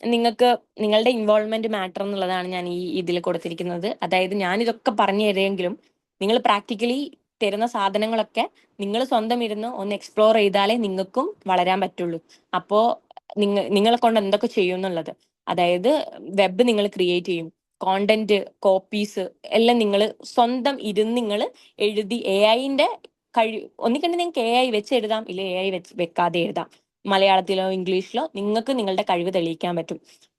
നിങ്ങൾക്ക് നിങ്ങളുടെ ഇൻവോൾവ്മെന്റ് മാറ്റർ എന്നുള്ളതാണ് ഞാൻ ഈ ഇതിൽ കൊടുത്തിരിക്കുന്നത്. അതായത് ഞാൻ ഇതൊക്കെ പറഞ്ഞു തരുമെങ്കിലും നിങ്ങൾ പ്രാക്ടിക്കലി തരുന്ന സാധനങ്ങളൊക്കെ നിങ്ങൾ സ്വന്തം ഇരുന്ന് ഒന്ന് എക്സ്പ്ലോർ ചെയ്താലേ നിങ്ങൾക്കും വളരാൻ പറ്റുള്ളൂ. അപ്പോ നിങ്ങളെ കൊണ്ട് എന്തൊക്കെ ചെയ്യും എന്നുള്ളത്, അതായത് വെബ് നിങ്ങൾ ക്രിയേറ്റ് ചെയ്യും, കോണ്ടന്റ്, കോപ്പീസ് എല്ലാം നിങ്ങൾ സ്വന്തം ഇരുന്ന് നിങ്ങൾ എഴുതി ന്റെ ഒന്നിക്കണ്ട് നിങ്ങൾക്ക് വെച്ച് എഴുതാം, ഇല്ല വെക്കാതെ എഴുതാം. മലയാളത്തിലോ ഇംഗ്ലീഷിലോ നിങ്ങൾക്ക് നിങ്ങളുടെ കഴിവ് തെളിയിക്കാൻ പറ്റും.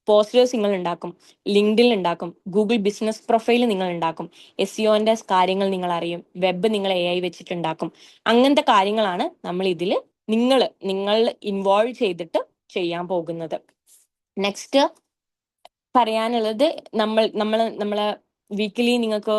പോസ്റ്റേഴ്സ് നിങ്ങൾ ഉണ്ടാക്കും, ലിങ്ക്ഡിൽ ഉണ്ടാക്കും, ഗൂഗിൾ ബിസിനസ് പ്രൊഫൈൽ നിങ്ങൾ ഉണ്ടാക്കും, SEOന്റെ കാര്യങ്ങൾ നിങ്ങൾ അറിയും, വെബ് നിങ്ങൾ വെച്ചിട്ടുണ്ടാക്കും. അങ്ങനത്തെ കാര്യങ്ങളാണ് നമ്മൾ ഇതിൽ നിങ്ങൾ ഇൻവോൾവ് ചെയ്തിട്ട് ചെയ്യാൻ പോകുന്നത്. നെക്സ്റ്റ് പറയാനുള്ളത്, നമ്മളെ വീക്കിലി നിങ്ങൾക്ക്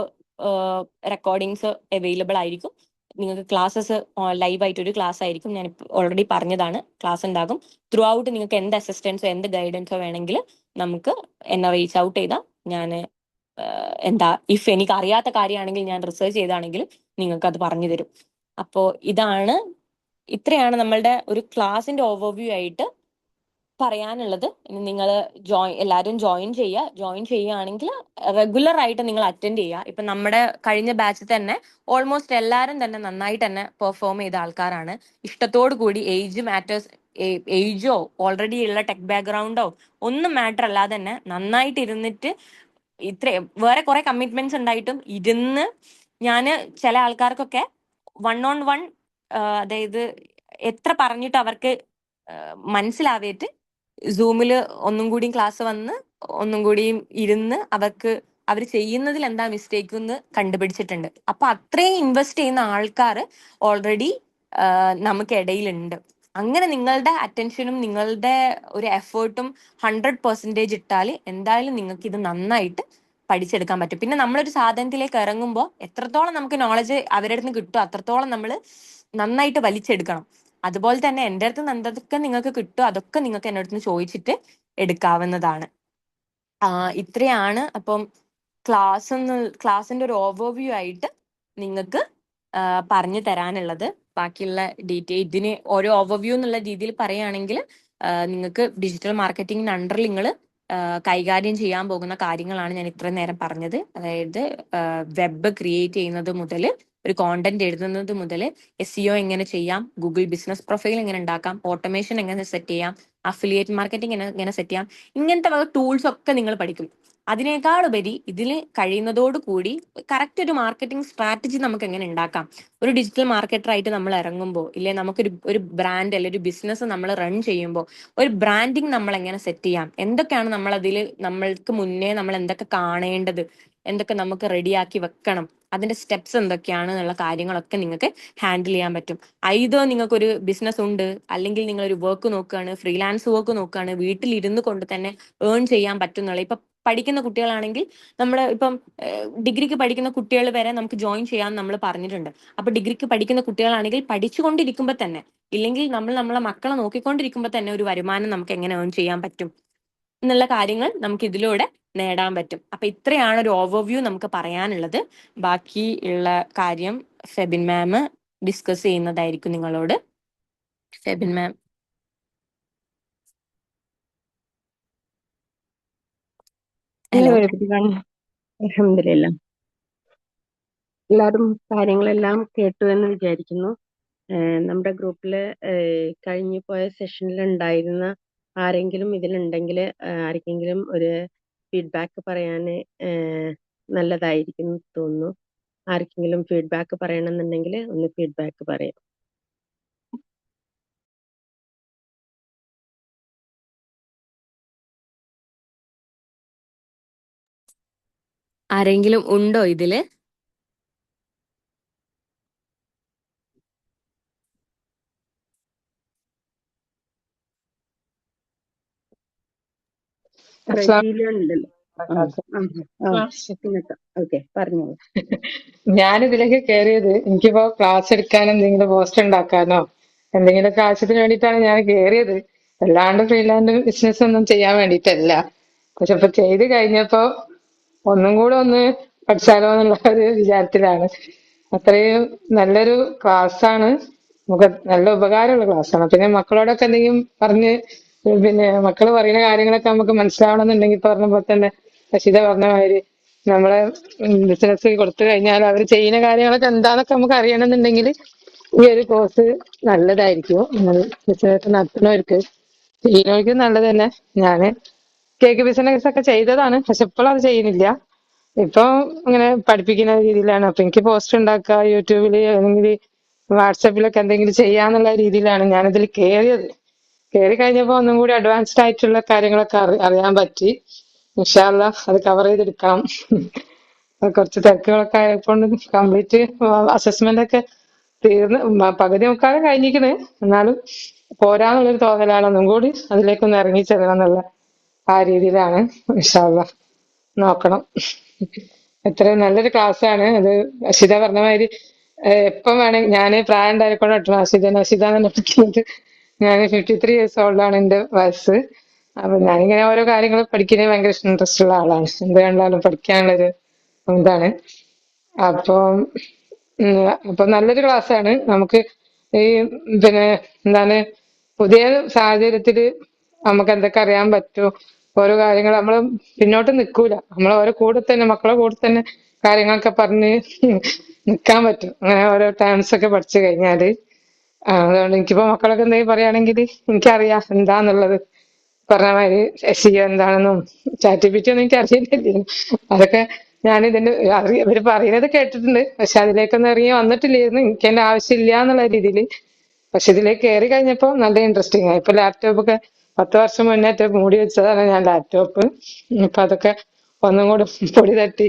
റെക്കോർഡിങ്സ് അവൈലബിൾ ആയിരിക്കും. നിങ്ങൾക്ക് ക്ലാസ്സസ് ലൈവ് ആയിട്ട് ഒരു ക്ലാസ് ആയിരിക്കും. ഞാൻ ഓൾറെഡി പറഞ്ഞതാണ്, ക്ലാസ് ഉണ്ടാകും. ത്രൂ ഔട്ട് നിങ്ങൾക്ക് എന്ത് അസിസ്റ്റൻസോ എന്ത് ഗൈഡൻസോ വേണമെങ്കിൽ നമുക്ക് എന്നെ റീച്ച് ഔട്ട് ചെയ്താൽ ഞാൻ ഇഫ് എനിക്ക് അറിയാത്ത കാര്യമാണെങ്കിൽ ഞാൻ റിസർച്ച് ചെയ്താണെങ്കിൽ നിങ്ങൾക്ക് അത് പറഞ്ഞു തരും. അപ്പോൾ ഇത്രയാണ് നമ്മളുടെ ഒരു ക്ലാസിന്റെ ഓവർവ്യൂ ആയിട്ട് പറയാനുള്ളത്. ഇനി നിങ്ങൾ എല്ലാവരും ജോയിൻ ചെയ്യുകയാണെങ്കിൽ റെഗുലർ ആയിട്ട് നിങ്ങൾ അറ്റൻഡ് ചെയ്യുക. ഇപ്പൊ നമ്മുടെ കഴിഞ്ഞ ബാച്ചിൽ തന്നെ ഓൾമോസ്റ്റ് എല്ലാവരും തന്നെ നന്നായിട്ട് തന്നെ പെർഫോം ചെയ്ത ആൾക്കാരാണ്. ഇഷ്ടത്തോടു കൂടി, ഏജ് മാറ്റേഴ്സ്, ഏജോ ഓൾറെഡി ഉള്ള ടെക് ബാക്ക്ഗ്രൗണ്ടോ ഒന്നും മാറ്റർ അല്ലാതെ തന്നെ നന്നായിട്ട് ഇരുന്നിട്ട് വേറെ കുറെ കമ്മിറ്റ്മെന്റ്സ് ഉണ്ടായിട്ടും ഇരുന്ന് ചില ആൾക്കാർക്കൊക്കെ 1-on-1, അതായത് എത്ര പറഞ്ഞിട്ട് അവർക്ക് മനസ്സിലാവേറ്റ് സൂമില് ഒന്നും കൂടിയും ക്ലാസ് വന്ന് ഒന്നും കൂടിയും ഇരുന്ന് അവർ ചെയ്യുന്നതിൽ എന്താ മിസ്റ്റേക്ക് എന്ന് കണ്ടുപിടിച്ചിട്ടുണ്ട്. അപ്പൊ അത്രയും ഇൻവെസ്റ്റ് ചെയ്യുന്ന ആൾക്കാർ ഓൾറെഡി നമുക്കിടയിലുണ്ട്. അങ്ങനെ നിങ്ങളുടെ അറ്റൻഷനും നിങ്ങളുടെ ഒരു എഫേർട്ടും 100% ഇട്ടാൽ എന്തായാലും നിങ്ങൾക്ക് ഇത് നന്നായിട്ട് പഠിച്ചെടുക്കാൻ പറ്റും. പിന്നെ നമ്മളൊരു സാധനത്തിലേക്ക് ഇറങ്ങുമ്പോൾ എത്രത്തോളം നമുക്ക് നോളജ് അവരുടെ അടുത്ത് കിട്ടും അത്രത്തോളം നമ്മൾ നന്നായിട്ട് വലിച്ചെടുക്കണം. അതുപോലെ തന്നെ എൻ്റെ അടുത്ത് നിന്ന് എന്തൊക്കെ നിങ്ങൾക്ക് കിട്ടും അതൊക്കെ നിങ്ങൾക്ക് എൻ്റെ അടുത്ത് ചോദിച്ചിട്ട് എടുക്കാവുന്നതാണ്. ഇത്രയാണ് അപ്പം ക്ലാസ്സിന്റെ ഒരു ഓവർവ്യൂ ആയിട്ട് നിങ്ങൾക്ക് പറഞ്ഞു തരാനുള്ളത്. ബാക്കിയുള്ള ഇതിന് ഓരോ ഓവർവ്യൂ എന്നുള്ള രീതിയിൽ പറയുകയാണെങ്കിൽ നിങ്ങൾക്ക് ഡിജിറ്റൽ മാർക്കറ്റിംഗിന് അണ്ടറിൽ നിങ്ങൾ കൈകാര്യം ചെയ്യാൻ പോകുന്ന കാര്യങ്ങളാണ് ഞാൻ ഇത്രയും നേരം പറഞ്ഞത്. അതായത് വെബ് ക്രിയേറ്റ് ചെയ്യുന്നത് മുതൽ, ഒരു കോണ്ടന്റ് എഴുതുന്നത് മുതൽ, SEO എങ്ങനെ ചെയ്യാം, ഗൂഗിൾ ബിസിനസ് പ്രൊഫൈൽ എങ്ങനെ ഉണ്ടാക്കാം, ഓട്ടോമേഷൻ എങ്ങനെ സെറ്റ് ചെയ്യാം, അഫിലിയേറ്റ് മാർക്കറ്റിംഗ് എങ്ങനെ സെറ്റ് ചെയ്യാം, ഇങ്ങനത്തെ ടൂൾസ് ഒക്കെ നിങ്ങൾ പഠിക്കും. അതിനേക്കാൾ ഉപരി ഇതിൽ കഴിയുന്നതോട് കൂടി കറക്റ്റ് ഒരു മാർക്കറ്റിംഗ് സ്ട്രാറ്റജി നമുക്ക് എങ്ങനെ ഉണ്ടാക്കാം. ഒരു ഡിജിറ്റൽ മാർക്കറ്റർ ആയിട്ട് നമ്മൾ ഇറങ്ങുമ്പോൾ, ഇല്ലെ ഒരു ബ്രാൻഡ് അല്ലെ ഒരു ബിസിനസ് നമ്മൾ റൺ ചെയ്യുമ്പോൾ ഒരു ബ്രാൻഡിങ് നമ്മൾ എങ്ങനെ സെറ്റ് ചെയ്യാം, എന്തൊക്കെയാണ് നമ്മൾ നമ്മൾക്ക് മുന്നേ നമ്മൾ എന്തൊക്കെ കാണേണ്ടത്, എന്തൊക്കെ നമുക്ക് റെഡിയാക്കി വെക്കണം, അതിന്റെ സ്റ്റെപ്സ് എന്തൊക്കെയാണ് എന്നുള്ള കാര്യങ്ങളൊക്കെ നിങ്ങൾക്ക് ഹാൻഡിൽ ചെയ്യാൻ പറ്റും. ഐതോ നിങ്ങൾക്കൊരു ബിസിനസ് ഉണ്ട്, അല്ലെങ്കിൽ നിങ്ങൾ ഒരു വർക്ക് നോക്കുകയാണ്, ഫ്രീലാൻസ് വർക്ക് നോക്കുകയാണ്, വീട്ടിലിരുന്ന് കൊണ്ട് തന്നെ ഏൺ ചെയ്യാൻ പറ്റുന്നുള്ള. ഇപ്പൊ പഠിക്കുന്ന കുട്ടികളാണെങ്കിൽ ഇപ്പം ഡിഗ്രിക്ക് പഠിക്കുന്ന കുട്ടികൾ വരെ നമുക്ക് ജോയിൻ ചെയ്യാൻ നമ്മൾ പറഞ്ഞിട്ടുണ്ട്. അപ്പൊ ഡിഗ്രിക്ക് പഠിക്കുന്ന കുട്ടികളാണെങ്കിൽ പഠിച്ചുകൊണ്ടിരിക്കുമ്പോൾ തന്നെ, ഇല്ലെങ്കിൽ നമ്മളെ മക്കളെ നോക്കിക്കൊണ്ടിരിക്കുമ്പോൾ തന്നെ ഒരു വരുമാനം നമുക്ക് എങ്ങനെ ഏൺ ചെയ്യാൻ പറ്റും എന്നുള്ള കാര്യങ്ങൾ നമുക്ക് ഇതിലൂടെ നേടാൻ പറ്റും. അപ്പൊ ഇത്രയാണ് ഒരു ഓവർവ്യൂ നമുക്ക് പറയാനുള്ളത്. ബാക്കി ഉള്ള കാര്യം ഫെബിൻ മാം ഡിസ്കസ് ചെയ്യുന്നതായിരിക്കും നിങ്ങളോട്. ഫെബിൻ മാം. ഹലോ. അൽഹംദുലില്ലാ, എല്ലാവരും കാര്യങ്ങളെല്ലാം കേട്ടു എന്ന് വിചാരിക്കുന്നു. നമ്മുടെ ഗ്രൂപ്പില് കഴിഞ്ഞു പോയ സെഷനിൽ ഉണ്ടായിരുന്ന ആരെങ്കിലും ഇതിലുണ്ടെങ്കിൽ ആർക്കെങ്കിലും ഒരു ഫീഡ്ബാക്ക് പറയാൻ നല്ലതായിരിക്കും തോന്നുന്നു. ആർക്കെങ്കിലും ഫീഡ്ബാക്ക് പറയണമെന്നുണ്ടെങ്കിൽ ഒന്ന് ഫീഡ്ബാക്ക് പറയാം. ആരെങ്കിലും ഉണ്ടോ ഇതില്? അസ്സലാം റജീല ഉണ്ടല്ലോ. ഓക്കെ, പറഞ്ഞോളൂ. ഞാനിതിലേക്ക് കയറിയത് എനിക്കിപ്പോ ക്ലാസ് എടുക്കാനോ എന്തെങ്കിലും പോസ്റ്റ് ഉണ്ടാക്കാനോ എന്തെങ്കിലുമൊക്കെ ആവശ്യത്തിന് വേണ്ടിയിട്ടാണ് ഞാൻ കയറിയത്. അല്ലാണ്ട് ഫ്രീലാൻഡ് ബിസിനസ് ഒന്നും ചെയ്യാൻ വേണ്ടിയിട്ടല്ല. പക്ഷെ ഇപ്പൊ ചെയ്ത് കഴിഞ്ഞപ്പോ ഒന്നും കൂടെ ഒന്ന് പഠിച്ചാലോ എന്നുള്ള ഒരു വിചാരത്തിലാണ്. അത്രയും നല്ലൊരു ക്ലാസ്സാണ്. നമുക്ക് നല്ല ഉപകാരമുള്ള ക്ലാസ്സാണ്. പിന്നെ മക്കളോടൊക്കെ എന്തെങ്കിലും പറഞ്ഞ് പിന്നെ മക്കള് പറയുന്ന കാര്യങ്ങളൊക്കെ നമുക്ക് മനസ്സിലാവണമെന്നുണ്ടെങ്കിൽ ഇപ്പൊ പറഞ്ഞ പോലെ തന്നെ റഷീദ പറഞ്ഞ മാതിരി നമ്മളെ ബിസിനസ് കൊടുത്തു കഴിഞ്ഞാൽ അവർ ചെയ്യുന്ന കാര്യങ്ങളൊക്കെ എന്താന്നൊക്കെ നമുക്ക് അറിയണമെന്നുണ്ടെങ്കിൽ ഈ ഒരു കോഴ്സ് നല്ലതായിരിക്കും. ബിസിനസ് നടത്തുന്നവർക്ക് ചെയ്യുന്നവർക്ക് നല്ലത് തന്നെ. ഞാന് കേക്ക് ബിസിനസ് ഒക്കെ ചെയ്തതാണ്, പക്ഷെ ഇപ്പോൾ അത് ചെയ്യുന്നില്ല. ഇപ്പൊ ഇങ്ങനെ പഠിപ്പിക്കുന്ന രീതിയിലാണ്. അപ്പൊ എനിക്ക് പോസ്റ്റ് ഉണ്ടാക്കുക യൂട്യൂബില് അല്ലെങ്കിൽ വാട്സാപ്പിലൊക്കെ എന്തെങ്കിലും ചെയ്യാന്നുള്ള രീതിയിലാണ് ഞാനിതിൽ കയറിയത്. കയറി കഴിഞ്ഞപ്പോ ഒന്നും കൂടി അഡ്വാൻസ്ഡ് ആയിട്ടുള്ള കാര്യങ്ങളൊക്കെ അറിയാൻ പറ്റി. ഇൻഷാ അള്ളാ അത് കവർ ചെയ്തെടുക്കാം. കുറച്ച് തിരക്കുകളൊക്കെ ആയപ്പോൾ കംപ്ലീറ്റ് അസസ്മെന്റ് ഒക്കെ തീർന്ന് പകുതി മുക്കാലും കഴിഞ്ഞിരിക്കണ്. എന്നാലും പോരാന്നുള്ളൊരു തോന്നലാണ്. ഒന്നും കൂടി അതിലേക്കൊന്ന് ഇറങ്ങി ചെല്ലണം എന്നുള്ള ആ രീതിയിലാണ്. ഇൻഷാ അള്ളാ നോക്കണം. എത്രയും നല്ലൊരു ക്ലാസ്സാണ് അത്. അഷിത പറഞ്ഞ മാതിരി എപ്പം വേണമെങ്കിൽ ഞാന് പ്രായം ഉണ്ടായിക്കൊണ്ട് അഷിത തന്നെ പഠിക്കുന്നത്. ഞാൻ 53 ഇയേഴ്സ് ഓൾഡാണ് എന്റെ വയസ്സ്. അപ്പൊ ഞാനിങ്ങനെ ഓരോ കാര്യങ്ങൾ പഠിക്കുന്നതിന് ഭയങ്കര ഇൻട്രസ്റ്റ് ഉള്ള ആളാണ്. എന്ത് കണ്ടാലും പഠിക്കാനുള്ളൊരു ഇതാണ്. അപ്പം അപ്പൊ നല്ലൊരു ക്ലാസ്സാണ്. നമുക്ക് ഈ പിന്നെ എന്താണ് പുതിയ സാഹചര്യത്തില് നമുക്ക് എന്തൊക്കെ അറിയാൻ പറ്റും, ഓരോ കാര്യങ്ങൾ നമ്മള് പിന്നോട്ട് നിൽക്കൂല. നമ്മൾ ഓരോ കൂടെ തന്നെ മക്കളെ കൂടെ തന്നെ കാര്യങ്ങളൊക്കെ പറഞ്ഞ് നിൽക്കാൻ പറ്റും. അങ്ങനെ ഓരോ ടേംസ് ഒക്കെ പഠിച്ചു കഴിഞ്ഞാല്. അതുകൊണ്ട് എനിക്കിപ്പോ മക്കളൊക്കെ എന്തെങ്കിലും പറയുകയാണെങ്കിൽ എനിക്കറിയാം എന്താന്നുള്ളത്. പറഞ്ഞ മാതിരി SEO എന്താണെന്നും ChatGPT ഒന്നും എനിക്ക് അറിയില്ല. അതൊക്കെ ഞാൻ ഇതിന്റെ ഇവര് പറയുന്നത് കേട്ടിട്ടുണ്ട്, പക്ഷെ അതിലേക്കൊന്നും ഇറങ്ങി വന്നിട്ടില്ലായിരുന്നു. എനിക്ക് അതിന്റെ ആവശ്യമില്ല എന്നുള്ള രീതിയിൽ. പക്ഷെ ഇതിലേക്ക് കയറി കഴിഞ്ഞപ്പോ നല്ല ഇൻട്രസ്റ്റിംഗ് ആയി. ഇപ്പൊ ലാപ്ടോപ്പ് ഒക്കെ 10 വർഷം മുന്നേറ്റ മൂടി വെച്ചതാണ് ഞാൻ ലാപ്ടോപ്പ്. ഇപ്പൊ അതൊക്കെ ഒന്നും കൂടെ പൊടി തട്ടി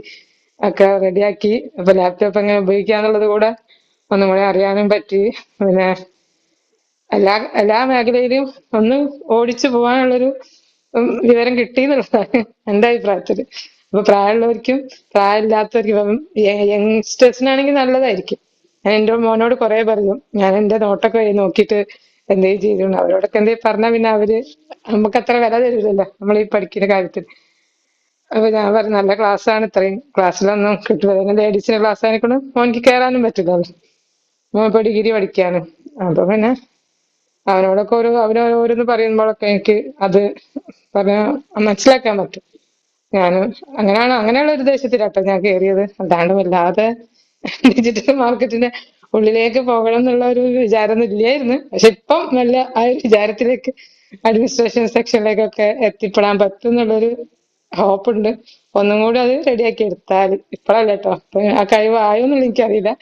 ഒക്കെ റെഡിയാക്കി. അപ്പൊ ലാപ്ടോപ്പ് എങ്ങനെ ഉപയോഗിക്കാന്നുള്ളത് കൂടെ ഒന്നും കൂടെ അറിയാനും പറ്റി. പിന്നെ എല്ലാ മേഖലയിലും ഒന്ന് ഓടിച്ചു പോകാനുള്ളൊരു വിവരം കിട്ടി എന്നുള്ളതാണ് എന്റെ അഭിപ്രായത്തില്. അപ്പൊ പ്രായമുള്ളവർക്കും പ്രായമില്ലാത്തവർക്കും യങ്സ്റ്റേഴ്സിനാണെങ്കിൽ നല്ലതായിരിക്കും. ഞാൻ എന്റെ മോനോട് കുറെ പറയും, ഞാൻ എന്റെ നോട്ടൊക്കെ നോക്കിയിട്ട് എന്തെങ്കിലും ചെയ്തിട്ടുണ്ട്. അവരോടൊക്കെ എന്തെങ്കിലും പറഞ്ഞാൽ പിന്നെ അവര് നമുക്ക് അത്ര വില തരില്ലല്ലോ നമ്മൾ ഈ പഠിക്കുന്ന കാര്യത്തിൽ. അപ്പൊ ഞാൻ പറഞ്ഞു നല്ല ക്ലാസ്സാണ്, ഇത്രയും ക്ലാസ്സിലൊന്നും കിട്ടില്ല. ലേഡീസിന്റെ ക്ലാസ് ആയിക്കൊണ്ട് മോനിക്ക് കയറാനും പറ്റില്ലല്ലോ, മോൻ ഇപ്പൊ ഡിഗ്രി പഠിക്കാണ്. അപ്പൊ പിന്നെ അവനോടൊക്കെ അവരോരോന്ന് പറയുമ്പോഴൊക്കെ എനിക്ക് അത് പറഞ്ഞ മനസ്സിലാക്കാൻ പറ്റും. ഞാൻ അങ്ങനെയുള്ള ഒരു ഉദ്ദേശത്തിലാട്ടോ ഞാൻ കയറിയത്. അല്ലാണ്ട് വല്ലാതെ ഡിജിറ്റൽ മാർക്കറ്റിന്റെ ഉള്ളിലേക്ക് പോകണം എന്നുള്ള ഒരു വിചാരമൊന്നും ഇല്ലായിരുന്നു. പക്ഷെ ഇപ്പം നല്ല ആ ഒരു വിചാരത്തിലേക്ക് അഡ്മിനിസ്ട്രേഷൻ സെക്ഷനിലേക്കൊക്കെ എത്തിപ്പെടാൻ പറ്റും എന്നുള്ളൊരു ഹോപ്പുണ്ട്. ഒന്നും കൂടി അത് റെഡിയാക്കി എടുത്താൽ. ഇപ്പഴല്ല കേട്ടോ, അപ്പൊ ആ കഴിവ് ആയോന്നുള്ള എനിക്കറിയില്ല.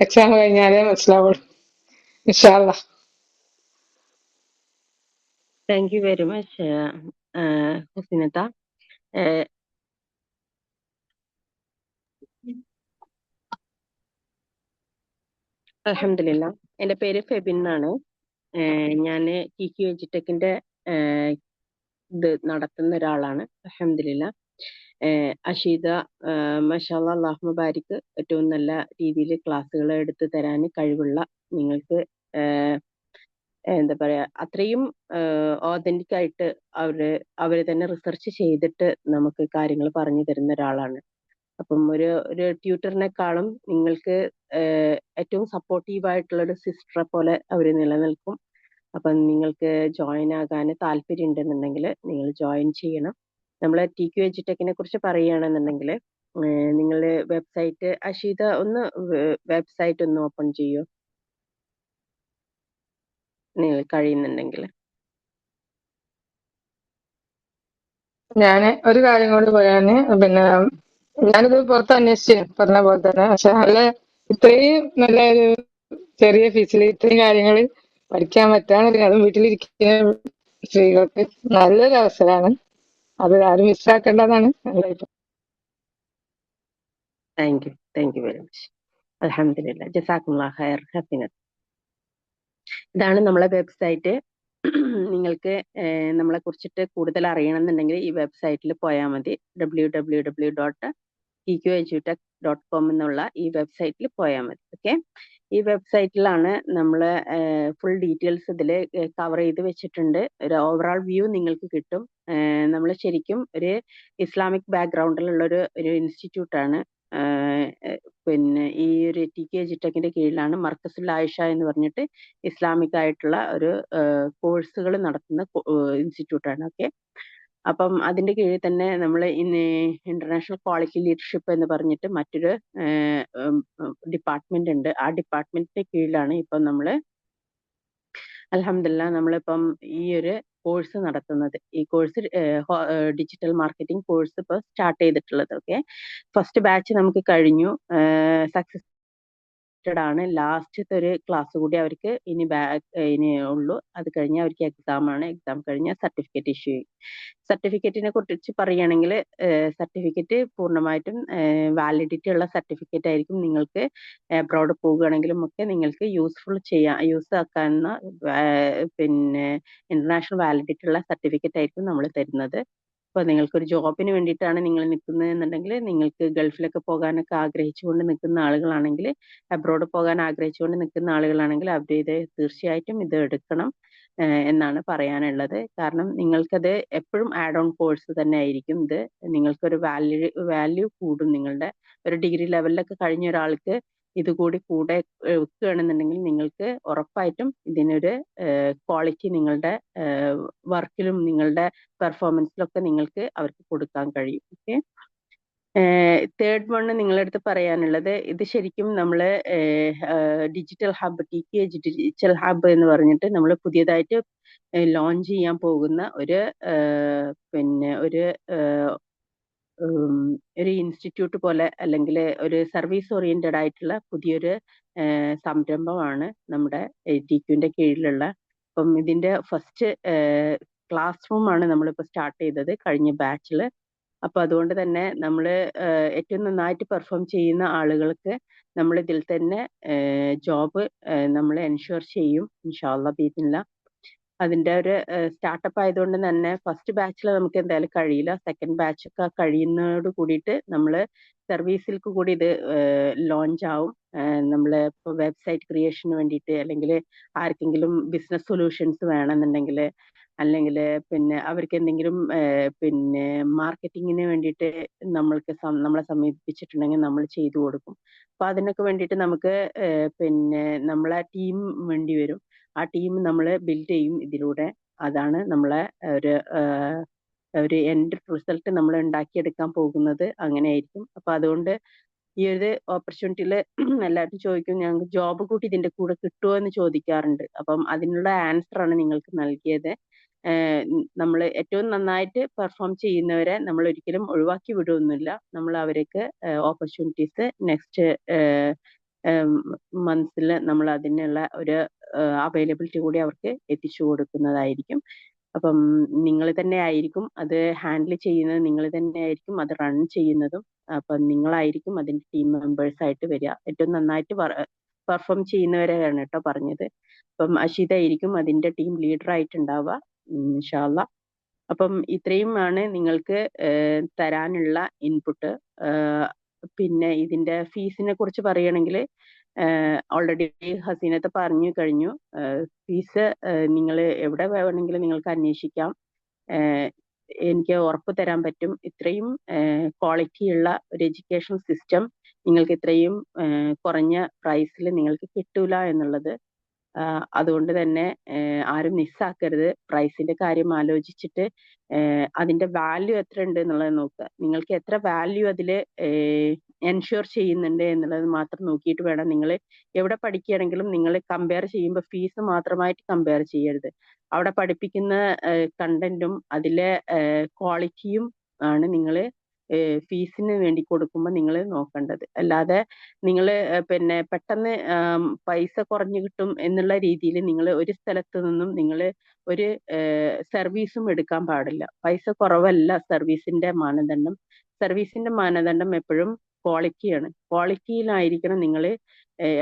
എക്സാം കഴിഞ്ഞാലേ മനസ്സിലാവുള്ളൂ. ഇൻഷാ അള്ളാ. താങ്ക് യു വെരി മച്ച് ഹുസിനത്ത. അൽഹംദുലില്ലാ, എന്റെ പേര് ഫെബിൻ എന്നാണ്. ഞാൻ TQ എഡ്യൂടെക്കിന്റെ ഇത് നടത്തുന്ന ഒരാളാണ്. അൽഹംദുലില്ലാ. അഷീദ മാഷാഅല്ലാ, അല്ലാഹു മുബാരിക്, ഏറ്റവും നല്ല രീതിയിൽ ക്ലാസ്സുകൾ എടുത്തു തരാൻ കഴിവുള്ള നിങ്ങൾക്ക് എന്താ പറയാ, അത്രയും ഓതന്റിക് ആയിട്ട് അവര് തന്നെ റിസർച്ച് ചെയ്തിട്ട് നമുക്ക് കാര്യങ്ങൾ പറഞ്ഞു തരുന്ന ഒരാളാണ്. അപ്പം ഒരു ട്യൂട്ടറിനെക്കാളും നിങ്ങൾക്ക് ഏറ്റവും സപ്പോർട്ടീവ് ആയിട്ടുള്ള ഒരു സിസ്റ്ററെ പോലെ അവർ നിലനിൽക്കും. അപ്പം നിങ്ങൾക്ക് ജോയിൻ ആകാൻ താല്പര്യം ഉണ്ടെന്നുണ്ടെങ്കിൽ നിങ്ങൾ ജോയിൻ ചെയ്യണം. നമ്മൾ TQ എഡ്യൂടെക്കിനെ കുറിച്ച് പറയുകയാണെന്നുണ്ടെങ്കിൽ നിങ്ങളുടെ വെബ്സൈറ്റ് അഷീദ ഒന്ന് വെബ്സൈറ്റ് ഒന്ന് ഓപ്പൺ ചെയ്യൂ നിങ്ങൾ കഴിയുന്നുണ്ടെങ്കിൽ. ഞാന് ഒരു കാര്യം കൊണ്ട് പറയാന്, പിന്നെ ഞാനിത് പുറത്ത് അന്വേഷിച്ചു പറഞ്ഞ പോലെ തന്നെ. പക്ഷെ നല്ല ഇത്രയും നല്ല ഒരു ചെറിയ ഫീസിൽ ഇത്രയും കാര്യങ്ങൾ പഠിക്കാൻ പറ്റാന്നില്ല. അതും വീട്ടിലിരിക്കുന്ന സ്ത്രീകൾക്ക് നല്ലൊരു അവസരമാണ്. അത് ആരും മിസ്സാക്കേണ്ടതാണ് എന്റെ അഭിപ്രായം. Thank you very much. അൽഹംദുലില്ലാ, ജസാക്കുമുല്ലാഹ് ഖൈർ ഹസനത്ത്. ഇതാണ് നമ്മളെ വെബ്സൈറ്റ്. നിങ്ങൾക്ക് നമ്മളെ കുറിച്ചിട്ട് കൂടുതൽ അറിയണമെന്നുണ്ടെങ്കിൽ ഈ വെബ്സൈറ്റിൽ പോയാൽ മതി. www.tqedutech.com എന്നുള്ള ഈ വെബ്സൈറ്റിൽ പോയാൽ മതി. ഓക്കെ, ഈ വെബ്സൈറ്റിലാണ് നമ്മൾ ഫുൾ ഡീറ്റെയിൽസ് ഇതിൽ കവർ ചെയ്ത് വെച്ചിട്ടുണ്ട്. ഒരു ഓവറോൾ വ്യൂ നിങ്ങൾക്ക് കിട്ടും. നമ്മൾ ശരിക്കും ഒരു ഇസ്ലാമിക് ബാക്ക്ഗ്രൗണ്ടിലുള്ള ഒരു ഇൻസ്റ്റിറ്റ്യൂട്ടാണ്. പിന്നെ ഈ ഒരു TQ എഡ്യൂടെക്കിന്റെ കീഴിലാണ് മർക്കസുൽ ആയിഷ എന്ന് പറഞ്ഞിട്ട് ഇസ്ലാമിക് ആയിട്ടുള്ള ഒരു കോഴ്സുകൾ നടത്തുന്ന ഇൻസ്റ്റിറ്റ്യൂട്ടാണ്. ഓക്കെ, അപ്പം അതിന്റെ കീഴിൽ തന്നെ നമ്മൾ ഇന്റർനാഷണൽ ക്വാളിറ്റി ലീഡർഷിപ്പ് എന്ന് പറഞ്ഞിട്ട് മറ്റൊരു ഡിപ്പാർട്ട്മെന്റ് ഉണ്ട്. ആ ഡിപ്പാർട്ട്മെന്റിന്റെ കീഴിലാണ് ഇപ്പം നമ്മൾ അൽഹംദുലില്ലാ നമ്മളിപ്പം ഈ ഒരു കോഴ്സ് നടത്തുന്നത്. ഈ കോഴ്സ് ഡിജിറ്റൽ മാർക്കറ്റിംഗ് കോഴ്സ് ഇപ്പോൾ സ്റ്റാർട്ട് ചെയ്തിട്ടുള്ളത്. ഓക്കെ, ഫസ്റ്റ് ബാച്ച് നമുക്ക് കഴിഞ്ഞു, സക്സസ് ആണ്. ലാസ്റ്റത്തെ ഒരു ക്ലാസ് കൂടി അവർക്ക് ഇനി ഉള്ളൂ. അത് കഴിഞ്ഞാൽ അവർക്ക് എക്സാം ആണ്. എക്സാം കഴിഞ്ഞാൽ സർട്ടിഫിക്കറ്റ് ഇഷ്യൂ ചെയ്യും. സർട്ടിഫിക്കറ്റിനെ കുറിച്ച് പറയുകയാണെങ്കിൽ സർട്ടിഫിക്കറ്റ് പൂർണ്ണമായിട്ടും വാലിഡിറ്റി ഉള്ള സർട്ടിഫിക്കറ്റ് ആയിരിക്കും. നിങ്ങൾക്ക് അബ്രോഡ് പോകുകയാണെങ്കിലും ഒക്കെ നിങ്ങൾക്ക് യൂസ് ആക്കാവുന്ന പിന്നെ ഇന്റർനാഷണൽ വാലിഡിറ്റി ഉള്ള സർട്ടിഫിക്കറ്റ് ആയിരിക്കും നമ്മൾ തരുന്നത്. അപ്പോൾ നിങ്ങൾക്കൊരു ജോബിന് വേണ്ടിയിട്ടാണ് നിങ്ങൾ നിൽക്കുന്നതെന്നുണ്ടെങ്കിൽ, നിങ്ങൾക്ക് ഗൾഫിലൊക്കെ പോകാനൊക്കെ ആഗ്രഹിച്ചുകൊണ്ട് നിൽക്കുന്ന ആളുകളാണെങ്കിൽ, അബ്രോഡ് പോകാൻ ആഗ്രഹിച്ചുകൊണ്ട് നിൽക്കുന്ന ആളുകളാണെങ്കിൽ ഇത് തീർച്ചയായിട്ടും ഇത് എടുക്കണം എന്നാണ് പറയാനുള്ളത്. കാരണം നിങ്ങൾക്കത് എപ്പോഴും ആഡ് ഓൺ കോഴ്സ് തന്നെ ആയിരിക്കും. ഇത് നിങ്ങൾക്കൊരു വാല്യൂ കൂടും. നിങ്ങളുടെ ഒരു ഡിഗ്രി ലെവലിലൊക്കെ കഴിഞ്ഞ ഒരാൾക്ക് ഇത് കൂടി കൂടെ വെക്കുകയാണെന്നുണ്ടെങ്കിൽ നിങ്ങൾക്ക് ഉറപ്പായിട്ടും ഇതിനൊരു ക്വാളിറ്റി നിങ്ങളുടെ വർക്കിലും നിങ്ങളുടെ പെർഫോമൻസിലൊക്കെ നിങ്ങൾക്ക് അവർക്ക് കൊടുക്കാൻ കഴിയും. ഓക്കെ, തേർഡ് വൺ നിങ്ങളുടെ അടുത്ത് പറയാനുള്ളത്, ഇത് ശരിക്കും നമ്മൾ digital hub TQ digital hub എന്ന് പറഞ്ഞിട്ട് നമ്മൾ പുതിയതായിട്ട് ലോഞ്ച് ചെയ്യാൻ പോകുന്ന പിന്നെ ഒരു ഇൻസ്റ്റിറ്റ്യൂട്ട് പോലെ, അല്ലെങ്കിൽ ഒരു സർവീസ് ഓറിയന്റഡ് ആയിട്ടുള്ള പുതിയൊരു സംരംഭമാണ് നമ്മുടെ TQന്റെ കീഴിലുള്ള. അപ്പം ഇതിന്റെ ഫസ്റ്റ് ക്ലാസ് റൂം ആണ് നമ്മളിപ്പോൾ സ്റ്റാർട്ട് ചെയ്തത് കഴിഞ്ഞ ബാച്ചിൽ. അപ്പൊ അതുകൊണ്ട് തന്നെ നമ്മൾ ഏറ്റവും നന്നായിട്ട് പെർഫോം ചെയ്യുന്ന ആളുകൾക്ക് നമ്മൾ ഇതിൽ തന്നെ ജോബ് നമ്മൾ എൻഷുർ ചെയ്യും ഇൻഷാ അല്ലാഹ് ബിഇദ്നില്ലാ. അതിന്റെ ഒരു സ്റ്റാർട്ടപ്പ് ആയതുകൊണ്ട് തന്നെ ഫസ്റ്റ് ബാച്ചിൽ നമുക്ക് എന്തായാലും കഴിയില്ല. സെക്കൻഡ് ബാച്ച് ഒക്കെ കഴിയുന്നതോട് കൂടിയിട്ട് നമ്മൾ സർവീസിലേക്ക് കൂടി ഇത് ലോഞ്ച് ആവും. നമ്മൾ ഇപ്പോൾ വെബ്സൈറ്റ് ക്രിയേഷന് വേണ്ടിയിട്ട്, അല്ലെങ്കിൽ ആർക്കെങ്കിലും ബിസിനസ് സൊല്യൂഷൻസ് വേണമെന്നുണ്ടെങ്കിൽ, അല്ലെങ്കിൽ പിന്നെ അവർക്ക് എന്തെങ്കിലും പിന്നെ മാർക്കറ്റിങ്ങിന് വേണ്ടിയിട്ട് നമ്മളെ സമീപിച്ചിട്ടുണ്ടെങ്കിൽ നമ്മൾ ചെയ്തു കൊടുക്കും. അപ്പൊ അതിനൊക്കെ വേണ്ടിയിട്ട് നമുക്ക് പിന്നെ നമ്മളെ ടീം വേണ്ടി വരും. ആ ടീം നമ്മൾ ബിൽഡ് ചെയ്യും ഇതിലൂടെ. അതാണ് നമ്മളെ ഒരു എൻഡ് റിസൾട്ട് നമ്മൾ ഉണ്ടാക്കിയെടുക്കാൻ പോകുന്നത്. അങ്ങനെയായിരിക്കും. അപ്പൊ അതുകൊണ്ട് ഈ ഒരു ഓപ്പർച്യൂണിറ്റിയിൽ എല്ലാവരും ചോദിക്കും, ഞങ്ങൾക്ക് ജോബ് കൂടി ഇതിന്റെ കൂടെ കിട്ടുമോ എന്ന് ചോദിക്കാറുണ്ട്. അപ്പം അതിനുള്ള ആൻസർ ആണ് നിങ്ങൾക്ക് നൽകിയത്. നമ്മൾ ഏറ്റവും നന്നായിട്ട് പെർഫോം ചെയ്യുന്നവരെ നമ്മൾ ഒരിക്കലും ഒഴിവാക്കി വിടുകയൊന്നുമില്ല. നമ്മൾ അവർക്ക് ഓപ്പർച്യൂണിറ്റീസ് നെക്സ്റ്റ് മന്ത്സിൽ നമ്മൾ അതിനുള്ള ഒരു അവൈലബിലിറ്റി കൂടി അവർക്ക് എത്തിച്ചു കൊടുക്കുന്നതായിരിക്കും. അപ്പം നിങ്ങൾ തന്നെ ആയിരിക്കും അത് ഹാൻഡിൽ ചെയ്യുന്നത്, നിങ്ങൾ തന്നെ ആയിരിക്കും അത് റൺ ചെയ്യുന്നതും. അപ്പം നിങ്ങളായിരിക്കും അതിന്റെ ടീം മെമ്പേഴ്സ് ആയിട്ട് വരിക. ഏറ്റവും നന്നായിട്ട് പെർഫോം ചെയ്യുന്നവരെയാണ് കേട്ടോ പറഞ്ഞത്. അപ്പം അഷിത ആയിരിക്കും അതിന്റെ ടീം ലീഡർ ആയിട്ടുണ്ടാവുക ഇൻഷാ അല്ലാഹ്. അപ്പം ഇത്രയുമാണ് നിങ്ങൾക്ക് തരാനുള്ള ഇൻപുട്ട്. പിന്നെ ഇതിന്റെ ഫീസിനെ കുറിച്ച് പറയുകയാണെങ്കിൽ ഓൾറെഡി ഹസീനത്ത് പറഞ്ഞു കഴിഞ്ഞു. ഫീസ് നിങ്ങൾ എവിടെ വേണമെങ്കിലും നിങ്ങൾക്ക് അന്വേഷിക്കാം. എനിക്ക് ഉറപ്പ് തരാൻ പറ്റും, ഇത്രയും ക്വാളിറ്റിയുള്ള ഒരു എഡ്യൂക്കേഷൻ സിസ്റ്റം നിങ്ങൾക്ക് ഇത്രയും കുറഞ്ഞ പ്രൈസിൽ നിങ്ങൾക്ക് കിട്ടൂല എന്നുള്ളത്. അതുകൊണ്ട് തന്നെ ആരും മിസ്സാക്കരുത്. പ്രൈസിന്റെ കാര്യം ആലോചിച്ചിട്ട് അതിന്റെ വാല്യൂ എത്ര ഉണ്ട് എന്നുള്ളത് നോക്കുക. നിങ്ങൾക്ക് എത്ര വാല്യൂ അതിൽ എൻഷുർ ചെയ്യുന്നുണ്ട് എന്നുള്ളത് മാത്രം നോക്കിയിട്ട് വേണം. നിങ്ങൾ എവിടെ പഠിക്കുകയാണെങ്കിലും നിങ്ങൾ കമ്പയർ ചെയ്യുമ്പോൾ ഫീസ് മാത്രമായിട്ട് കമ്പയർ ചെയ്യരുത്. അവിടെ പഠിപ്പിക്കുന്ന കണ്ടന്റും അതിലെ ക്വാളിറ്റിയും ആണ് നിങ്ങൾ ഫീസിന് വേണ്ടി കൊടുക്കുമ്പോൾ നിങ്ങൾ നോക്കേണ്ടത്. അല്ലാതെ നിങ്ങൾ പിന്നെ പെട്ടെന്ന് പൈസ കുറഞ്ഞു കിട്ടും എന്നുള്ള രീതിയിൽ നിങ്ങൾ ഒരു സ്ഥലത്ത് നിന്നും നിങ്ങൾ ഒരു സർവീസും എടുക്കാൻ പാടില്ല. പൈസ കുറവല്ല സർവീസിന്റെ മാനദണ്ഡം. സർവീസിന്റെ മാനദണ്ഡം എപ്പോഴും ക്വാളിറ്റിയാണ്. ക്വാളിറ്റിയിലായിരിക്കണം നിങ്ങൾ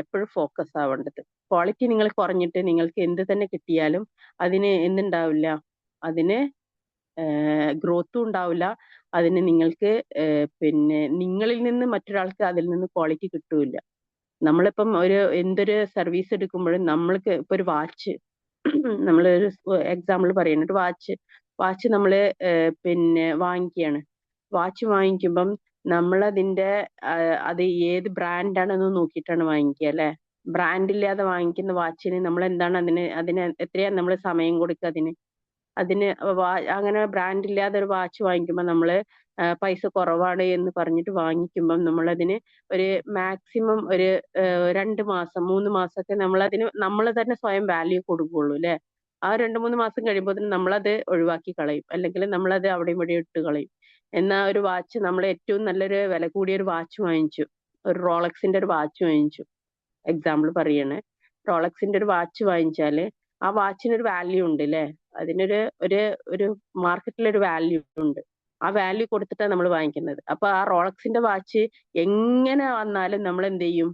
എപ്പോഴും ഫോക്കസ് ആവേണ്ടത്. ക്വാളിറ്റി നിങ്ങൾ കുറഞ്ഞിട്ട് നിങ്ങൾക്ക് എന്ത് തന്നെ കിട്ടിയാലും അതിന് എന്തുണ്ടാവില്ല, അതിന് ഗ്രോത്തും ഉണ്ടാവില്ല. അതിന് നിങ്ങൾക്ക് പിന്നെ നിങ്ങളിൽ നിന്ന് മറ്റൊരാൾക്ക് അതിൽ നിന്ന് ക്വാളിറ്റി കിട്ടൂല. നമ്മളിപ്പം എന്തൊരു സർവീസ് എടുക്കുമ്പോഴും നമ്മൾക്ക് ഇപ്പൊ ഒരു വാച്ച് നമ്മളൊരു എക്സാമ്പിൾ പറയുന്നത്, വാച്ച് നമ്മള് പിന്നെ വാങ്ങിക്കുകയാണ്. വാച്ച് വാങ്ങിക്കുമ്പം നമ്മളതിന്റെ അത് ഏത് ബ്രാൻഡാണെന്ന് നോക്കിയിട്ടാണ് വാങ്ങിക്കുക അല്ലെ. ബ്രാൻഡ് ഇല്ലാതെ വാങ്ങിക്കുന്ന വാച്ചിന് നമ്മൾ എന്താണ് അതിന് എത്രയാ നമ്മൾ സമയം കൊടുക്കുക അതിന് അങ്ങനെ ബ്രാൻഡ് ഇല്ലാതെ ഒരു വാച്ച് വാങ്ങിക്കുമ്പോൾ നമ്മള് പൈസ കുറവാണ് എന്ന് പറഞ്ഞിട്ട് വാങ്ങിക്കുമ്പം നമ്മളതിന് ഒരു മാക്സിമം ഒരു 2 മാസം 3 മാസമൊക്കെ നമ്മൾ തന്നെ സ്വയം വാല്യൂ കൊടുക്കുള്ളൂ അല്ലെ. ആ 2-3 മാസം കഴിയുമ്പോൾ നമ്മളത് ഒഴിവാക്കി കളയും, അല്ലെങ്കിൽ നമ്മളത് അവിടെയും ഇവിടെ ഇട്ട് കളയും. എന്നാ ഒരു വാച്ച് നമ്മൾ ഏറ്റവും നല്ലൊരു വില കൂടിയ ഒരു വാച്ച് വാങ്ങിച്ചു, ഒരു റോളക്സിന്റെ ഒരു വാച്ച് വാങ്ങിച്ചു, എക്സാമ്പിൾ പറയണേ. റോളക്സിന്റെ ഒരു വാച്ച് വാങ്ങിച്ചാല് ആ വാച്ചിനൊരു വാല്യൂ ഉണ്ട് അല്ലെ. അതിനൊരു ഒരു ഒരു മാർക്കറ്റിലൊരു വാല്യൂ ഉണ്ട്. ആ വാല്യൂ കൊടുത്തിട്ടാണ് നമ്മൾ വാങ്ങിക്കുന്നത്. അപ്പൊ ആ റോളക്സിന്റെ വാച്ച് എങ്ങനെ വന്നാലും നമ്മൾ എന്ത് ചെയ്യും,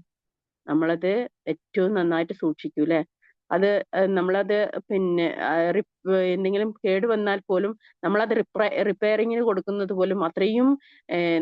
നമ്മളത് ഏറ്റവും നന്നായിട്ട് സൂക്ഷിക്കും അല്ലെ. അത് നമ്മളത് പിന്നെ എന്തെങ്കിലും കേട് വന്നാൽ പോലും നമ്മളത് റിപ്പയറിങ്ങിന് കൊടുക്കുന്നത് പോലും അത്രയും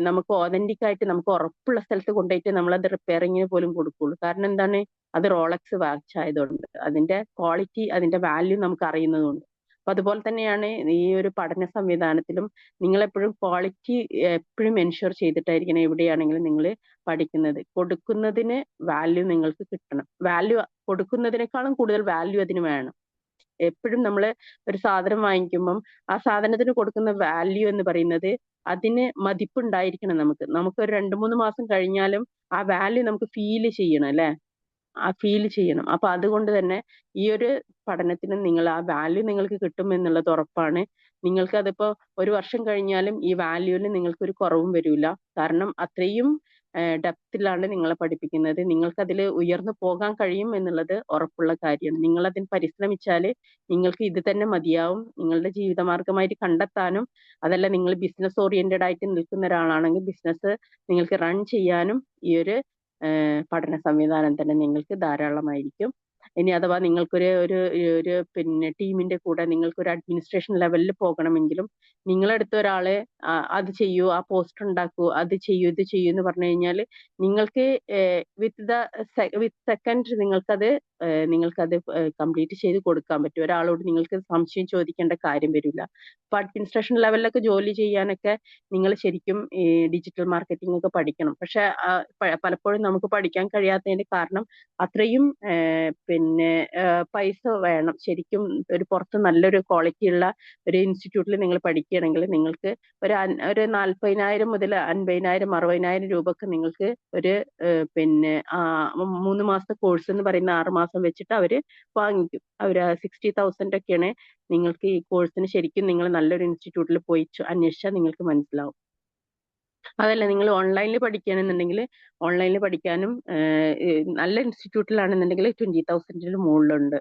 നമുക്ക് ഓതന്റിക് ആയിട്ട് നമുക്ക് ഉറപ്പുള്ള സ്ഥലത്ത് കൊണ്ടുപോയിട്ട് നമ്മളത് റിപ്പയറിങ്ങിന് പോലും കൊടുക്കുള്ളൂ. കാരണം എന്താണ്, അത് റോളക്സ് വാച്ച് ആയതുകൊണ്ട്, അതിന്റെ ക്വാളിറ്റി അതിന്റെ വാല്യൂ നമുക്ക് അറിയുന്നതുകൊണ്ട്. അപ്പൊ അതുപോലെ തന്നെയാണ് ഈ ഒരു പഠന സംവിധാനത്തിലും നിങ്ങൾ എപ്പോഴും ക്വാളിറ്റി എപ്പോഴും എൻഷുർ ചെയ്തിട്ടായിരിക്കണം എവിടെയാണെങ്കിലും നിങ്ങൾ പഠിക്കുന്നത്. കൊടുക്കുന്നതിന് വാല്യൂ നിങ്ങൾക്ക് കിട്ടണം. വാല്യൂ കൊടുക്കുന്നതിനേക്കാളും കൂടുതൽ വാല്യൂ അതിന് വേണം. എപ്പോഴും നമ്മൾ ഒരു സാധനം വാങ്ങിക്കുമ്പം ആ സാധനത്തിന് കൊടുക്കുന്ന വാല്യൂ എന്ന് പറയുന്നത് അതിന് മതിപ്പുണ്ടായിരിക്കണം. നമുക്ക് ഒരു 2-3 മാസം കഴിഞ്ഞാലും ആ വാല്യൂ നമുക്ക് ഫീൽ ചെയ്യണം അല്ലെ, ആ ഫീൽ ചെയ്യണം. അപ്പൊ അതുകൊണ്ട് തന്നെ ഈ ഒരു പഠനത്തിന് നിങ്ങൾ ആ വാല്യൂ നിങ്ങൾക്ക് കിട്ടും എന്നുള്ളത് ഉറപ്പാണ്. നിങ്ങൾക്ക് അതിപ്പോ 1 വർഷം കഴിഞ്ഞാലും ഈ വാല്യൂവിന് നിങ്ങൾക്ക് ഒരു കുറവും വരില്ല. കാരണം അത്രയും ഡെപ്തിലാണ് നിങ്ങളെ പഠിപ്പിക്കുന്നത്. നിങ്ങൾക്ക് അതിൽ ഉയർന്നു പോകാൻ കഴിയും എന്നുള്ളത് ഉറപ്പുള്ള കാര്യമാണ്. നിങ്ങൾ അതിന് പരിശ്രമിച്ചാല് നിങ്ങൾക്ക് ഇത് തന്നെ മതിയാവും. നിങ്ങളുടെ ജീവിതമാർഗമായിട്ട് കണ്ടെത്താനും, അതല്ല നിങ്ങൾ ബിസിനസ് ഓറിയന്റഡ് ആയിട്ട് നിൽക്കുന്ന ഒരാളാണെങ്കിൽ ബിസിനസ് നിങ്ങൾക്ക് റൺ ചെയ്യാനും ഈ ഒരു പഠന സംവിധാനം തന്നെ നിങ്ങൾക്ക് ധാരാളമായിരിക്കും. ഇനി അഥവാ നിങ്ങൾക്കൊരു ഒരു ഒരു പിന്നെ ടീമിന്റെ കൂടെ നിങ്ങൾക്ക് ഒരു അഡ്മിനിസ്ട്രേഷൻ ലെവലിൽ പോകണമെങ്കിലും നിങ്ങളടുത്ത ഒരാളെ അത് ചെയ്യൂ, ആ പോസ്റ്റർ ഉണ്ടാക്കൂ, അത് ചെയ്യൂ, ഇത് ചെയ്യൂ എന്ന് പറഞ്ഞു കഴിഞ്ഞാൽ നിങ്ങൾക്ക് വിത്ത് സെക്കൻഡ് നിങ്ങൾക്കത് കംപ്ലീറ്റ് ചെയ്ത് കൊടുക്കാൻ പറ്റും. ഒരാളോട് നിങ്ങൾക്ക് സംശയം ചോദിക്കേണ്ട കാര്യം വരില്ല. ഇപ്പൊ അഡ്മിനിസ്ട്രേഷൻ ലെവലിലൊക്കെ ജോലി ചെയ്യാനൊക്കെ നിങ്ങൾ ശരിക്കും ഈ ഡിജിറ്റൽ മാർക്കറ്റിംഗ് ഒക്കെ പഠിക്കണം. പക്ഷെ പലപ്പോഴും നമുക്ക് പഠിക്കാൻ കഴിയാത്തതിന്റെ കാരണം അത്രയും പിന്നെ പൈസ വേണം. ശരിക്കും ഒരു പുറത്ത് നല്ലൊരു ക്വാളിറ്റി ഉള്ള ഒരു ഇൻസ്റ്റിറ്റ്യൂട്ടിൽ നിങ്ങൾ പഠിക്കുകയാണെങ്കിൽ നിങ്ങൾക്ക് ഒരു 40,000 മുതൽ 50,000 60,000 രൂപക്ക് നിങ്ങൾക്ക് ഒരു പിന്നെ 3 മാസത്തെ കോഴ്സ് എന്ന് പറയുന്ന 6 മാസം വെച്ചിട്ട് അവര് വാങ്ങിക്കും. അവര് 60,000 ഒക്കെയാണ് നിങ്ങൾക്ക് ഈ കോഴ്സിന്. ശരിക്കും നിങ്ങൾ നല്ലൊരു ഇൻസ്റ്റിറ്റ്യൂട്ടിൽ പോയി അന്വേഷിച്ചാൽ നിങ്ങൾക്ക് മനസ്സിലാവും. അതല്ല നിങ്ങൾ ഓൺലൈനിൽ പഠിക്കുകയാണെന്നുണ്ടെങ്കിൽ ഓൺലൈനിൽ പഠിക്കാനും നല്ല ഇൻസ്റ്റിറ്റ്യൂട്ടിലാണെന്നുണ്ടെങ്കിൽ 20,000 മുകളിലുണ്ട്.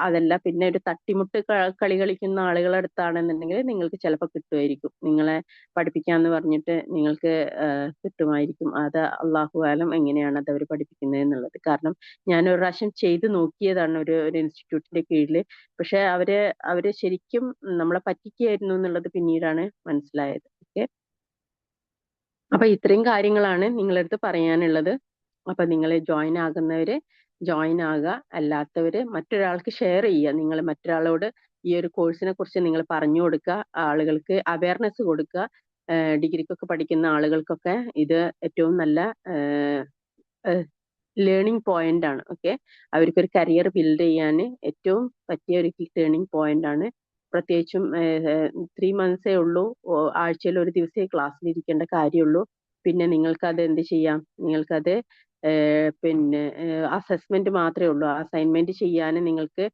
അതല്ല പിന്നെ ഒരു തട്ടിമുട്ട് കളി കളിക്കുന്ന ആളുകളുടെ അടുത്താണെന്നുണ്ടെങ്കിൽ നിങ്ങൾക്ക് ചിലപ്പോൾ കിട്ടുമായിരിക്കും. നിങ്ങളെ പഠിപ്പിക്കാന്ന് പറഞ്ഞിട്ട് നിങ്ങൾക്ക് കിട്ടുമായിരിക്കും. അത് അള്ളാഹു ആലം എങ്ങനെയാണ് അത് അവർ പഠിപ്പിക്കുന്നത് എന്നുള്ളത്. കാരണം ഞാൻ ഒരു പ്രാവശ്യം ചെയ്ത് നോക്കിയതാണ് ഒരു ഇൻസ്റ്റിറ്റ്യൂട്ടിന്റെ കീഴിൽ. പക്ഷെ അവര് ശരിക്കും നമ്മളെ പറ്റിക്കുകയായിരുന്നു എന്നുള്ളത് പിന്നീടാണ് മനസ്സിലായത്. ഓക്കെ, അപ്പൊ ഇത്രയും കാര്യങ്ങളാണ് നിങ്ങളടുത്ത് പറയാനുള്ളത്. അപ്പൊ നിങ്ങൾ ജോയിൻ ആകുന്നവര് ജോയിൻ ആകുക, അല്ലാത്തവര് മറ്റൊരാൾക്ക് ഷെയർ ചെയ്യുക. നിങ്ങൾ മറ്റൊരാളോട് ഈ ഒരു കോഴ്സിനെ കുറിച്ച് നിങ്ങൾ പറഞ്ഞു കൊടുക്കുക, ആളുകൾക്ക് അവയർനെസ് കൊടുക്കുക. ഡിഗ്രിക്കൊക്കെ പഠിക്കുന്ന ആളുകൾക്കൊക്കെ ഇത് ഏറ്റവും നല്ല ലേണിംഗ് പോയിന്റ് ആണ്. ഓക്കെ, അവർക്കൊരു കരിയർ ബിൽഡ് ചെയ്യാൻ ഏറ്റവും പറ്റിയ ഒരു ടേണിംഗ് പോയിന്റ് ആണ്. പ്രത്യേകിച്ചും 3 മന്ത്സേ ഉള്ളൂ, ആഴ്ചയിൽ ഒരു ദിവസമേ ക്ലാസ്സിൽ ഇരിക്കേണ്ട കാര്യമുള്ളൂ. പിന്നെ നിങ്ങൾക്ക് എന്ത് ചെയ്യാം, നിങ്ങൾക്കത് പിന്നെ അസസ്മെന്റ് മാത്രമേ ഉള്ളൂ. അസൈൻമെന്റ് ചെയ്യാൻ നിങ്ങൾക്ക്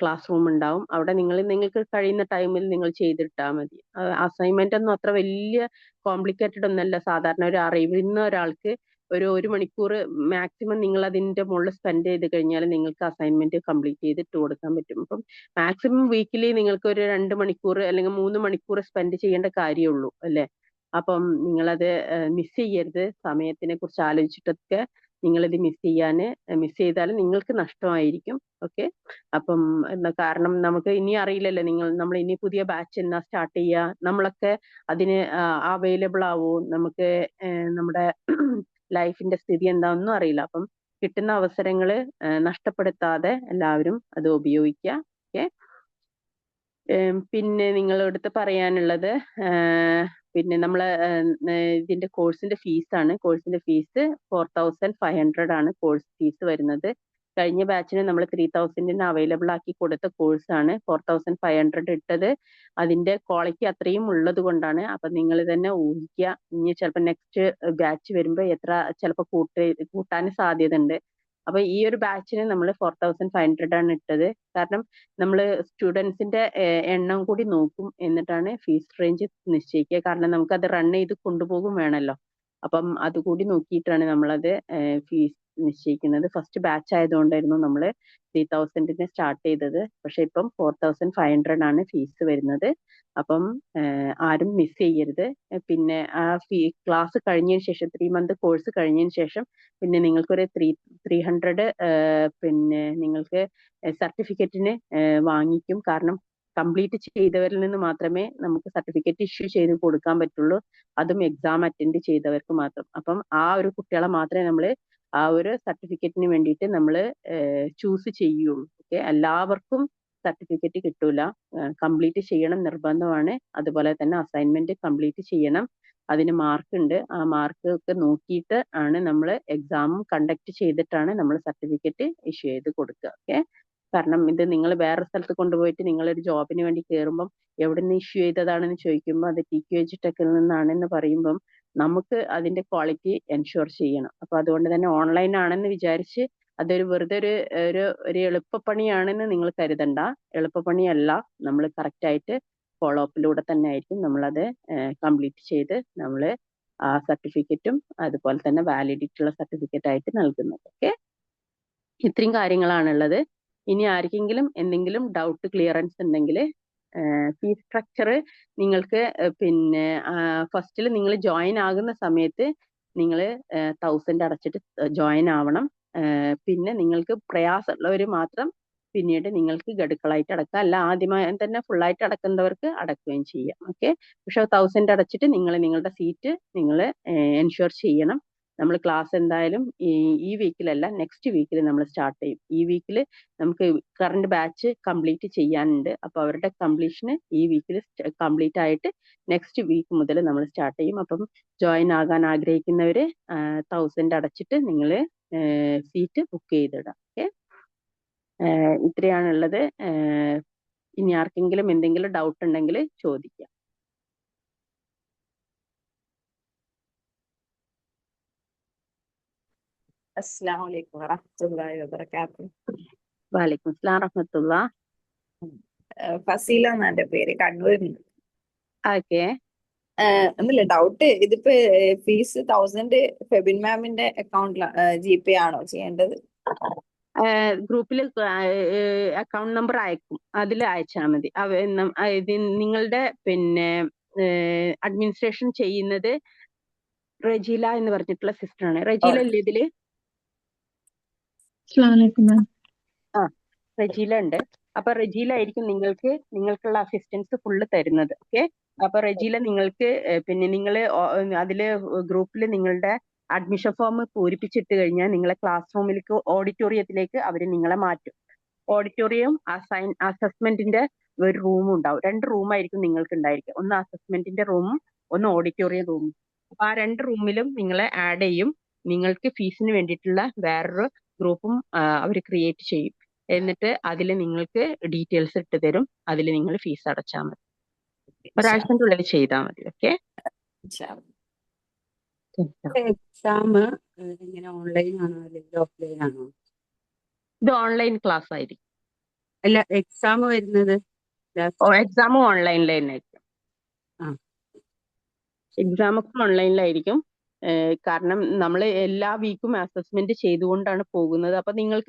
ക്ലാസ് റൂം ഉണ്ടാവും. അവിടെ നിങ്ങൾക്ക് കഴിയുന്ന ടൈമിൽ നിങ്ങൾ ചെയ്തിട്ടാൽ മതി. അസൈൻമെന്റ് ഒന്നും അത്ര വലിയ കോംപ്ലിക്കേറ്റഡ് ഒന്നല്ല. സാധാരണ ഒരു അറിയുന്ന ഒരാൾക്ക് ഒരു മണിക്കൂർ മാക്സിമം നിങ്ങൾ അതിന്റെ മുകളിൽ സ്പെൻഡ് ചെയ്ത് കഴിഞ്ഞാൽ നിങ്ങൾക്ക് അസൈൻമെന്റ് കംപ്ലീറ്റ് ചെയ്തിട്ട് കൊടുക്കാൻ പറ്റും. അപ്പം മാക്സിമം വീക്കിലി നിങ്ങൾക്ക് ഒരു 2 മണിക്കൂർ അല്ലെങ്കിൽ 3 മണിക്കൂർ സ്പെൻഡ് ചെയ്യേണ്ട കാര്യമുള്ളൂ അല്ലെ. അപ്പം നിങ്ങളത് മിസ് ചെയ്യരുത്. സമയത്തിനെ കുറിച്ച് ആലോചിച്ചിട്ടൊക്കെ നിങ്ങളിത് മിസ് ചെയ്താൽ നിങ്ങൾക്ക് നഷ്ടമായിരിക്കും. ഓക്കെ, അപ്പം കാരണം നമുക്ക് ഇനി അറിയില്ലല്ലോ, നമ്മൾ ഇനി പുതിയ ബാച്ച് എന്നാ സ്റ്റാർട്ട് ചെയ്യുക, നമ്മളൊക്കെ അതിന് അവൈലബിൾ ആവോ, നമുക്ക് നമ്മുടെ ലൈഫിന്റെ സ്ഥിതി എന്താണെന്നും അറിയില്ല. അപ്പം കിട്ടുന്ന അവസരങ്ങൾ നഷ്ടപ്പെടുത്താതെ എല്ലാവരും അത് ഉപയോഗിക്കുക. ഓക്കെ, പിന്നെ നിങ്ങളടുത്ത് പറയാനുള്ളത് പിന്നെ നമ്മള് ഇതിന്റെ കോഴ്സിന്റെ ഫീസാണ്. കോഴ്സിന്റെ ഫീസ് 4500 ആണ് കോഴ്സ് ഫീസ് വരുന്നത്. കഴിഞ്ഞ ബാച്ചിന് നമ്മൾ 3000 അവൈലബിൾ ആക്കി കൊടുത്ത കോഴ്സാണ് 4500 ഇട്ടത്. അതിന്റെ ക്വാളിറ്റി അത്രയും ഉള്ളത് കൊണ്ടാണ്. അപ്പൊ നിങ്ങൾ തന്നെ ഊഹിക്കുക, ഇനി ചിലപ്പോൾ നെക്സ്റ്റ് ബാച്ച് വരുമ്പോൾ എത്ര ചിലപ്പോൾ കൂട്ടാൻ സാധ്യത ഉണ്ട്. അപ്പൊ ഈ ഒരു ബാച്ചിന് നമ്മൾ 4500 ആണ് ഇട്ടത്. കാരണം നമ്മൾ സ്റ്റുഡൻസിന്റെ എണ്ണം കൂടി നോക്കും, എന്നിട്ടാണ് ഫീസ് റേഞ്ച് നിശ്ചയിക്കുക. കാരണം നമുക്കത് റൺ ചെയ്ത് കൊണ്ടുപോകും വേണമല്ലോ. അപ്പം അതുകൂടി നോക്കിയിട്ടാണ് നമ്മളത് ഫീസ് നിശ്ചയിക്കുന്നത്. ഫസ്റ്റ് ബാച്ച് ആയതുകൊണ്ടായിരുന്നു നമ്മൾ 3000 സ്റ്റാർട്ട് ചെയ്തത്. പക്ഷെ ഇപ്പം 4500 ആണ് ഫീസ് വരുന്നത്. അപ്പം ആരും മിസ് ചെയ്യരുത്. പിന്നെ ആ ക്ലാസ് കഴിഞ്ഞതിന് ശേഷം 3 മന്ത് കോഴ്സ് കഴിഞ്ഞതിന് ശേഷം പിന്നെ നിങ്ങൾക്കൊരു 300 പിന്നെ നിങ്ങൾക്ക് സർട്ടിഫിക്കറ്റിന് വാങ്ങിക്കും. കാരണം കംപ്ലീറ്റ് ചെയ്തവരിൽ നിന്ന് മാത്രമേ നമുക്ക് സർട്ടിഫിക്കറ്റ് ഇഷ്യൂ ചെയ്ത് കൊടുക്കാൻ പറ്റുള്ളൂ, അതും എക്സാം അറ്റൻഡ് ചെയ്തവർക്ക് മാത്രം. അപ്പം ആ ഒരു കുട്ടികളെ മാത്രമേ നമ്മൾ ആ ഒരു സർട്ടിഫിക്കറ്റിന് വേണ്ടിയിട്ട് നമ്മൾ ചൂസ് ചെയ്യുള്ളൂ. ഓക്കെ, എല്ലാവർക്കും സർട്ടിഫിക്കറ്റ് കിട്ടൂല, കംപ്ലീറ്റ് ചെയ്യണം നിർബന്ധമാണ്. അതുപോലെ തന്നെ അസൈൻമെന്റ് കംപ്ലീറ്റ് ചെയ്യണം, അതിന് മാർക്ക് ഉണ്ട്. ആ മാർക്ക് ഒക്കെ നോക്കിയിട്ട് ആണ് നമ്മൾ എക്സാമും കണ്ടക്ട് ചെയ്തിട്ടാണ് നമ്മൾ സർട്ടിഫിക്കറ്റ് ഇഷ്യൂ ചെയ്ത് കൊടുക്കുക. ഓക്കെ, കാരണം ഇത് നിങ്ങൾ വേറെ സ്ഥലത്ത് കൊണ്ടുപോയിട്ട് നിങ്ങളൊരു ജോബിന് വേണ്ടി കയറുമ്പം എവിടെ നിന്ന് ഇഷ്യൂ ചെയ്തതാണെന്ന് ചോദിക്കുമ്പോൾ അത് TQH ടെക്കിൽ നിന്നാണെന്ന് പറയുമ്പം നമുക്ക് അതിന്റെ ക്വാളിറ്റി എൻഷുർ ചെയ്യണം. അപ്പൊ അതുകൊണ്ട് തന്നെ ഓൺലൈൻ ആണെന്ന് വിചാരിച്ച് അതൊരു വെറുതെ ഒരു എളുപ്പപ്പണിയാണെന്ന് നിങ്ങൾ കരുതണ്ട. എളുപ്പപ്പണിയല്ല, നമ്മൾ കറക്റ്റ് ആയിട്ട് ഫോളോ അപ്പിലൂടെ തന്നെ ആയിരിക്കും നമ്മളത് കംപ്ലീറ്റ് ചെയ്ത് നമ്മൾ ആ സർട്ടിഫിക്കറ്റും അതുപോലെ തന്നെ വാലിഡിറ്റി ഉള്ള സർട്ടിഫിക്കറ്റ് ആയിട്ട് നൽകുന്നത്. ഓക്കെ, ഇത്രയും കാര്യങ്ങളാണുള്ളത്. ഇനി ആർക്കെങ്കിലും എന്തെങ്കിലും ഡൗട്ട് ക്ലിയറൻസ് ഉണ്ടെങ്കിൽ ഫീസ് സ്ട്രക്ചർ നിങ്ങൾക്ക് പിന്നെ ഫസ്റ്റിൽ നിങ്ങൾ ജോയിൻ ആകുന്ന സമയത്ത് നിങ്ങൾ 1000 അടച്ചിട്ട് ജോയിൻ ആവണം. പിന്നെ നിങ്ങൾക്ക് പ്രയാസമുള്ളവർ മാത്രം പിന്നീട് നിങ്ങൾക്ക് ഗഡുക്കളായിട്ട് അടക്കാം, അല്ല ആദ്യമായി തന്നെ ഫുള്ളായിട്ട് അടക്കുന്നവർക്ക് അടക്കുകയും ചെയ്യാം. ഓക്കെ, പക്ഷെ 1000 അടച്ചിട്ട് നിങ്ങൾ നിങ്ങളുടെ സീറ്റ് നിങ്ങൾ എൻഷുർ ചെയ്യണം. നമ്മൾ ക്ലാസ് എന്തായാലും ഈ വീക്കിലല്ല, നെക്സ്റ്റ് വീക്കിൽ നമ്മൾ സ്റ്റാർട്ട് ചെയ്യും. ഈ വീക്കിൽ നമുക്ക് കറണ്ട് ബാച്ച് കംപ്ലീറ്റ് ചെയ്യാനുണ്ട്. അപ്പൊ അവരുടെ കംപ്ലീഷന് ഈ വീക്കിൽ കംപ്ലീറ്റ് ആയിട്ട് നെക്സ്റ്റ് വീക്ക് മുതൽ നമ്മൾ സ്റ്റാർട്ട് ചെയ്യും. അപ്പം ജോയിൻ ആകാൻ ആഗ്രഹിക്കുന്നവര് 1000 അടച്ചിട്ട് നിങ്ങൾ സീറ്റ് ബുക്ക് ചെയ്തിടാം. ഓക്കെ, ഇത്രയാണുള്ളത്. ഇനി ആർക്കെങ്കിലും എന്തെങ്കിലും ഡൗട്ട് ഉണ്ടെങ്കിൽ ചോദിക്കാം. അസ്സലാമു അലൈക്കും വറഹ്മത്തുള്ളാഹി വബറകാതുഹു. വലൈക്കും അസ്സലാം റഹ്മത്തുള്ള. ഫസീല എന്നാ എന്റെ പേര്, കണ്ണൂരിൽ നിന്ന്. ഓക്കെ, ഒന്നുമില്ല, ഡൗട്ട് ഇതിപ്പോ ഫീസ് 1000 ഫെബിൻ മാമിന്റെ അക്കൗണ്ടിലാണ് GPay ആണോ ചെയ്യേണ്ടത്? ഗ്രൂപ്പിൽ അക്കൗണ്ട് നമ്പർ അയക്കും, അതിൽ അയച്ചാൽ മതി. നിങ്ങളുടെ പിന്നെ അഡ്മിനിസ്ട്രേഷൻ ചെയ്യുന്നത് റജീല എന്ന് പറഞ്ഞിട്ടുള്ള സിസ്റ്റർ ആണ്. റജീല അല്ലേ ഇതില്? ആ, റജീല ഉണ്ട്. അപ്പൊ റജീല ആയിരിക്കും നിങ്ങൾക്കുള്ള അസിസ്റ്റൻസ് ഫുള്ള് തരുന്നത്. ഓക്കെ, അപ്പൊ റജീല നിങ്ങൾക്ക് പിന്നെ നിങ്ങൾ അതില് ഗ്രൂപ്പിൽ നിങ്ങളുടെ അഡ്മിഷൻ ഫോം പൂരിപ്പിച്ചിട്ട് കഴിഞ്ഞാൽ നിങ്ങളെ ക്ലാസ് റൂമിലേക്ക് ഓഡിറ്റോറിയത്തിലേക്ക് അവർ നിങ്ങളെ മാറ്റും. ഓഡിറ്റോറിയം അസസ്മെന്റിന്റെ ഒരു റൂമും ഉണ്ടാവും. 2 റൂമായിരിക്കും നിങ്ങൾക്ക് ഉണ്ടായിരിക്കുക, ഒന്ന് അസസ്മെന്റിന്റെ റൂമും ഒന്ന് ഓഡിറ്റോറിയം റൂമും. അപ്പൊ ആ 2 റൂമിലും നിങ്ങളെ ആഡ് ചെയ്യും. നിങ്ങൾക്ക് ഫീസിന് വേണ്ടിയിട്ടുള്ള വേറൊരു ഗ്രൂപ്പും അവർ ക്രിയേറ്റ് ചെയ്യും. എന്നിട്ട് അതിൽ നിങ്ങൾക്ക് ഡീറ്റെയിൽസ് ഇട്ട് തരും. അതിൽ നിങ്ങൾ ഫീസ് അടച്ചാൽ മതി. ഒരാഴ്ചന്റെ ഉള്ളിൽ ചെയ്താൽ മതി. ഓക്കെ, എക്സാം എങ്ങനെ ഓൺലൈൻ ആണോ അല്ലെങ്കിൽ ഓഫ്ലൈൻ ആണോ? ഇത് ഓൺലൈൻ ക്ലാസ് ആയിരിക്കും. അല്ല, എക്സാം വരുന്നത് എക്സാമും ഓൺലൈനിലായിരിക്കും. എക്സാമൊക്കെ ഓൺലൈനിലായിരിക്കും. കാരണം നമ്മൾ എല്ലാ വീക്കും അസസ്മെന്റ് ചെയ്തുകൊണ്ടാണ് പോകുന്നത്. അപ്പൊ നിങ്ങൾ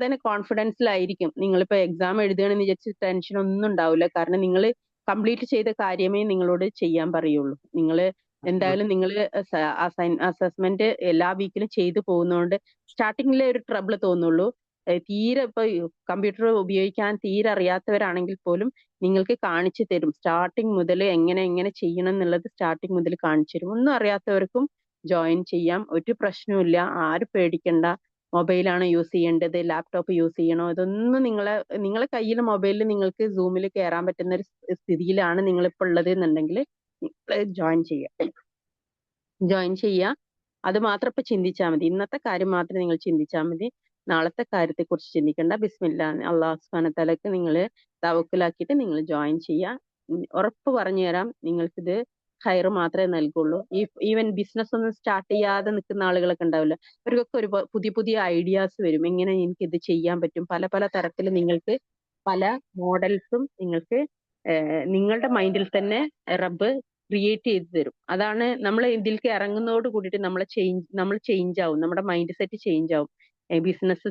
തന്നെ കോൺഫിഡൻസിലായിരിക്കും. നിങ്ങളിപ്പോ എക്സാം എഴുതുകയാണെന്ന് വിചാരിച്ച് ടെൻഷൻ ഒന്നും ഉണ്ടാവില്ല. കാരണം നിങ്ങൾ കംപ്ലീറ്റ് ചെയ്ത കാര്യമേ നിങ്ങളോട് ചെയ്യാൻ പറയുള്ളൂ. നിങ്ങൾ എന്തായാലും നിങ്ങൾ അസസ്മെന്റ് എല്ലാ വീക്കിലും ചെയ്തു പോകുന്നതുകൊണ്ട് സ്റ്റാർട്ടിങ്ങിലെ ഒരു ട്രബിൾ തോന്നുള്ളൂ. തീരെ ഇപ്പൊ കമ്പ്യൂട്ടർ ഉപയോഗിക്കാൻ തീരെ അറിയാത്തവരാണെങ്കിൽ പോലും നിങ്ങൾക്ക് കാണിച്ചു തരും. സ്റ്റാർട്ടിങ് മുതൽ എങ്ങനെ ചെയ്യണം എന്നുള്ളത് സ്റ്റാർട്ടിങ് മുതൽ കാണിച്ചു തരും. ഒന്നും അറിയാത്തവർക്കും ജോയിൻ ചെയ്യാം, ഒരു പ്രശ്നവുമില്ല. ആരും പേടിക്കണ്ട. മൊബൈലാണ് യൂസ് ചെയ്യേണ്ടത്, ലാപ്ടോപ്പ് യൂസ് ചെയ്യണോ, ഇതൊന്നും നിങ്ങളെ കയ്യിൽ മൊബൈലിൽ നിങ്ങൾക്ക് സൂമിൽ കയറാൻ പറ്റുന്ന ഒരു സ്ഥിതിയിലാണ് നിങ്ങളിപ്പോൾ ഉള്ളത് എന്നുണ്ടെങ്കിൽ ജോയിൻ ചെയ്യുക. അത് മാത്രം ഇപ്പൊ ചിന്തിച്ചാൽ മതി. ഇന്നത്തെ കാര്യം മാത്രം നിങ്ങൾ ചിന്തിച്ചാൽ മതി. നാളത്തെ കാര്യത്തെ കുറിച്ച് ചിന്തിക്കേണ്ട. ബിസ്മില്ലാ, അള്ളാഹു സുബ്ഹാനഹു തആലക്ക് നിങ്ങൾ തവക്കുലാക്കിയിട്ട് നിങ്ങൾ ജോയിൻ ചെയ്യുക. ഉറപ്പ് പറഞ്ഞു തരാം, നിങ്ങൾക്കിത് ഹൈർ മാത്രമേ നൽകുള്ളൂ. ഈവൻ ബിസിനസ് ഒന്നും സ്റ്റാർട്ട് ചെയ്യാതെ നിൽക്കുന്ന ആളുകളൊക്കെ ഉണ്ടാവില്ല, അവർക്കൊക്കെ ഒരു പുതിയ ഐഡിയാസ് വരും. എങ്ങനെ എനിക്കിത് ചെയ്യാൻ പറ്റും, പല തരത്തിൽ നിങ്ങൾക്ക് പല മോഡൽസും നിങ്ങൾക്ക് നിങ്ങളുടെ മൈൻഡിൽ തന്നെ റബ്ബ് ക്രിയേറ്റ് ചെയ്ത് തരും. അതാണ് നമ്മൾ ഇതിലേക്ക് ഇറങ്ങുന്നതോട് കൂടിയിട്ട് നമ്മൾ ചേഞ്ച് ആവും, നമ്മുടെ മൈൻഡ് സെറ്റ് ചേഞ്ച് ആവും. ബിസിനസ്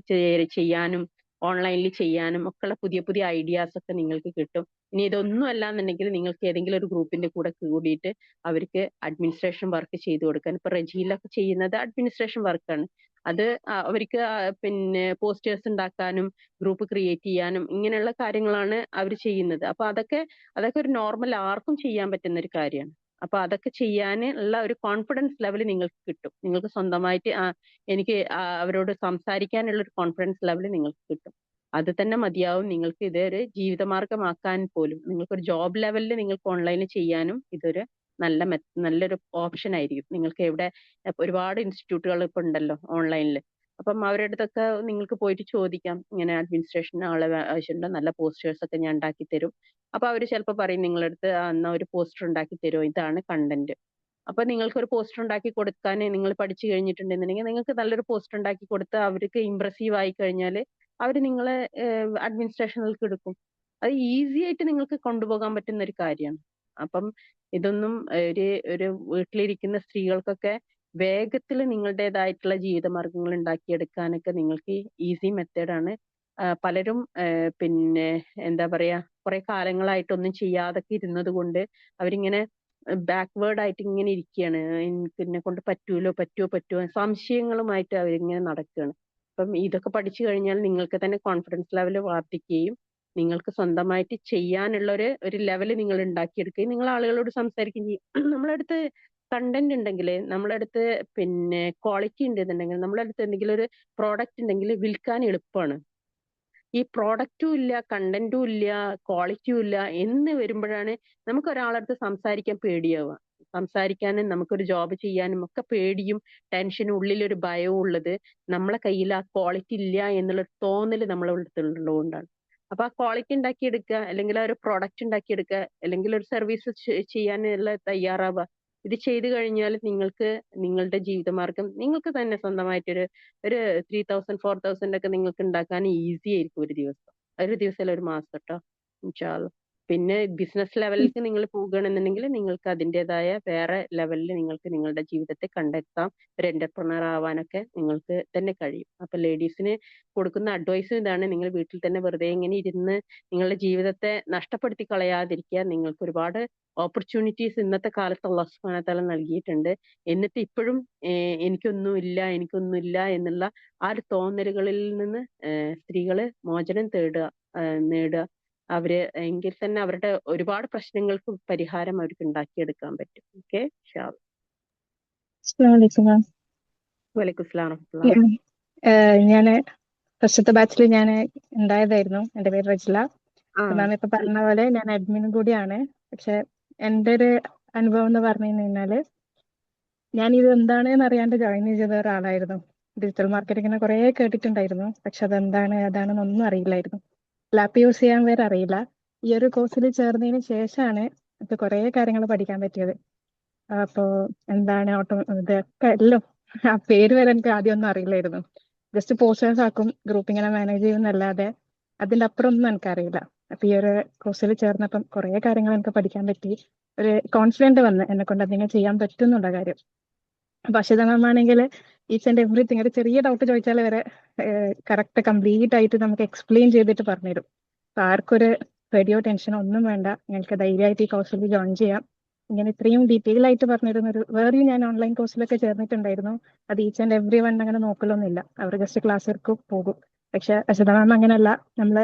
ചെയ്യാനും ഓൺലൈനിൽ ചെയ്യാനും ഒക്കെയുള്ള പുതിയ ഐഡിയാസ് ഒക്കെ നിങ്ങൾക്ക് കിട്ടും. ഇനി ഇതൊന്നും അല്ല എന്നുണ്ടെങ്കിൽ നിങ്ങൾക്ക് ഏതെങ്കിലും ഒരു ഗ്രൂപ്പിന്റെ കൂടെ കൂടിയിട്ട് അവർക്ക് അഡ്മിനിസ്ട്രേഷൻ വർക്ക് ചെയ്തു കൊടുക്കാൻ. ഇപ്പൊ റജീലൊക്കെ ചെയ്യുന്നത് അഡ്മിനിസ്ട്രേഷൻ വർക്കാണ്. അത് അവർക്ക് പിന്നെ പോസ്റ്റേഴ്സ് ഉണ്ടാക്കാനും ഗ്രൂപ്പ് ക്രിയേറ്റ് ചെയ്യാനും ഇങ്ങനെയുള്ള കാര്യങ്ങളാണ് അവർ ചെയ്യുന്നത്. അപ്പൊ അതൊക്കെ ഒരു നോർമൽ ആർക്കും ചെയ്യാൻ പറ്റുന്ന ഒരു കാര്യമാണ്. അപ്പൊ അതൊക്കെ ചെയ്യാനുള്ള ഒരു കോൺഫിഡൻസ് ലെവൽ നിങ്ങൾക്ക് കിട്ടും. നിങ്ങൾക്ക് സ്വന്തമായിട്ട് എനിക്ക് അവരോട് സംസാരിക്കാനുള്ള ഒരു കോൺഫിഡൻസ് ലെവൽ നിങ്ങൾക്ക് കിട്ടും. അത് തന്നെ മതിയാവും നിങ്ങൾക്ക് ഇതൊരു ജീവിതമാർഗമാക്കാൻ പോലും. നിങ്ങൾക്കൊരു ജോബ് ലെവലിൽ നിങ്ങൾക്ക് ഓൺലൈനിൽ ചെയ്യാനും ഇതൊരു നല്ലൊരു ഓപ്ഷൻ ആയിരിക്കും. നിങ്ങൾക്ക് എവിടെ ഒരുപാട് ഇൻസ്റ്റിറ്റ്യൂട്ടുകൾ ഇപ്പൊ ഉണ്ടല്ലോ ഓൺലൈനിൽ. അപ്പം അവരുടെ അടുത്തൊക്കെ നിങ്ങൾക്ക് പോയിട്ട് ചോദിക്കാം, ഇങ്ങനെ അഡ്മിനിസ്ട്രേഷന് ആളെ ആവശ്യമുണ്ട്, നല്ല പോസ്റ്റേഴ്സ് ഒക്കെ ഞാൻ ഉണ്ടാക്കി തരും. അപ്പൊ അവര് ചിലപ്പോൾ പറയും നിങ്ങളുടെ അടുത്ത് എന്നാ ഒരു പോസ്റ്റർ ഉണ്ടാക്കി തരുമോ, ഇതാണ് കണ്ടന്റ്. അപ്പൊ നിങ്ങൾക്ക് ഒരു പോസ്റ്റർ ഉണ്ടാക്കി കൊടുക്കാൻ നിങ്ങൾ പഠിച്ചു കഴിഞ്ഞിട്ടുണ്ടെന്നുണ്ടെങ്കിൽ നിങ്ങൾക്ക് നല്ലൊരു പോസ്റ്റർ ഉണ്ടാക്കി കൊടുത്ത് അവർക്ക് ഇംപ്രസീവ് ആയി കഴിഞ്ഞാൽ അവർ നിങ്ങളെ അഡ്മിനിസ്ട്രേഷനിലേക്ക് എടുക്കും. അത് ഈസി ആയിട്ട് നിങ്ങൾക്ക് കൊണ്ടുപോകാൻ പറ്റുന്ന ഒരു കാര്യമാണ്. അപ്പം ഇതൊന്നും ഒരു വീട്ടിലിരിക്കുന്ന സ്ത്രീകൾക്കൊക്കെ വേഗത്തിൽ നിങ്ങളുടേതായിട്ടുള്ള ജീവിതമാർഗങ്ങൾ ഉണ്ടാക്കിയെടുക്കാനൊക്കെ നിങ്ങൾക്ക് ഈസി മെത്തേഡാണ്. പലരും പിന്നെ എന്താ പറയാ കുറെ കാലങ്ങളായിട്ടൊന്നും ചെയ്യാതൊക്കെ ഇരുന്നത് കൊണ്ട് അവരിങ്ങനെ ബാക്ക്വേർഡ് ആയിട്ട് ഇങ്ങനെ ഇരിക്കുകയാണ്. എന്നെ കൊണ്ട് പറ്റുമോ സംശയങ്ങളുമായിട്ട് അവരിങ്ങനെ നടക്കുകയാണ്. അപ്പം ഇതൊക്കെ പഠിച്ചു കഴിഞ്ഞാൽ നിങ്ങൾക്ക് തന്നെ കോൺഫിഡൻസ് ലെവൽ വർദ്ധിക്കുകയും നിങ്ങൾക്ക് സ്വന്തമായിട്ട് ചെയ്യാനുള്ള ഒരു ലെവൽ നിങ്ങൾ ഉണ്ടാക്കിയെടുക്കുകയും നിങ്ങൾ ആളുകളോട് സംസാരിക്കുകയും ചെയ്യും. നമ്മളടുത്ത് കണ്ടന്റ് ഉണ്ടെങ്കിൽ, നമ്മളടുത്ത് പിന്നെ ക്വാളിറ്റി ഉണ്ടെന്നുണ്ടെങ്കിൽ, നമ്മളടുത്ത് എന്തെങ്കിലും ഒരു പ്രോഡക്റ്റ് ഉണ്ടെങ്കിൽ വിൽക്കാൻ എളുപ്പമാണ്. ഈ പ്രോഡക്റ്റും ഇല്ല, കണ്ടന്റും ഇല്ല, ക്വാളിറ്റിയും ഇല്ല എന്ന് വരുമ്പോഴാണ് നമുക്ക് ഒരാളടുത്ത് സംസാരിക്കാൻ പേടിയാവുക. സംസാരിക്കാനും നമുക്കൊരു ജോബ് ചെയ്യാനും ഒക്കെ പേടിയും ടെൻഷനും ഉള്ളിലൊരു ഭയവും ഉള്ളത് നമ്മളെ കയ്യിൽ ആ ക്വാളിറ്റി ഇല്ല എന്നുള്ളൊരു തോന്നല് നമ്മളെ ഉള്ളതുകൊണ്ടാണ്. അപ്പൊ ആ ക്വാളിറ്റി ഉണ്ടാക്കിയെടുക്കുക, അല്ലെങ്കിൽ ആ ഒരു പ്രോഡക്റ്റ് ഉണ്ടാക്കിയെടുക്കുക, അല്ലെങ്കിൽ ഒരു സർവീസ് ചെയ്യാനുള്ള തയ്യാറാവുക. ഇത് ചെയ്തു കഴിഞ്ഞാൽ നിങ്ങൾക്ക് നിങ്ങളുടെ ജീവിതമാർഗം നിങ്ങൾക്ക് തന്നെ സ്വന്തമായിട്ടൊരു 3000 4000 ഒക്കെ നിങ്ങൾക്ക് ഉണ്ടാക്കാൻ ഈസി ആയിരിക്കും ഒരു ദിവസം അല്ല ഒരു മാസം കേട്ടോ, ഇൻഷാ അള്ളാ. പിന്നെ ബിസിനസ് ലെവലിലേക്ക് നിങ്ങൾ പോകുകയാണെന്നുണ്ടെങ്കിൽ നിങ്ങൾക്ക് അതിൻ്റെതായ വേറെ ലെവലിൽ നിങ്ങൾക്ക് നിങ്ങളുടെ ജീവിതത്തെ കണ്ടെത്താം. ഒരു എന്റർപ്രണർ ആവാനൊക്കെ നിങ്ങൾക്ക് തന്നെ കഴിയും. അപ്പൊ ലേഡീസിന് കൊടുക്കുന്ന അഡ്വൈസ് ഇതാണ്, നിങ്ങൾ വീട്ടിൽ തന്നെ വെറുതെ ഇങ്ങനെ ഇരുന്ന് നിങ്ങളുടെ ജീവിതത്തെ നഷ്ടപ്പെടുത്തി കളയാതിരിക്കുക. നിങ്ങൾക്ക് ഒരുപാട് ഓപ്പർച്യൂണിറ്റീസ് ഇന്നത്തെ കാലത്ത് അല്ലാഹു സുബ്ഹാനഹു വ തആല നൽകിയിട്ടുണ്ട്. എന്നിട്ട് ഇപ്പോഴും എനിക്കൊന്നുമില്ല എന്നുള്ള ആ ഒരു തോന്നലുകളിൽ നിന്ന് സ്ത്രീകള് മോചനം നേടുക. അവര് എങ്കിൽ തന്നെ അവരുടെ ഒരുപാട് പ്രശ്നങ്ങൾക്ക് പരിഹാരം അവർക്ക് ഉണ്ടാക്കിയെടുക്കാൻ പറ്റും. ഓക്കെ, അസ്സലാമലൈക്കും മാം. വലൈക്കും സ്സലാം വറഹ്മത്തുള്ളാഹി. ഞാന് ഫസ്റ്റത്തെ ബാച്ചിൽ ഞാൻ ഉണ്ടായതായിരുന്നു. എൻ്റെ പേര് റജില. മാം ഇപ്പൊ പറഞ്ഞ പോലെ ഞാൻ അഡ്മിനും കൂടിയാണ്. പക്ഷെ എൻ്റെ ഒരു അനുഭവം എന്ന് പറഞ്ഞു കഴിഞ്ഞാല് ഞാൻ ഇത് എന്താണെന്ന് അറിയാണ്ട് ജോയിൻ ചെയ്ത ഒരാളായിരുന്നു. ഡിജിറ്റൽ മാർക്കറ്റിങ്ങിനെ കുറെ കേട്ടിട്ടുണ്ടായിരുന്നു, പക്ഷെ അതാണെന്നൊന്നും അറിയില്ലായിരുന്നു. ലാപ്പ് യൂസ് ചെയ്യാൻ വരെ അറിയില്ല. ഈ ഒരു കോഴ്സിൽ ചേർന്നതിന് ശേഷമാണ് ഇപ്പൊ കുറെ കാര്യങ്ങൾ പഠിക്കാൻ പറ്റിയത്. അപ്പോ എന്താണ് ഇതൊക്കെ എല്ലാം ആ പേര് വരെ എനിക്ക് ആദ്യം ഒന്നും അറിയില്ലായിരുന്നു. ജസ്റ്റ് പോസ്റ്റേഴ്സ് ആക്കും, ഗ്രൂപ്പ് ഇങ്ങനെ മാനേജ് ചെയ്യുന്നല്ലാതെ അതിന്റെ അപ്പുറം ഒന്നും എനിക്കറിയില്ല. അപ്പൊ ഈ ഒരു കോഴ്സിൽ ചേർന്നപ്പം കുറെ കാര്യങ്ങൾ എനിക്ക് പഠിക്കാൻ പറ്റി. ഒരു കോൺഫിഡന്റ് വന്ന് എന്നെ കൊണ്ട് എന്തെങ്കിലും ചെയ്യാൻ പറ്റും എന്നുള്ള കാര്യം. പക്ഷെ ഇതാണെങ്കിൽ ഈച്ച് ആൻഡ് എവറിത്തിങ് ഒരു ചെറിയ ഡൗട്ട് ചോദിച്ചാൽ വരെ കറക്റ്റ് കംപ്ലീറ്റ് ആയിട്ട് നമുക്ക് എക്സ്പ്ലെയിൻ ചെയ്തിട്ട് പറഞ്ഞുതരും. അപ്പൊ ആർക്കൊരു പേടിയോ ടെൻഷനോ ഒന്നും വേണ്ട, നിങ്ങൾക്ക് ധൈര്യമായിട്ട് ഈ കോഴ്സിൽ ജോയിൻ ചെയ്യാം. ഇങ്ങനെ ഇത്രയും ഡീറ്റെയിൽ ആയിട്ട് പറഞ്ഞിരുന്ന വേറെയും ഞാൻ ഓൺലൈൻ കോഴ്സിലൊക്കെ ചേർന്നിട്ടുണ്ടായിരുന്നു. അത് ഈച്ച് ആൻഡ് എവ്രി വൺ അങ്ങനെ നോക്കലൊന്നുമില്ല. അവർ ജസ്റ്റ് ക്ലാസ്സിലേക്ക് പോകും. പക്ഷെ അശ്വത മാം അങ്ങനെയല്ല. നമ്മള്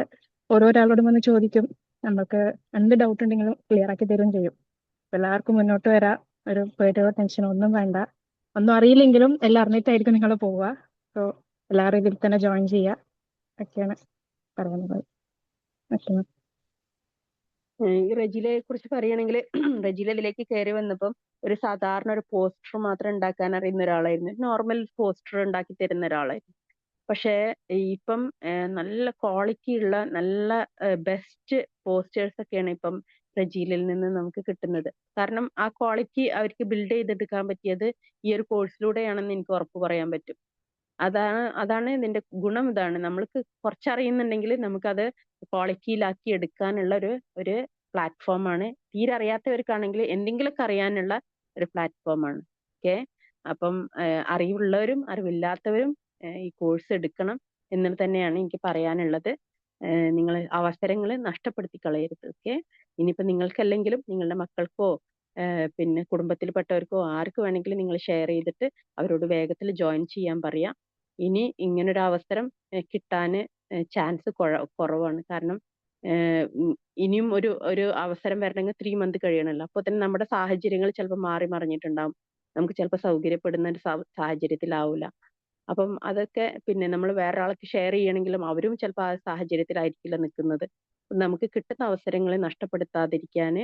ഓരോരാളോടും വന്ന് ചോദിക്കും. നമുക്ക് എന്ത് ഡൗട്ട് ഉണ്ടെങ്കിലും ക്ലിയർ ആക്കി തരുകയും ചെയ്യും. എല്ലാവർക്കും മുന്നോട്ട് വരാം. ഒരു പേടിയോ ടെൻഷനോ ഒന്നും വേണ്ട. ഒന്നും അറിയില്ലെങ്കിലും എല്ലാം അറിഞ്ഞിട്ടായിരിക്കും നിങ്ങൾ പോവുക. സോ എല്ലാവരും ഇതിൽ തന്നെ ജോയിൻ ചെയ്യുക ഒക്കെയാണ് പറയുന്നത്. ഓക്കെ. ഈ റെജിലയെ കുറിച്ച് പറയുകയാണെങ്കിൽ റെജില ഇതിലേക്ക് കയറി വന്നപ്പം ഒരു സാധാരണ ഒരു പോസ്റ്റർ മാത്രം ഉണ്ടാക്കാൻ അറിയുന്ന ഒരാളായിരുന്നു. നോർമൽ പോസ്റ്റർ ഉണ്ടാക്കി തരുന്ന ഒരാളായിരുന്നു. പക്ഷേ ഇപ്പം നല്ല ക്വാളിറ്റി ഉള്ള നല്ല ബെസ്റ്റ് പോസ്റ്റേഴ്സ് ഒക്കെയാണ് ഇപ്പം റെജീലിൽ നിന്ന് നമുക്ക് കിട്ടുന്നത്. കാരണം ആ ക്വാളിറ്റി അവർക്ക് ബിൽഡ് ചെയ്തെടുക്കാൻ പറ്റിയത് ഈ ഒരു കോഴ്സിലൂടെയാണെന്ന് എനിക്ക് ഉറപ്പ് പറയാൻ പറ്റും. അതാണ് ഇതിന്റെ ഗുണം. ഇതാണ് നമ്മൾക്ക് കുറച്ചറിയുന്നുണ്ടെങ്കിൽ നമുക്കത് ക്വാളിറ്റിയിലാക്കി എടുക്കാനുള്ള ഒരു പ്ലാറ്റ്ഫോമാണ്. തീരെ അറിയാത്തവർക്കാണെങ്കിൽ എന്തെങ്കിലുമൊക്കെ അറിയാനുള്ള ഒരു പ്ലാറ്റ്ഫോമാണ്. ഓക്കെ. അപ്പം അറിവുള്ളവരും അറിവില്ലാത്തവരും ഈ കോഴ്സ് എടുക്കണം എന്ന് തന്നെയാണ് എനിക്ക് പറയാനുള്ളത്. നിങ്ങൾ അവസരങ്ങൾ നഷ്ടപ്പെടുത്തി കളയരുത്. ഓക്കെ. ഇനിയിപ്പോ നിങ്ങൾക്കല്ലെങ്കിലും നിങ്ങളുടെ മക്കൾക്കോ പിന്നെ കുടുംബത്തിൽപ്പെട്ടവർക്കോ ആർക്ക് വേണമെങ്കിലും നിങ്ങൾ ഷെയർ ചെയ്തിട്ട് അവരോട് വേഗത്തിൽ ജോയിൻ ചെയ്യാൻ പറയാം. ഇനി ഇങ്ങനൊരു അവസരം കിട്ടാൻ ചാൻസ് കുറവാണ്. കാരണം ഇനിയും ഒരു അവസരം വരണമെങ്കിൽ 3 months കഴിയണമല്ലോ. അപ്പോൾ തന്നെ നമ്മുടെ സാഹചര്യങ്ങൾ ചിലപ്പോൾ മാറി മറിഞ്ഞിട്ടുണ്ടാവും. നമുക്ക് ചിലപ്പോൾ സൗകര്യപ്പെടുന്ന ഒരു സാഹചര്യത്തിലാവില്ല. അപ്പം അതൊക്കെ പിന്നെ നമ്മൾ വേറൊരാൾക്ക് ഷെയർ ചെയ്യണമെങ്കിലും അവരും ചിലപ്പോൾ ആ സാഹചര്യത്തിലായിരിക്കില്ല നിൽക്കുന്നത്. നമുക്ക് കിട്ടുന്ന അവസരങ്ങളെ നഷ്ടപ്പെടുത്താതിരിക്കാൻ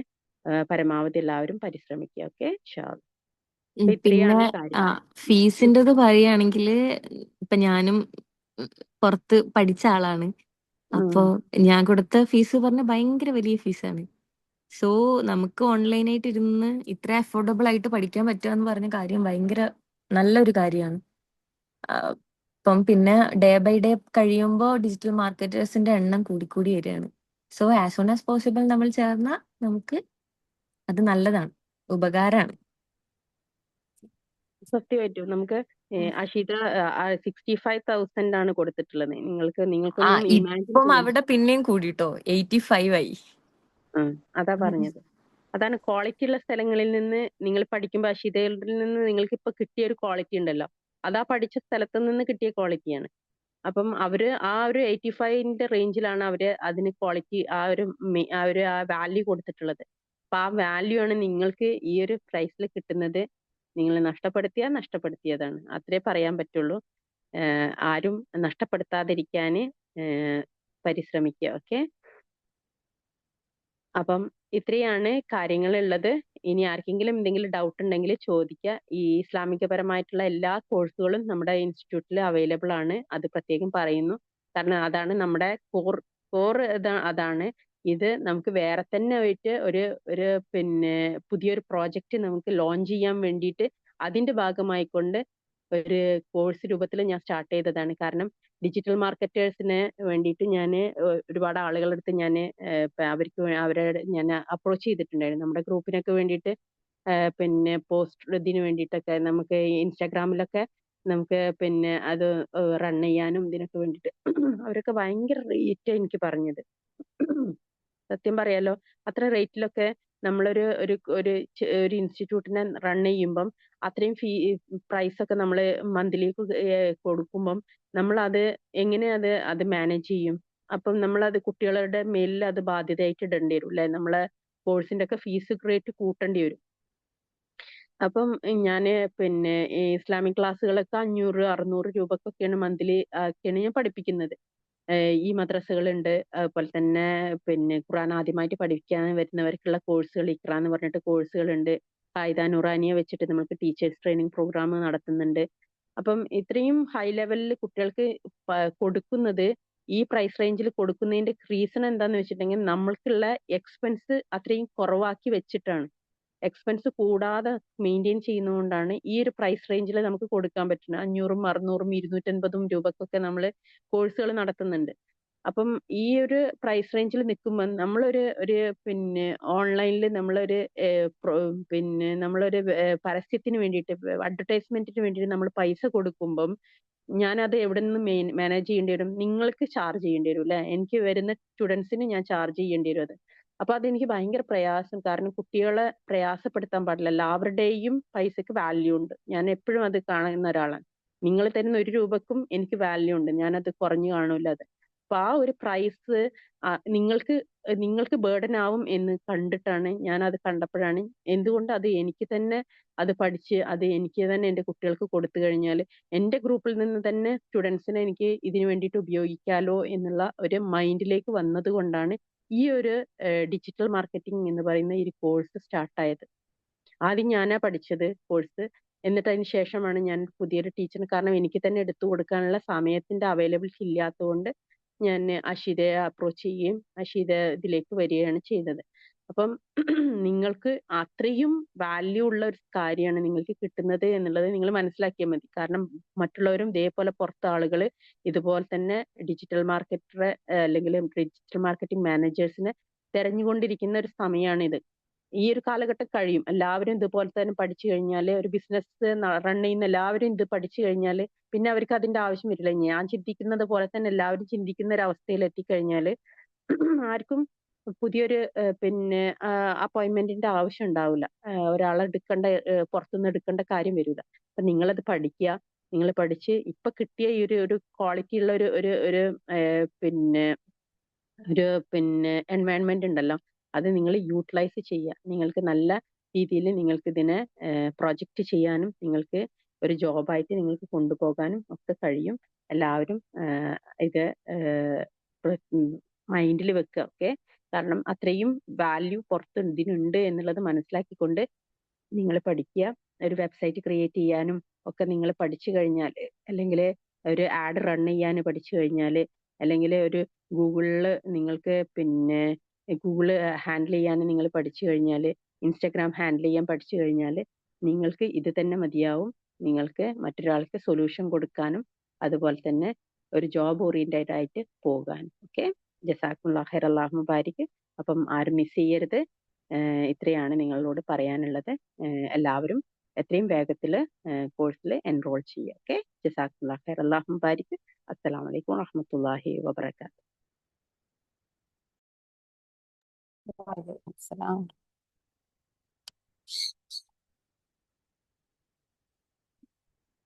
പരമാവധി എല്ലാവരും പരിശ്രമിക്കുക. ഓക്കെ. പിന്നെ ഇത്രയാണ് കാര്യം. ഫീസിൻ്റെത് പറയുകയാണെങ്കിൽ ഇപ്പൊ ഞാനും പുറത്ത് പഠിച്ച ആളാണ്. അപ്പോ ഞാൻ കൊടുത്ത ഫീസ് പറഞ്ഞ ഭയങ്കര വലിയ ഫീസാണ്. സോ നമുക്ക് ഓൺലൈനായിട്ട് ഇരുന്ന് ഇത്ര അഫോർഡബിൾ ആയിട്ട് പഠിക്കാൻ പറ്റുക എന്ന് പറഞ്ഞ കാര്യം ഭയങ്കര നല്ലൊരു കാര്യമാണ്. ഇപ്പം പിന്നെ ഡേ ബൈ ഡേ കഴിയുമ്പോൾ ഡിജിറ്റൽ മാർക്കറ്റേഴ്സിന്റെ എണ്ണം കൂടിക്കൂടി വരികയാണ്. So as soon as possible നമ്മൾ ചേർന്നാൽ നമുക്ക് അത് നല്ലതാണ്, ഉപകാരമാണ്. സത്യമായിട്ടും നമുക്ക് അഷിത 65,000 ആണ് കൊടുത്തിട്ടുള്ളത്. നിങ്ങൾക്കൊന്നും ഇമാജിൻ ഇപ്പം ചെയ്യാൻ. അവിടെ പിന്നെയും കൂടിട്ടോ 85 ആയി. അതാ പറഞ്ഞത്. അതാണ് ക്വാളിറ്റി ഉള്ള സ്ഥലങ്ങളിൽ നിന്ന് നിങ്ങൾ പഠിക്കുമ്പോൾ അഷിതയിൽ നിന്ന് നിങ്ങൾക്ക് ഇപ്പൊ കിട്ടിയ ഒരു ക്വാളിറ്റി ഉണ്ടല്ലോ, അതാ പഠിച്ച സ്ഥലത്ത് നിന്ന് കിട്ടിയ ക്വാളിറ്റിയാണ്. അപ്പം അവര് ആ ഒരു 85ന്റെ റേഞ്ചിലാണ് അവര് അതിന് ക്വാളിറ്റി ആ ഒരു വാല്യൂ കൊടുത്തിട്ടുള്ളത്. അപ്പൊ ആ വാല്യൂ ആണ് നിങ്ങൾക്ക് ഈ ഒരു പ്രൈസിൽ കിട്ടുന്നത്. നിങ്ങൾ നഷ്ടപ്പെടുത്തിയതാണ്. അത്രേ പറയാൻ പറ്റുള്ളൂ. ആരും നഷ്ടപ്പെടുത്താതിരിക്കാന് പരിശ്രമിക്കുക. ഓക്കെ. അപ്പം ഇത്രയാണ് കാര്യങ്ങളുള്ളത്. ഇനി ആർക്കെങ്കിലും എന്തെങ്കിലും ഡൗട്ട് ഉണ്ടെങ്കിൽ ചോദിക്കുക. ഈ ഇസ്ലാമികപരമായിട്ടുള്ള എല്ലാ കോഴ്സുകളും നമ്മുടെ ഇൻസ്റ്റിറ്റ്യൂട്ടിൽ അവൈലബിൾ ആണ്. അത് പ്രത്യേകം പറയുന്നു. കാരണം അതാണ് നമ്മുടെ കോർ അതാണ്. ഇത് നമുക്ക് വേറെ തന്നെ ആയിട്ട് ഒരു പിന്നെ പുതിയൊരു പ്രോജക്റ്റ് നമുക്ക് ലോഞ്ച് ചെയ്യാൻ വേണ്ടിയിട്ട് അതിന്റെ ഭാഗമായിക്കൊണ്ട് ഒരു കോഴ്സ് രൂപത്തിൽ ഞാൻ സ്റ്റാർട്ട് ചെയ്തതാണ്. കാരണം ഡിജിറ്റൽ മാർക്കറ്റേഴ്സിന് വേണ്ടിയിട്ട് ഞാൻ ഒരുപാട് ആളുകളുടെ അടുത്ത് ഞാൻ അവരെ ഞാൻ അപ്രോച്ച് ചെയ്തിട്ടുണ്ടായിരുന്നു. നമ്മുടെ ഗ്രൂപ്പിനൊക്കെ വേണ്ടിയിട്ട് പിന്നെ പോസ്റ്റ് ഇതിന് വേണ്ടിയിട്ടൊക്കെ നമുക്ക് ഇൻസ്റ്റാഗ്രാമിലൊക്കെ നമുക്ക് പിന്നെ അത് റൺ ചെയ്യാനും ഇതിനൊക്കെ വേണ്ടിയിട്ട് അവരൊക്കെ ഭയങ്കര റേറ്റ് എനിക്ക് പറഞ്ഞത്. സത്യം പറയാലോ, അത്ര റേറ്റിലൊക്കെ നമ്മളൊരു ഒരു ഒരു ഒരു ഇൻസ്റ്റിറ്റ്യൂട്ടിനെ റൺ ചെയ്യുമ്പം അത്രയും പ്രൈസ് ഒക്കെ നമ്മൾ മന്ത്ലി കൊടുക്കുമ്പം നമ്മൾ അത് എങ്ങനെ അത് മാനേജ് ചെയ്യും? അപ്പം നമ്മളത് കുട്ടികളുടെ മേലിൽ അത് ബാധ്യതയായിട്ട് ഇടേണ്ടി വരും അല്ലെ? നമ്മളെ കോഴ്സിന്റെ ഒക്കെ ഫീസ് റേറ്റ് കൂട്ടേണ്ടി വരും. അപ്പം ഞാന് പിന്നെ ഈ ഇസ്ലാമിക് ക്ലാസ്സുകളൊക്കെ 500-600 രൂപക്കൊക്കെയാണ് മന്ത്ലി ഒക്കെയാണ് ഞാൻ പഠിപ്പിക്കുന്നത്. ഈ മദ്രസകളുണ്ട്. അതുപോലെ തന്നെ പിന്നെ ഖുർആൻ ആദ്യമായിട്ട് പഠിക്കാൻ വരുന്നവർക്കുള്ള കോഴ്സുകൾ ഇഖ്റ എന്ന് പറഞ്ഞിട്ട് കോഴ്സുകളുണ്ട്. ഖായിദ നൂറാനിയ വെച്ചിട്ട് നമുക്ക് ടീച്ചേഴ്സ് ട്രെയിനിങ് പ്രോഗ്രാം നടത്തുന്നുണ്ട്. അപ്പം ഇത്രയും ഹൈ ലെവലിൽ കുട്ടികൾക്ക് കൊടുക്കുന്നത്, ഈ പ്രൈസ് റേഞ്ചിൽ കൊടുക്കുന്നതിന്റെ റീസൺ എന്താന്ന് വെച്ചിട്ടുണ്ടെങ്കിൽ നമ്മൾക്കുള്ള എക്സ്പെൻസ് അത്രയും കുറവാക്കി വെച്ചിട്ടാണ്. എക്സ്പെൻസ് കൂടാതെ മെയിൻറ്റെയിൻ ചെയ്യുന്നതുകൊണ്ടാണ് ഈ ഒരു പ്രൈസ് റേഞ്ചിൽ നമുക്ക് കൊടുക്കാൻ പറ്റുന്നത്. 500-600 250 രൂപക്കൊക്കെ നമ്മൾ കോഴ്സുകൾ നടത്തുന്നുണ്ട്. അപ്പം ഈ ഒരു പ്രൈസ് റേഞ്ചിൽ നിൽക്കുമ്പോൾ നമ്മളൊരു പിന്നെ ഓൺലൈനിൽ നമ്മളൊരു പിന്നെ നമ്മളൊരു പരസ്യത്തിന് വേണ്ടിയിട്ട് അഡ്വർടൈസ്മെന്റിന് വേണ്ടിയിട്ട് നമ്മൾ പൈസ കൊടുക്കുമ്പം ഞാനത് എവിടെ നിന്ന് മാനേജ് ചെയ്യേണ്ടി വരും? നിങ്ങൾക്ക് ചാർജ് ചെയ്യേണ്ടി വരും അല്ലെ? എനിക്ക് വരുന്ന സ്റ്റുഡൻസിന് ഞാൻ ചാർജ് ചെയ്യേണ്ടി വരും അത്. അപ്പൊ അതെനിക്ക് ഭയങ്കര പ്രയാസം. കാരണം കുട്ടികളെ പ്രയാസപ്പെടുത്താൻ പാടില്ല. എല്ലാവരുടെയും പൈസക്ക് വാല്യൂ ഉണ്ട്. ഞാൻ എപ്പോഴും അത് കാണുന്ന ഒരാളാണ്. നിങ്ങൾ തരുന്ന 1 രൂപക്കും എനിക്ക് വാല്യൂ ഉണ്ട്. ഞാനത് കുറഞ്ഞു കാണൂല അത്. അപ്പൊ ആ ഒരു പ്രൈസ് നിങ്ങൾക്ക് നിങ്ങൾക്ക് ബേർഡൻ ആവും എന്ന് കണ്ടിട്ടാണ്, ഞാൻ അത് കണ്ടപ്പോഴാണ് എന്തുകൊണ്ട് അത് എനിക്ക് തന്നെ അത് പഠിച്ച് അത് എനിക്ക് തന്നെ എന്റെ കുട്ടികൾക്ക് കൊടുത്തു കഴിഞ്ഞാൽ എന്റെ ഗ്രൂപ്പിൽ നിന്ന് തന്നെ സ്റ്റുഡൻസിനെ എനിക്ക് ഇതിനു വേണ്ടിയിട്ട് ഉപയോഗിക്കാലോ എന്നുള്ള ഒരു മൈൻഡിലേക്ക് വന്നത് കൊണ്ടാണ് ഈ ഒരു ഡിജിറ്റൽ മാർക്കറ്റിംഗ് എന്ന് പറയുന്ന ഈ കോഴ്സ് സ്റ്റാർട്ടായത്. ആദ്യം ഞാനാ പഠിച്ചത് കോഴ്സ്. എന്നിട്ട് അതിന് ശേഷമാണ് ഞാൻ പുതിയൊരു ടീച്ചറിന്, കാരണം എനിക്ക് തന്നെ എടുത്തു കൊടുക്കാനുള്ള സമയത്തിന്റെ അവൈലബിലിറ്റി ഇല്ലാത്തതുകൊണ്ട് ഞാൻ അഷിതയെ അപ്രോച്ച് ചെയ്യുകയും അഷിത ഇതിലേക്ക് വരികയാണ് ചെയ്തത്. അപ്പം നിങ്ങൾക്ക് അത്രയും വാല്യൂ ഉള്ള ഒരു കാര്യമാണ് നിങ്ങൾക്ക് കിട്ടുന്നത് എന്നുള്ളത് നിങ്ങൾ മനസ്സിലാക്കിയാൽ മതി. കാരണം മറ്റുള്ളവരും ഇതേപോലെ പുറത്തെ ആളുകൾ ഇതുപോലെ തന്നെ ഡിജിറ്റൽ മാർക്കറ്ററെ അല്ലെങ്കിൽ ഡിജിറ്റൽ മാർക്കറ്റിംഗ് മാനേജേഴ്സിനെ തെരഞ്ഞുകൊണ്ടിരിക്കുന്ന ഒരു സമയമാണിത്. ഈ ഒരു കാലഘട്ടം കഴിയും. എല്ലാവരും ഇതുപോലെ തന്നെ പഠിച്ചു കഴിഞ്ഞാൽ, ഒരു ബിസിനസ് റൺ ചെയ്യുന്ന എല്ലാവരും ഇത് പഠിച്ചു കഴിഞ്ഞാൽ പിന്നെ അവർക്ക് അതിന്റെ ആവശ്യം വരില്ല. ഞാൻ ചിന്തിക്കുന്നത് പോലെ തന്നെ എല്ലാവരും ചിന്തിക്കുന്ന ഒരു അവസ്ഥയിൽ എത്തിക്കഴിഞ്ഞാൽ ആർക്കും പുതിയൊരു പിന്നെ അപ്പോയിന്റ്മെന്റിന്റെ ആവശ്യം ഉണ്ടാവില്ല. ഒരാളെ എടുക്കേണ്ട, പുറത്തുനിന്ന് എടുക്കേണ്ട കാര്യം വരില്ല. അപ്പൊ നിങ്ങളത് പഠിക്കുക. നിങ്ങൾ പഠിച്ച് ഇപ്പൊ കിട്ടിയ ഈ ഒരു ക്വാളിറ്റി ഉള്ള ഒരു പിന്നെ എൻവയൺമെന്റ് ഉണ്ടല്ലോ, അത് നിങ്ങൾ യൂട്ടിലൈസ് ചെയ്യുക. നിങ്ങൾക്ക് നല്ല രീതിയിൽ നിങ്ങൾക്ക് ഇതിനെ പ്രൊജക്റ്റ് ചെയ്യാനും നിങ്ങൾക്ക് ഒരു ജോബായിട്ട് നിങ്ങൾക്ക് കൊണ്ടുപോകാനും ഒക്കെ കഴിയും. എല്ലാവരും ഇത് മൈൻഡിൽ വെക്കുക. ഓക്കെ, കാരണം അത്രയും വാല്യൂ പുറത്ത് ഇതിനുണ്ട് എന്നുള്ളത് മനസ്സിലാക്കിക്കൊണ്ട് നിങ്ങൾ പഠിക്കുക. ഒരു വെബ്സൈറ്റ് ക്രിയേറ്റ് ചെയ്യാനും ഒക്കെ നിങ്ങൾ പഠിച്ചു കഴിഞ്ഞാൽ, അല്ലെങ്കിൽ ഒരു ആഡ് റൺ ചെയ്യാൻ പഠിച്ചു കഴിഞ്ഞാൽ, അല്ലെങ്കിൽ ഒരു ഗൂഗിളിൽ നിങ്ങൾക്ക് പിന്നെ ഗൂഗിള് ഹാൻഡിൽ ചെയ്യാൻ നിങ്ങൾ പഠിച്ചു കഴിഞ്ഞാൽ, ഇൻസ്റ്റഗ്രാം ഹാൻഡിൽ ചെയ്യാൻ പഠിച്ചു കഴിഞ്ഞാൽ നിങ്ങൾക്ക് ഇത് തന്നെ മതിയാവും. നിങ്ങൾക്ക് മറ്റൊരാൾക്ക് സൊല്യൂഷൻ കൊടുക്കാനും അതുപോലെ തന്നെ ഒരു ജോബ് ഓറിയന്റഡ് ആയിട്ട് പോകാനും. ഓക്കെ, ജസാക്കുമുല്ലാഹ് ഖൈർ, അല്ലാഹു മുബാരിക്. അപ്പം ആരും മിസ് ചെയ്യരുത്. ഇത്രയാണ് നിങ്ങളോട് പറയാനുള്ളത്. എല്ലാവരും എത്രയും വേഗത്തിൽ കോഴ്സിൽ എൻറോൾ ചെയ്യുക. ഓക്കെ, ജസാക്കുമുല്ലാഹ് ഖൈർ, അല്ലാഹു മുബാരിക്. അസ്സലാമു അലൈക്കും വറഹ്മത്തുള്ളാഹി വബറകാതുഹു. വഅലൈക്കും അസ്സലാം.